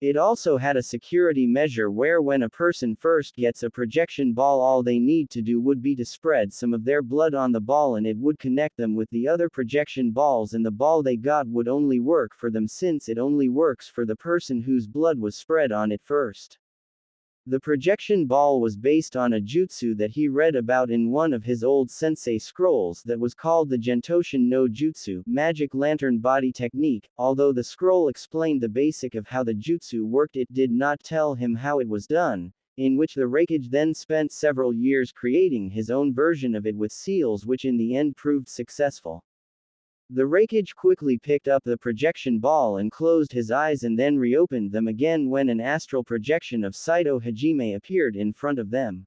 It also had a security measure where when a person first gets a projection ball, all they need to do would be to spread some of their blood on the ball and it would connect them with the other projection balls, and the ball they got would only work for them, since it only works for the person whose blood was spread on it first. The projection ball was based on a jutsu that he read about in one of his old sensei scrolls that was called the Gentoshin no Jutsu, magic lantern body technique. Although the scroll explained the basic of how the jutsu worked, it did not tell him how it was done, in which the Raikage then spent several years creating his own version of it with seals, which in the end proved successful. The Raikage quickly picked up the projection ball and closed his eyes and then reopened them again when an astral projection of Saito Hajime appeared in front of them.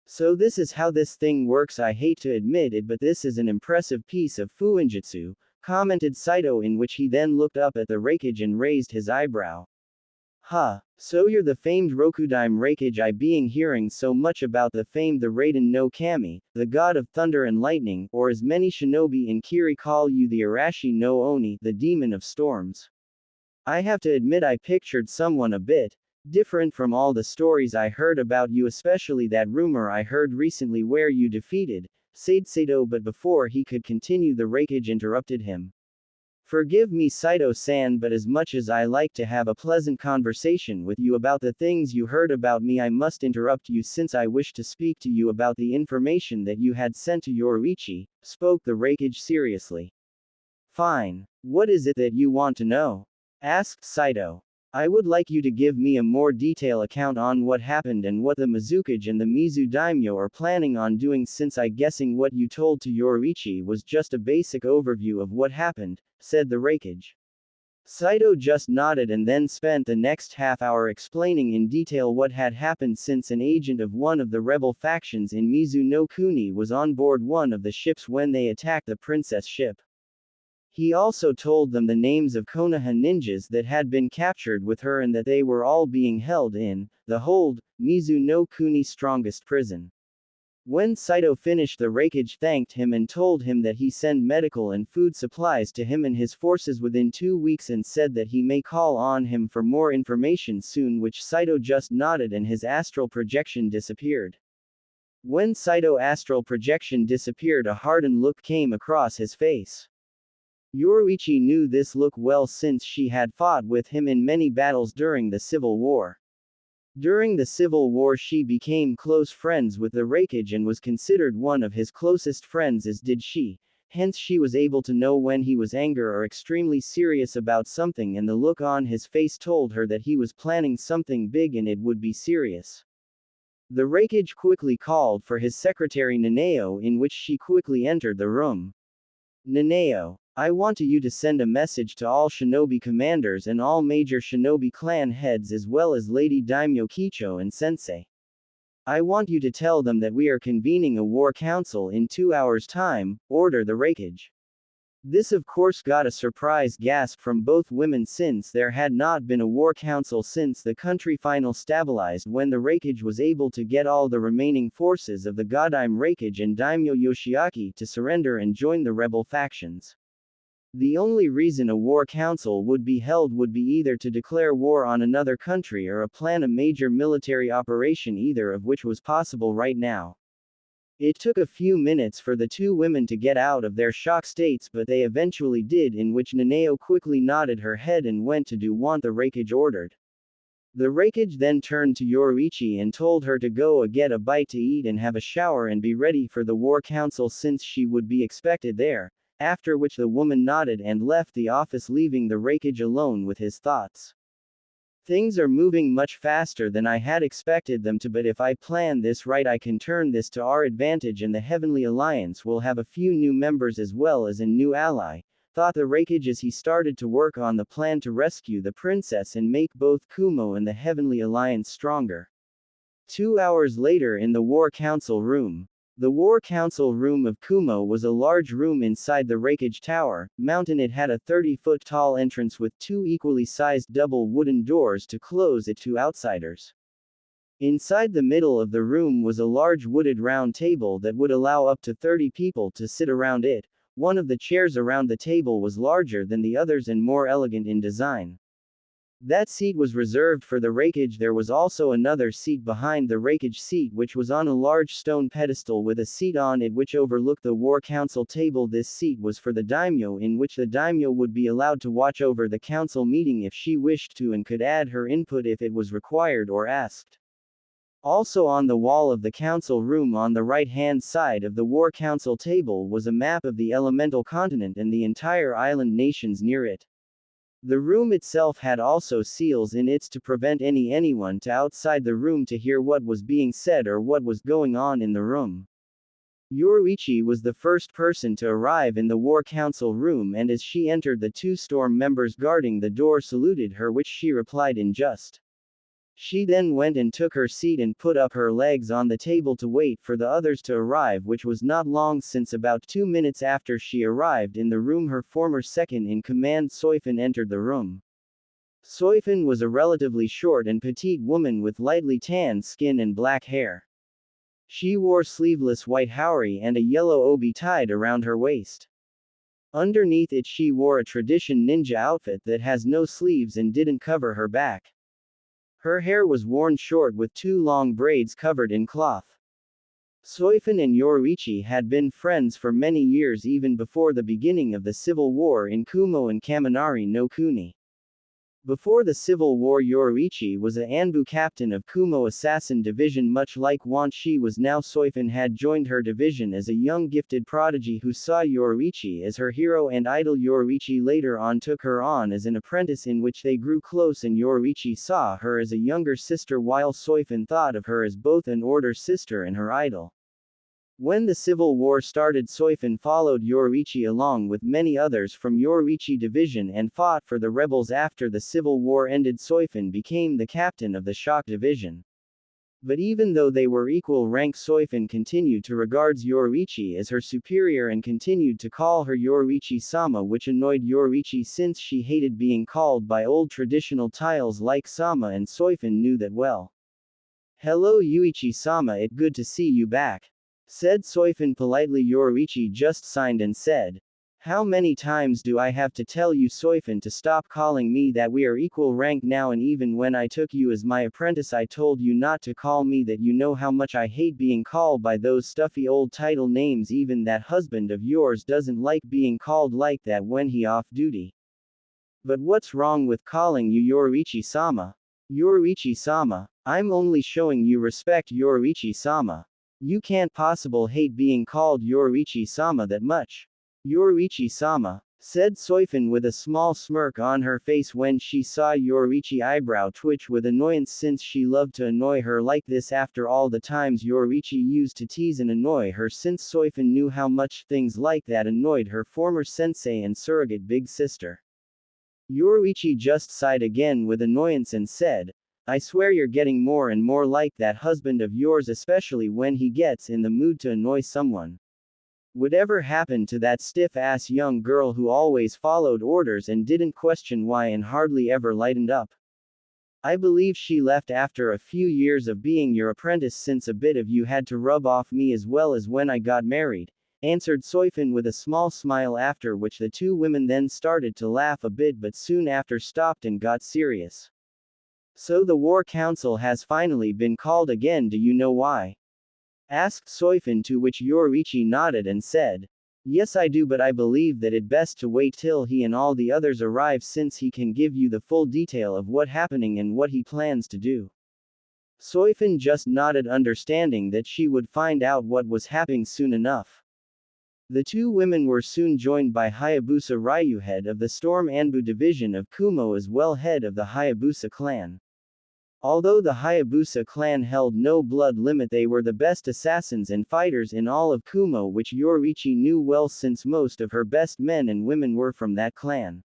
So this is how this thing works. I hate to admit it, but this is an impressive piece of fuinjutsu, commented Saito, in which he then looked up at the Raikage and raised his eyebrow. So you're the famed Rokudime Raikage I being hearing so much about, the famed the Raiden no Kami, the god of thunder and lightning, or as many shinobi in Kiri call you, the Arashi no Oni, the demon of storms. I have to admit I pictured someone a bit different from all the stories I heard about you, especially that rumor I heard recently where you defeated Saito. But before he could continue, the Raikage interrupted him. Forgive me, Saito-san, but as much as I like to have a pleasant conversation with you about the things you heard about me, I must interrupt you since I wish to speak to you about the information that you had sent to Yoruichi, spoke the Raikage seriously. Fine. What is it that you want to know? Asked Saito. I would like you to give me a more detailed account on what happened and what the Mizukage and the Mizu Daimyo are planning on doing, since I guessing what you told to Yoruichi was just a basic overview of what happened, said the Raikage. Saito just nodded and then spent the next half hour explaining in detail what had happened, since an agent of one of the rebel factions in Mizu no Kuni was on board one of the ships when they attacked the princess ship. He also told them the names of Konoha ninjas that had been captured with her and that they were all being held in the hold, Mizu no Kuni's strongest prison. When Saito finished, the Raikage thanked him and told him that he send medical and food supplies to him and his forces within 2 weeks, and said that he may call on him for more information soon, which Saito just nodded and his astral projection disappeared. When Saito astral projection disappeared, a hardened look came across his face. Yoruichi knew this look well, since she had fought with him in many battles during the Civil War. During the Civil War she became close friends with the Raikage and was considered one of his closest friends, as did she, hence she was able to know when he was angry or extremely serious about something, and the look on his face told her that he was planning something big and it would be serious. The Raikage quickly called for his secretary Nanao, in which she quickly entered the room. Nanao, I want you to send a message to all shinobi commanders and all major shinobi clan heads as well as Lady Daimyo Kicho and Sensei. I want you to tell them that we are convening a war council in 2 hours' time, order the Raikage. This of course got a surprise gasp from both women since there had not been a war council since the country final stabilized when the Raikage was able to get all the remaining forces of the Godaime Raikage and Daimyo Yoshiaki to surrender and join the rebel factions. The only reason a war council would be held would be either to declare war on another country or plan a major military operation, either of which was possible right now. It took a few minutes for the two women to get out of their shock states, but they eventually did, in which Nanao quickly nodded her head and went to do what the Raikage ordered. The Raikage then turned to Yoruichi and told her to go get a bite to eat and have a shower and be ready for the war council since she would be expected there, after which the woman nodded and left the office, leaving the Raikage alone with his thoughts. Things are moving much faster than I had expected them to, but if I plan this right I can turn this to our advantage and the Heavenly Alliance will have a few new members as well as a new ally, thought the Raikage as he started to work on the plan to rescue the princess and make both Kumo and the Heavenly Alliance stronger. 2 hours later in the War Council room. The War Council room of Kumo was a large room inside the Raikage Tower mountain. It had a 30-foot tall entrance with two equally sized double wooden doors to close it to outsiders. Inside the middle of the room was a large wooded round table that would allow up to 30 people to sit around it. One of the chairs around the table was larger than the others and more elegant in design. That seat was reserved for the Raikage. There was also another seat behind the Raikage seat which was on a large stone pedestal with a seat on it which overlooked the War Council table. This seat was for the daimyo, in which the daimyo would be allowed to watch over the council meeting if she wished to and could add her input if it was required or asked. Also on the wall of the council room on the right-hand side of the War Council table was a map of the elemental continent and the entire island nations near it. The room itself had also seals in it to prevent anyone to outside the room to hear what was being said or what was going on in the room. Yoruichi was the first person to arrive in the War Council room, and as she entered the two storm members guarding the door saluted her, which she replied in just. She then went and took her seat and put up her legs on the table to wait for the others to arrive, which was not long since about 2 minutes after she arrived in the room her former second-in-command Soifun entered the room. Soifun was a relatively short and petite woman with lightly tanned skin and black hair. She wore sleeveless white haori and a yellow obi tied around her waist. Underneath it she wore a tradition ninja outfit that has no sleeves and didn't cover her back. Her hair was worn short with two long braids covered in cloth. Soifun and Yoruichi had been friends for many years, even before the beginning of the civil war in Kumo and Kaminari no Kuni. Before the civil war, Yoruichi was a Anbu captain of Kumo Assassin Division, much like Wanshi was now. Soifun had joined her division as a young gifted prodigy who saw Yoruichi as her hero and idol. Yoruichi later on took her on as an apprentice, in which they grew close, and Yoruichi saw her as a younger sister while Soifun thought of her as both an older sister and her idol. When the civil war started, Soifun followed Yoruichi along with many others from Yoruichi division and fought for the rebels. After the civil war ended, Soifun became the captain of the shock division. But even though they were equal rank, Soifun continued to regard Yoruichi as her superior and continued to call her Yoruichi-sama, which annoyed Yoruichi since she hated being called by old traditional titles like sama, and Soifun knew that well. "Hello Yuichi-sama, it's good to see you back," said Soifun politely. Yoruichi just signed and said, "How many times do I have to tell you, Soifun, to stop calling me that? We are equal rank now, and even when I took you as my apprentice I told you not to call me that. You know how much I hate being called by those stuffy old title names. Even that husband of yours doesn't like being called like that when he off duty. But what's wrong with calling you Yoruichi-sama? Yoruichi-sama, I'm only showing you respect, Yoruichi-sama. You can't possible hate being called Yoruichi-sama that much. Yoruichi-sama, said Soifin with a small smirk on her face when she saw Yoruichi eyebrow twitch with annoyance since she loved to annoy her like this after all the times Yoruichi used to tease and annoy her since Soifin knew how much things like that annoyed her former sensei and surrogate big sister. Yoruichi just sighed again with annoyance and said, I swear you're getting more and more like that husband of yours, especially when he gets in the mood to annoy someone. Whatever happened to that stiff-ass young girl who always followed orders and didn't question why and hardly ever lightened up? I believe she left after a few years of being your apprentice since a bit of you had to rub off me as well as when I got married, answered Soifin with a small smile, after which the two women then started to laugh a bit but soon after stopped and got serious. So the War Council has finally been called again, do you know why? Asked Soifin, to which Yoruichi nodded and said, Yes I do, but I believe that it best to wait till he and all the others arrive since he can give you the full detail of what happening and what he plans to do. Soifin just nodded, understanding that she would find out what was happening soon enough. The two women were soon joined by Hayabusa Ryu, head of the Storm Anbu division of Kumo, as well head of the Hayabusa clan. Although the Hayabusa clan held no blood limit, they were the best assassins and fighters in all of Kumo, which Yoruichi knew well since most of her best men and women were from that clan.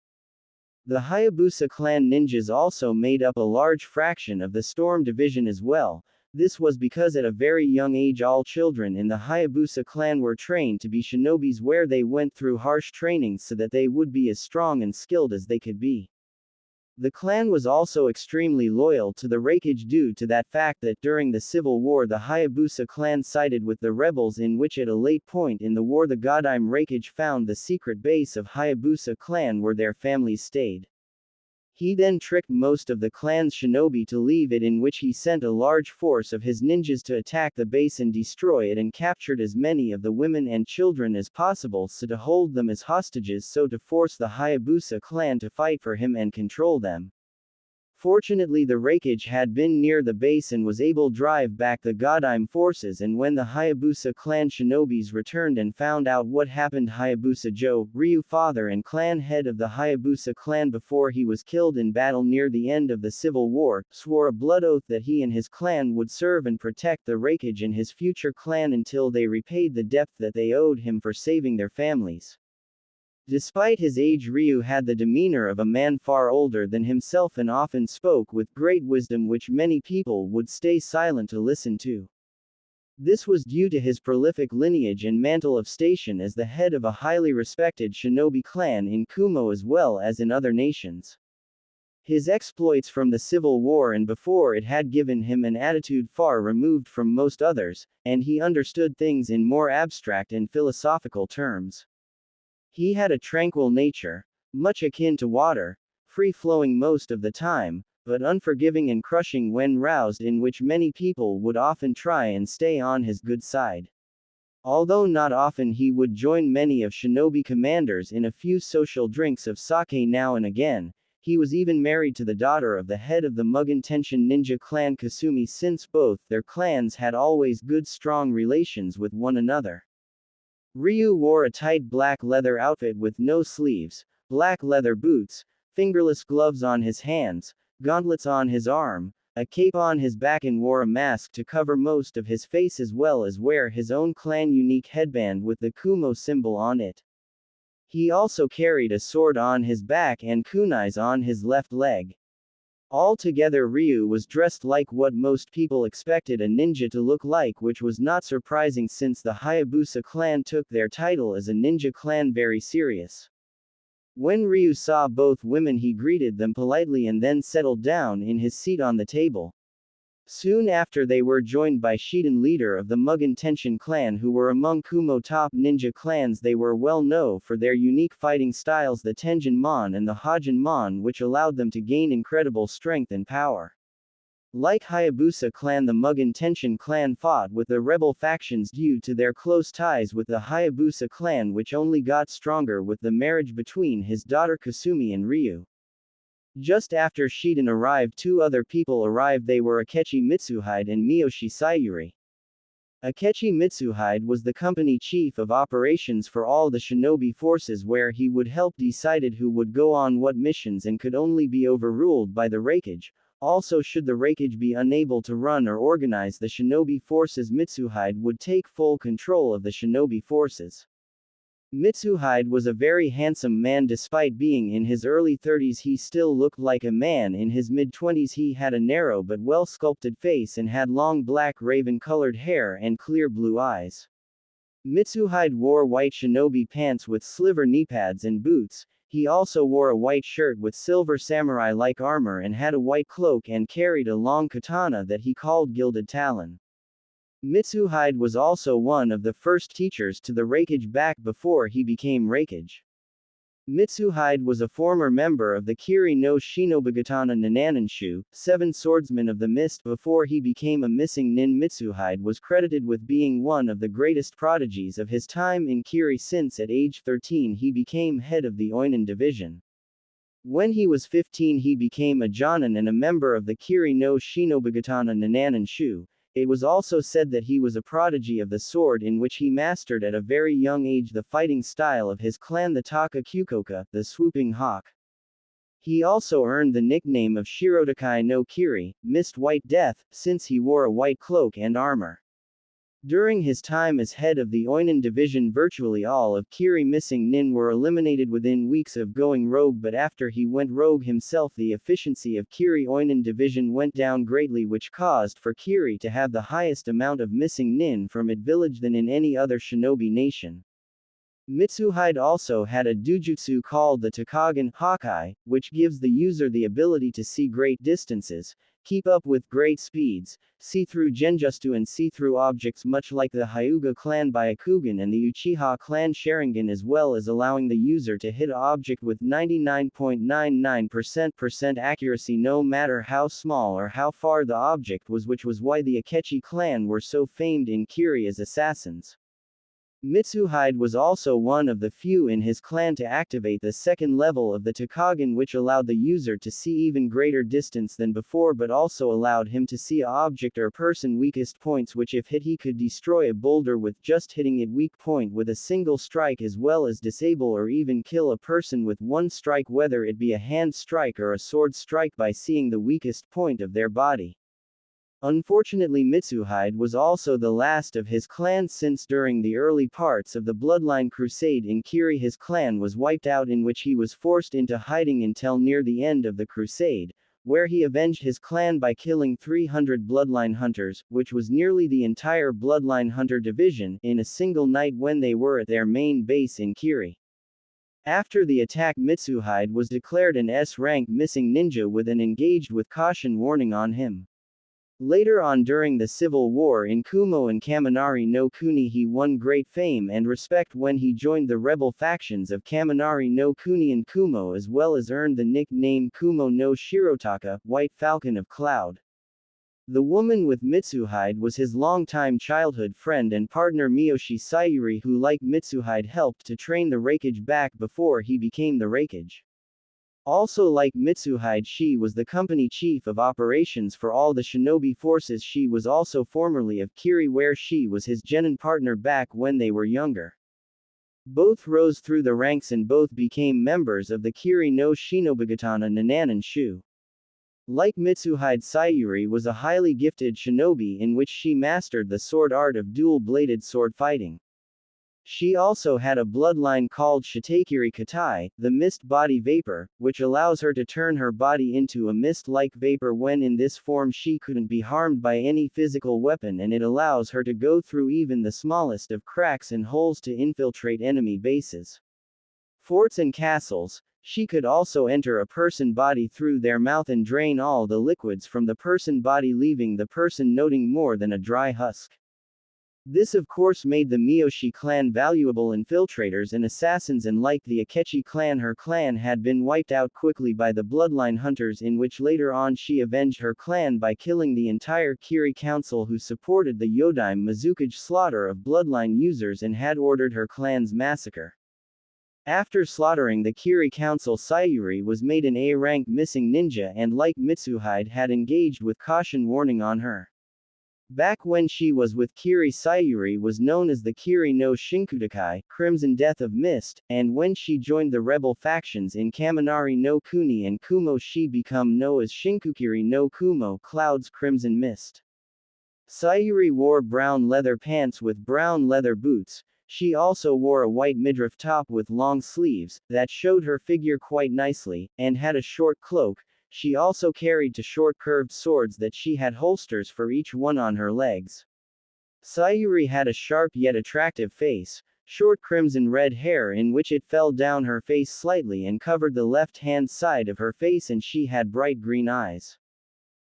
The Hayabusa clan ninjas also made up a large fraction of the Storm division as well. This was because at a very young age all children in the Hayabusa clan were trained to be shinobis, where they went through harsh training so that they would be as strong and skilled as they could be. The clan was also extremely loyal to the Raikage due to that fact that during the Civil War the Hayabusa clan sided with the rebels, in which at a late point in the war the Godime Raikage found the secret base of Hayabusa clan where their families stayed. He then tricked most of the clan's shinobi to leave it, in which he sent a large force of his ninjas to attack the base and destroy it, and captured as many of the women and children as possible so to hold them as hostages, so to force the Hayabusa clan to fight for him and control them. Fortunately the Raikage had been near the base and was able to drive back the Godime forces, and when the Hayabusa clan shinobis returned and found out what happened, Hayabusa Joe, Ryu father and clan head of the Hayabusa clan before he was killed in battle near the end of the Civil War, swore a blood oath that he and his clan would serve and protect the Raikage and his future clan until they repaid the debt that they owed him for saving their families. Despite his age, Ryu had the demeanor of a man far older than himself and often spoke with great wisdom, which many people would stay silent to listen to. This was due to his prolific lineage and mantle of station as the head of a highly respected shinobi clan in Kumo as well as in other nations. His exploits from the Civil War and before it had given him an attitude far removed from most others, and he understood things in more abstract and philosophical terms. He had a tranquil nature, much akin to water, free-flowing most of the time, but unforgiving and crushing when roused, in which many people would often try and stay on his good side. Although not often, he would join many of shinobi commanders in a few social drinks of sake now and again. He was even married to the daughter of the head of the Mugen Tenshin ninja clan Kasumi, since both their clans had always good strong relations with one another. Ryu wore a tight black leather outfit with no sleeves, black leather boots, fingerless gloves on his hands, gauntlets on his arm, a cape on his back, and wore a mask to cover most of his face, as well as wear his own clan unique headband with the Kumo symbol on it. He also carried a sword on his back and kunais on his left leg. Altogether, Ryu was dressed like what most people expected a ninja to look like, which was not surprising since the Hayabusa clan took their title as a ninja clan very serious. When Ryu saw both women, he greeted them politely and then settled down in his seat on the table. Soon after, they were joined by Shiden, leader of the Mugen Tenshin clan, who were among Kumo top ninja clans. They were well known for their unique fighting styles, the Tenjin Mon and the Hajin Mon, which allowed them to gain incredible strength and power. Like Hayabusa clan, the Mugen Tenshin clan fought with the rebel factions due to their close ties with the Hayabusa clan, which only got stronger with the marriage between his daughter Kasumi and Ryu. Just after Shiden arrived, two other people arrived. They were Akechi Mitsuhide and Miyoshi Sayuri. Akechi Mitsuhide was the company chief of operations for all the shinobi forces, where he would help decided who would go on what missions and could only be overruled by the Raikage. Also, should the Raikage be unable to run or organize the shinobi forces, Mitsuhide would take full control of the shinobi forces. Mitsuhide was a very handsome man. Despite being in his early 30s, he still looked like a man in his mid-20s. He had a narrow but well-sculpted face and had long black raven-colored hair and clear blue eyes. Mitsuhide wore white shinobi pants with sliver knee pads and boots. He also wore a white shirt with silver samurai-like armor and had a white cloak and carried a long katana that he called Gilded Talon. Mitsuhide was also one of the first teachers to the Raikage back before he became Raikage. Mitsuhide was a former member of the Kiri no Shinobigatana Nanananshu, 7 Swordsmen of the Mist. Before he became a missing nin, Mitsuhide was credited with being one of the greatest prodigies of his time in Kiri, since at age 13 he became head of the Oinen division. When he was 15 he became a Jonin and a member of the Kiri no Shinobigatana Nanananshu. It was also said that he was a prodigy of the sword, in which he mastered at a very young age the fighting style of his clan, the Taka Kyukoka, the Swooping Hawk. He also earned the nickname of Shirotakai no Kiri, Mist White Death, since he wore a white cloak and armor. During his time as head of the Oinen division, virtually all of Kiri missing nin were eliminated within weeks of going rogue, but after he went rogue himself, the efficiency of Kiri Oinen division went down greatly, which caused for Kiri to have the highest amount of missing nin from its village than in any other shinobi nation. Mitsuhide also had a dujutsu called the Takagen Hawkeye, which gives the user the ability to see great distances, keep up with great speeds, see through genjutsu and see through objects, much like the Hyuga clan Byakugan and the Uchiha clan Sharingan, as well as allowing the user to hit an object with 99.99% accuracy no matter how small or how far the object was, which was why the Akechi clan were so famed in Kiri as assassins. Mitsuhide was also one of the few in his clan to activate the second level of the Takagen, which allowed the user to see even greater distance than before, but also allowed him to see a object or person weakest points, which if hit he could destroy a boulder with just hitting it weak point with a single strike, as well as disable or even kill a person with one strike, whether it be a hand strike or a sword strike, by seeing the weakest point of their body. Unfortunately, Mitsuhide was also the last of his clan, since during the early parts of the Bloodline Crusade in Kiri his clan was wiped out, in which he was forced into hiding until near the end of the crusade, where he avenged his clan by killing 300 Bloodline Hunters, which was nearly the entire Bloodline Hunter division, in a single night when they were at their main base in Kiri. After the attack, Mitsuhide was declared an S-rank missing ninja with an engaged with caution warning on him. Later on during the civil war in Kumo and Kaminari no Kuni, he won great fame and respect when he joined the rebel factions of Kaminari no Kuni and Kumo, as well as earned the nickname Kumo no Shirotaka, White Falcon of Cloud. The woman with Mitsuhide was his longtime childhood friend and partner Miyoshi Sayuri, who like Mitsuhide helped to train the Raikage back before he became the Raikage. Also like Mitsuhide, she was the company chief of operations for all the shinobi forces. She was also formerly of Kiri, where she was his genin partner back when they were younger. Both rose through the ranks and both became members of the Kiri no Shinobigatana Nanananshu. Like Mitsuhide, Sayuri was a highly gifted shinobi in which she mastered the sword art of dual-bladed sword fighting. She also had a bloodline called Shitakiri Katai, the mist body vapor, which allows her to turn her body into a mist-like vapor. When in this form she couldn't be harmed by any physical weapon, and it allows her to go through even the smallest of cracks and holes to infiltrate enemy bases, forts and castles. She could also enter a person body through their mouth and drain all the liquids from the person body, leaving the person noting more than a dry husk. This of course made the Miyoshi clan valuable infiltrators and assassins, and like the Akechi clan, her clan had been wiped out quickly by the Bloodline Hunters, in which later on she avenged her clan by killing the entire Kiri council who supported the Yodaime Mizukage slaughter of Bloodline users and had ordered her clan's massacre. After slaughtering the Kiri council, Sayuri was made an A-rank missing ninja and like Mitsuhide had engaged with caution warning on her. Back when she was with Kiri, Sayuri was known as the Kiri no Shinkutakai, Crimson Death of Mist, and when she joined the rebel factions in Kaminari no Kuni and Kumo she became known as Shinkukiri no Kumo, Cloud's Crimson Mist. Sayuri wore brown leather pants with brown leather boots. She also wore a white midriff top with long sleeves, that showed her figure quite nicely, and had a short cloak. She also carried two short curved swords that she had holsters for each one on her legs. Sayuri had a sharp yet attractive face, short crimson red hair in which it fell down her face slightly and covered the left-hand side of her face, and she had bright green eyes.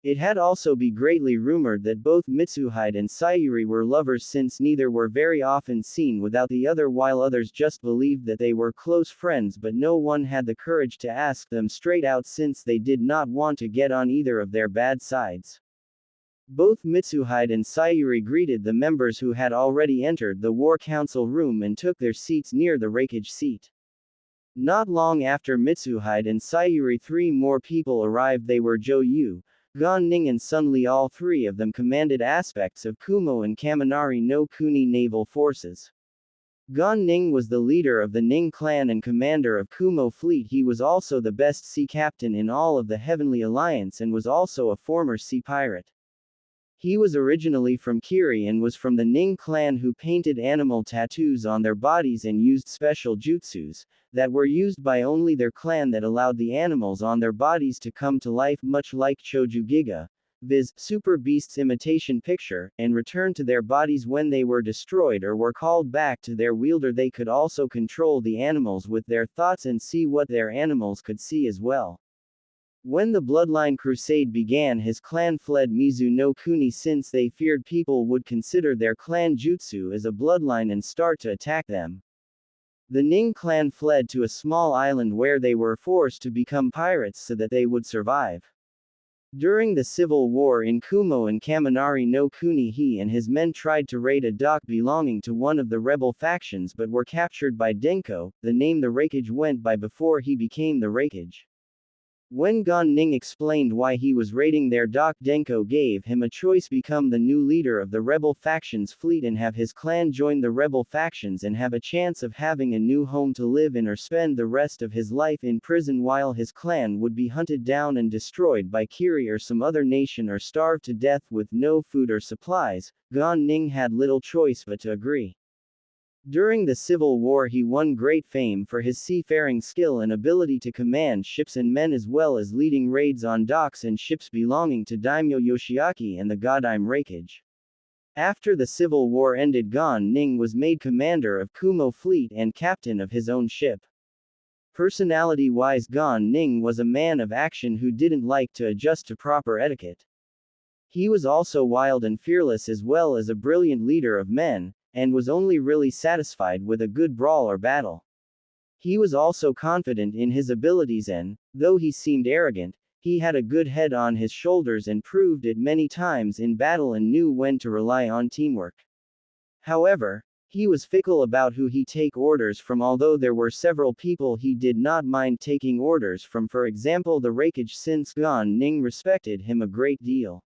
It had also been greatly rumored that both Mitsuhide and Sayuri were lovers, since neither were very often seen without the other, while others just believed that they were close friends, but no one had the courage to ask them straight out since they did not want to get on either of their bad sides. Both Mitsuhide and Sayuri greeted the members who had already entered the war council room and took their seats near the Raikage seat. Not long after Mitsuhide and Sayuri, three more people arrived. They were Joyu, Gon Ning and Sun Li. All three of them commanded aspects of Kumo and Kaminari no Kuni naval forces. Gon Ning was the leader of the Ning clan and commander of Kumo fleet. He was also the best sea captain in all of the Heavenly Alliance and was also a former sea pirate. He was originally from Kiri and was from the Ning clan, who painted animal tattoos on their bodies and used special jutsus that were used by only their clan that allowed the animals on their bodies to come to life, much like Choju Giga, viz. Super Beast's imitation picture, and return to their bodies when they were destroyed or were called back to their wielder. They could also control the animals with their thoughts and see what their animals could see as well. When the Bloodline Crusade began, his clan fled Mizu no Kuni since they feared people would consider their clan jutsu as a bloodline and start to attack them. The Ning clan fled to a small island where they were forced to become pirates so that they would survive. During the civil war in Kumo and Kaminari no Kuni, he and his men tried to raid a dock belonging to one of the rebel factions but were captured by Denko, the name the Raikage went by before he became the Raikage. When Gon Ning explained why he was raiding their dock, Denko gave him a choice: become the new leader of the rebel faction's fleet and have his clan join the rebel factions and have a chance of having a new home to live in, or spend the rest of his life in prison while his clan would be hunted down and destroyed by Kiri or some other nation, or starve to death with no food or supplies. Gon Ning had little choice but to agree. During the Civil War he won great fame for his seafaring skill and ability to command ships and men, as well as leading raids on docks and ships belonging to Daimyo Yoshiaki and the Godime Raikage. After the Civil War ended, Gon Ning was made commander of Kumo fleet and captain of his own ship. Personality-wise, Gon Ning was a man of action who didn't like to adjust to proper etiquette. He was also wild and fearless, as well as a brilliant leader of men, and was only really satisfied with a good brawl or battle. He was also confident in his abilities and, though he seemed arrogant, he had a good head on his shoulders and proved it many times in battle and knew when to rely on teamwork. However, he was fickle about who he take orders from, although there were several people he did not mind taking orders from, for example the Raikage, since Gon Ning respected him a great deal.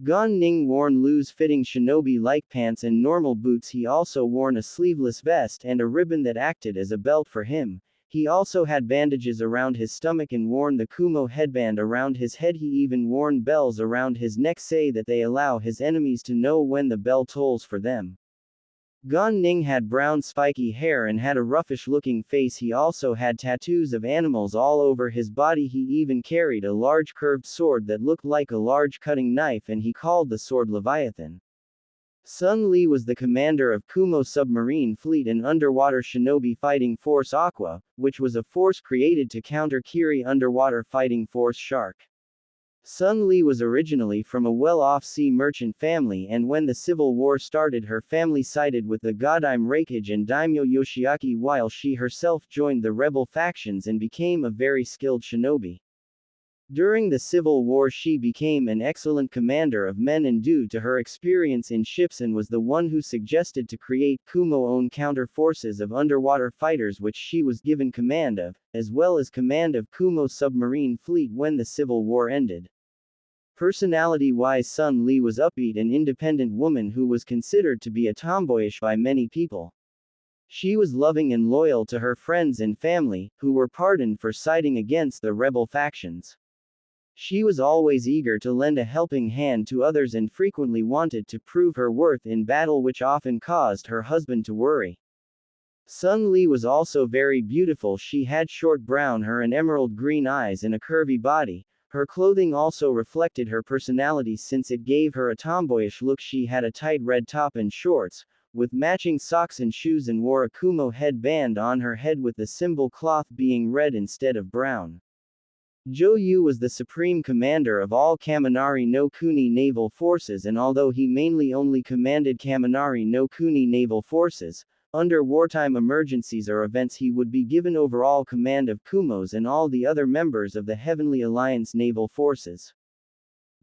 Gon Ning wore loose-fitting shinobi-like pants and normal boots. He also wore a sleeveless vest and a ribbon that acted as a belt for him. He also had bandages around his stomach and worn the Kumo headband around his head. He even worn bells around his neck, say that they allow his enemies to know when the bell tolls for them. Gon Ning had brown spiky hair and had a roughish-looking face. He also had tattoos of animals all over his body. He even carried a large curved sword that looked like a large cutting knife, and he called the sword Leviathan. Sun Li was the commander of Kumo submarine fleet and underwater shinobi fighting force Aqua, which was a force created to counter Kiri underwater fighting force Shark. Sun Li was originally from a well-off sea merchant family, and when the Civil War started her family sided with the Godime Raikage and Daimyo Yoshiaki, while she herself joined the rebel factions and became a very skilled shinobi. During the Civil War she became an excellent commander of men, and due to her experience in ships and was the one who suggested to create Kumo-owned counter forces of underwater fighters, which she was given command of, as well as command of Kumo submarine fleet when the Civil War ended. Personality-wise, Sun Li was upbeat and independent woman who was considered to be a tomboyish by many people. She was loving and loyal to her friends and family, who were pardoned for siding against the rebel factions. She was always eager to lend a helping hand to others and frequently wanted to prove her worth in battle, which often caused her husband to worry. Sun Li was also very beautiful. She had short brown hair and emerald green eyes and a curvy body. Her clothing also reflected her personality since it gave her a tomboyish look. She had a tight red top and shorts, with matching socks and shoes, and wore a kumo headband on her head with the symbol cloth being red instead of brown. Joyu was the supreme commander of all Kaminari no Kuni naval forces, and although he mainly only commanded Kaminari no Kuni naval forces, under wartime emergencies or events he would be given overall command of Kumos and all the other members of the Heavenly Alliance naval forces.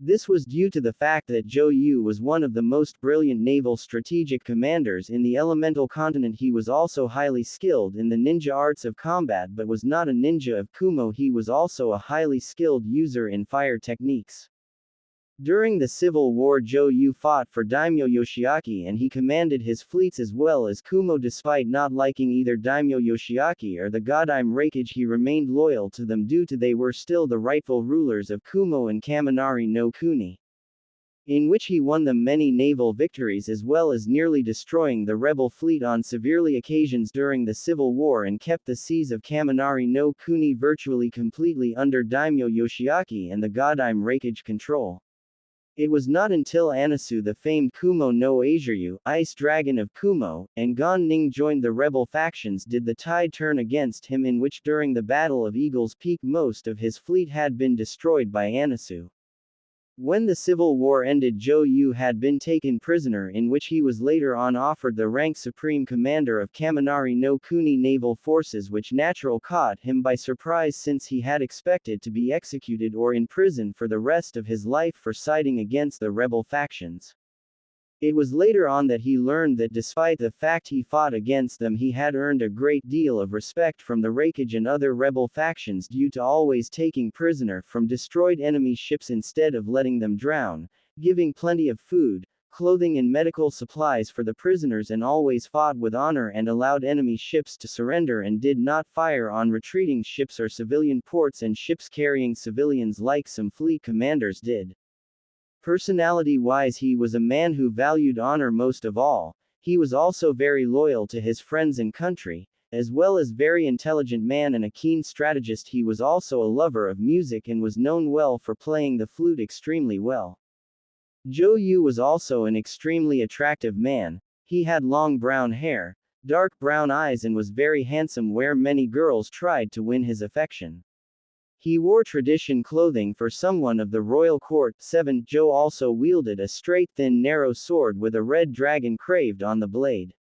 This was due to the fact that Joyu was one of the most brilliant naval strategic commanders in the elemental continent. He was also highly skilled in the ninja arts of combat, but was not a ninja of Kumo. He was also a highly skilled user in fire techniques. During the Civil War, Joyu fought for Daimyo Yoshiaki and he commanded his fleets as well as Kumo. Despite not liking either Daimyo Yoshiaki or the Godime Raikage, he remained loyal to them due to they were still the rightful rulers of Kumo and Kaminari no Kuni, in which he won them many naval victories as well as nearly destroying the rebel fleet on severely occasions during the Civil War, and kept the seas of Kaminari no Kuni virtually completely under Daimyo Yoshiaki and the Godime Raikage control. It was not until Anasu, the famed Kumo no Aizuryu, Ice Dragon of Kumo, and Gon Ning joined the rebel factions did the tide turn against him, in which during the Battle of Eagle's Peak most of his fleet had been destroyed by Anasu. When the Civil War ended, Joyu had been taken prisoner, in which he was later on offered the rank Supreme Commander of Kaminari no Kuni naval forces, which naturally caught him by surprise since he had expected to be executed or in prison for the rest of his life for siding against the rebel factions. It was later on that he learned that despite the fact he fought against them, he had earned a great deal of respect from the Raikage and other rebel factions due to always taking prisoner from destroyed enemy ships instead of letting them drown, giving plenty of food, clothing and medical supplies for the prisoners, and always fought with honor and allowed enemy ships to surrender and did not fire on retreating ships or civilian ports and ships carrying civilians like some fleet commanders did. Personality-wise, he was a man who valued honor most of all. He was also very loyal to his friends and country, as well as very intelligent man and a keen strategist. He was also a lover of music and was known well for playing the flute extremely well. Joyu was also an extremely attractive man. He had long brown hair, dark brown eyes, and was very handsome, where many girls tried to win his affection. He wore tradition clothing for someone of the royal court. 7. Jo also wielded a straight thin narrow sword with a red dragon carved on the blade.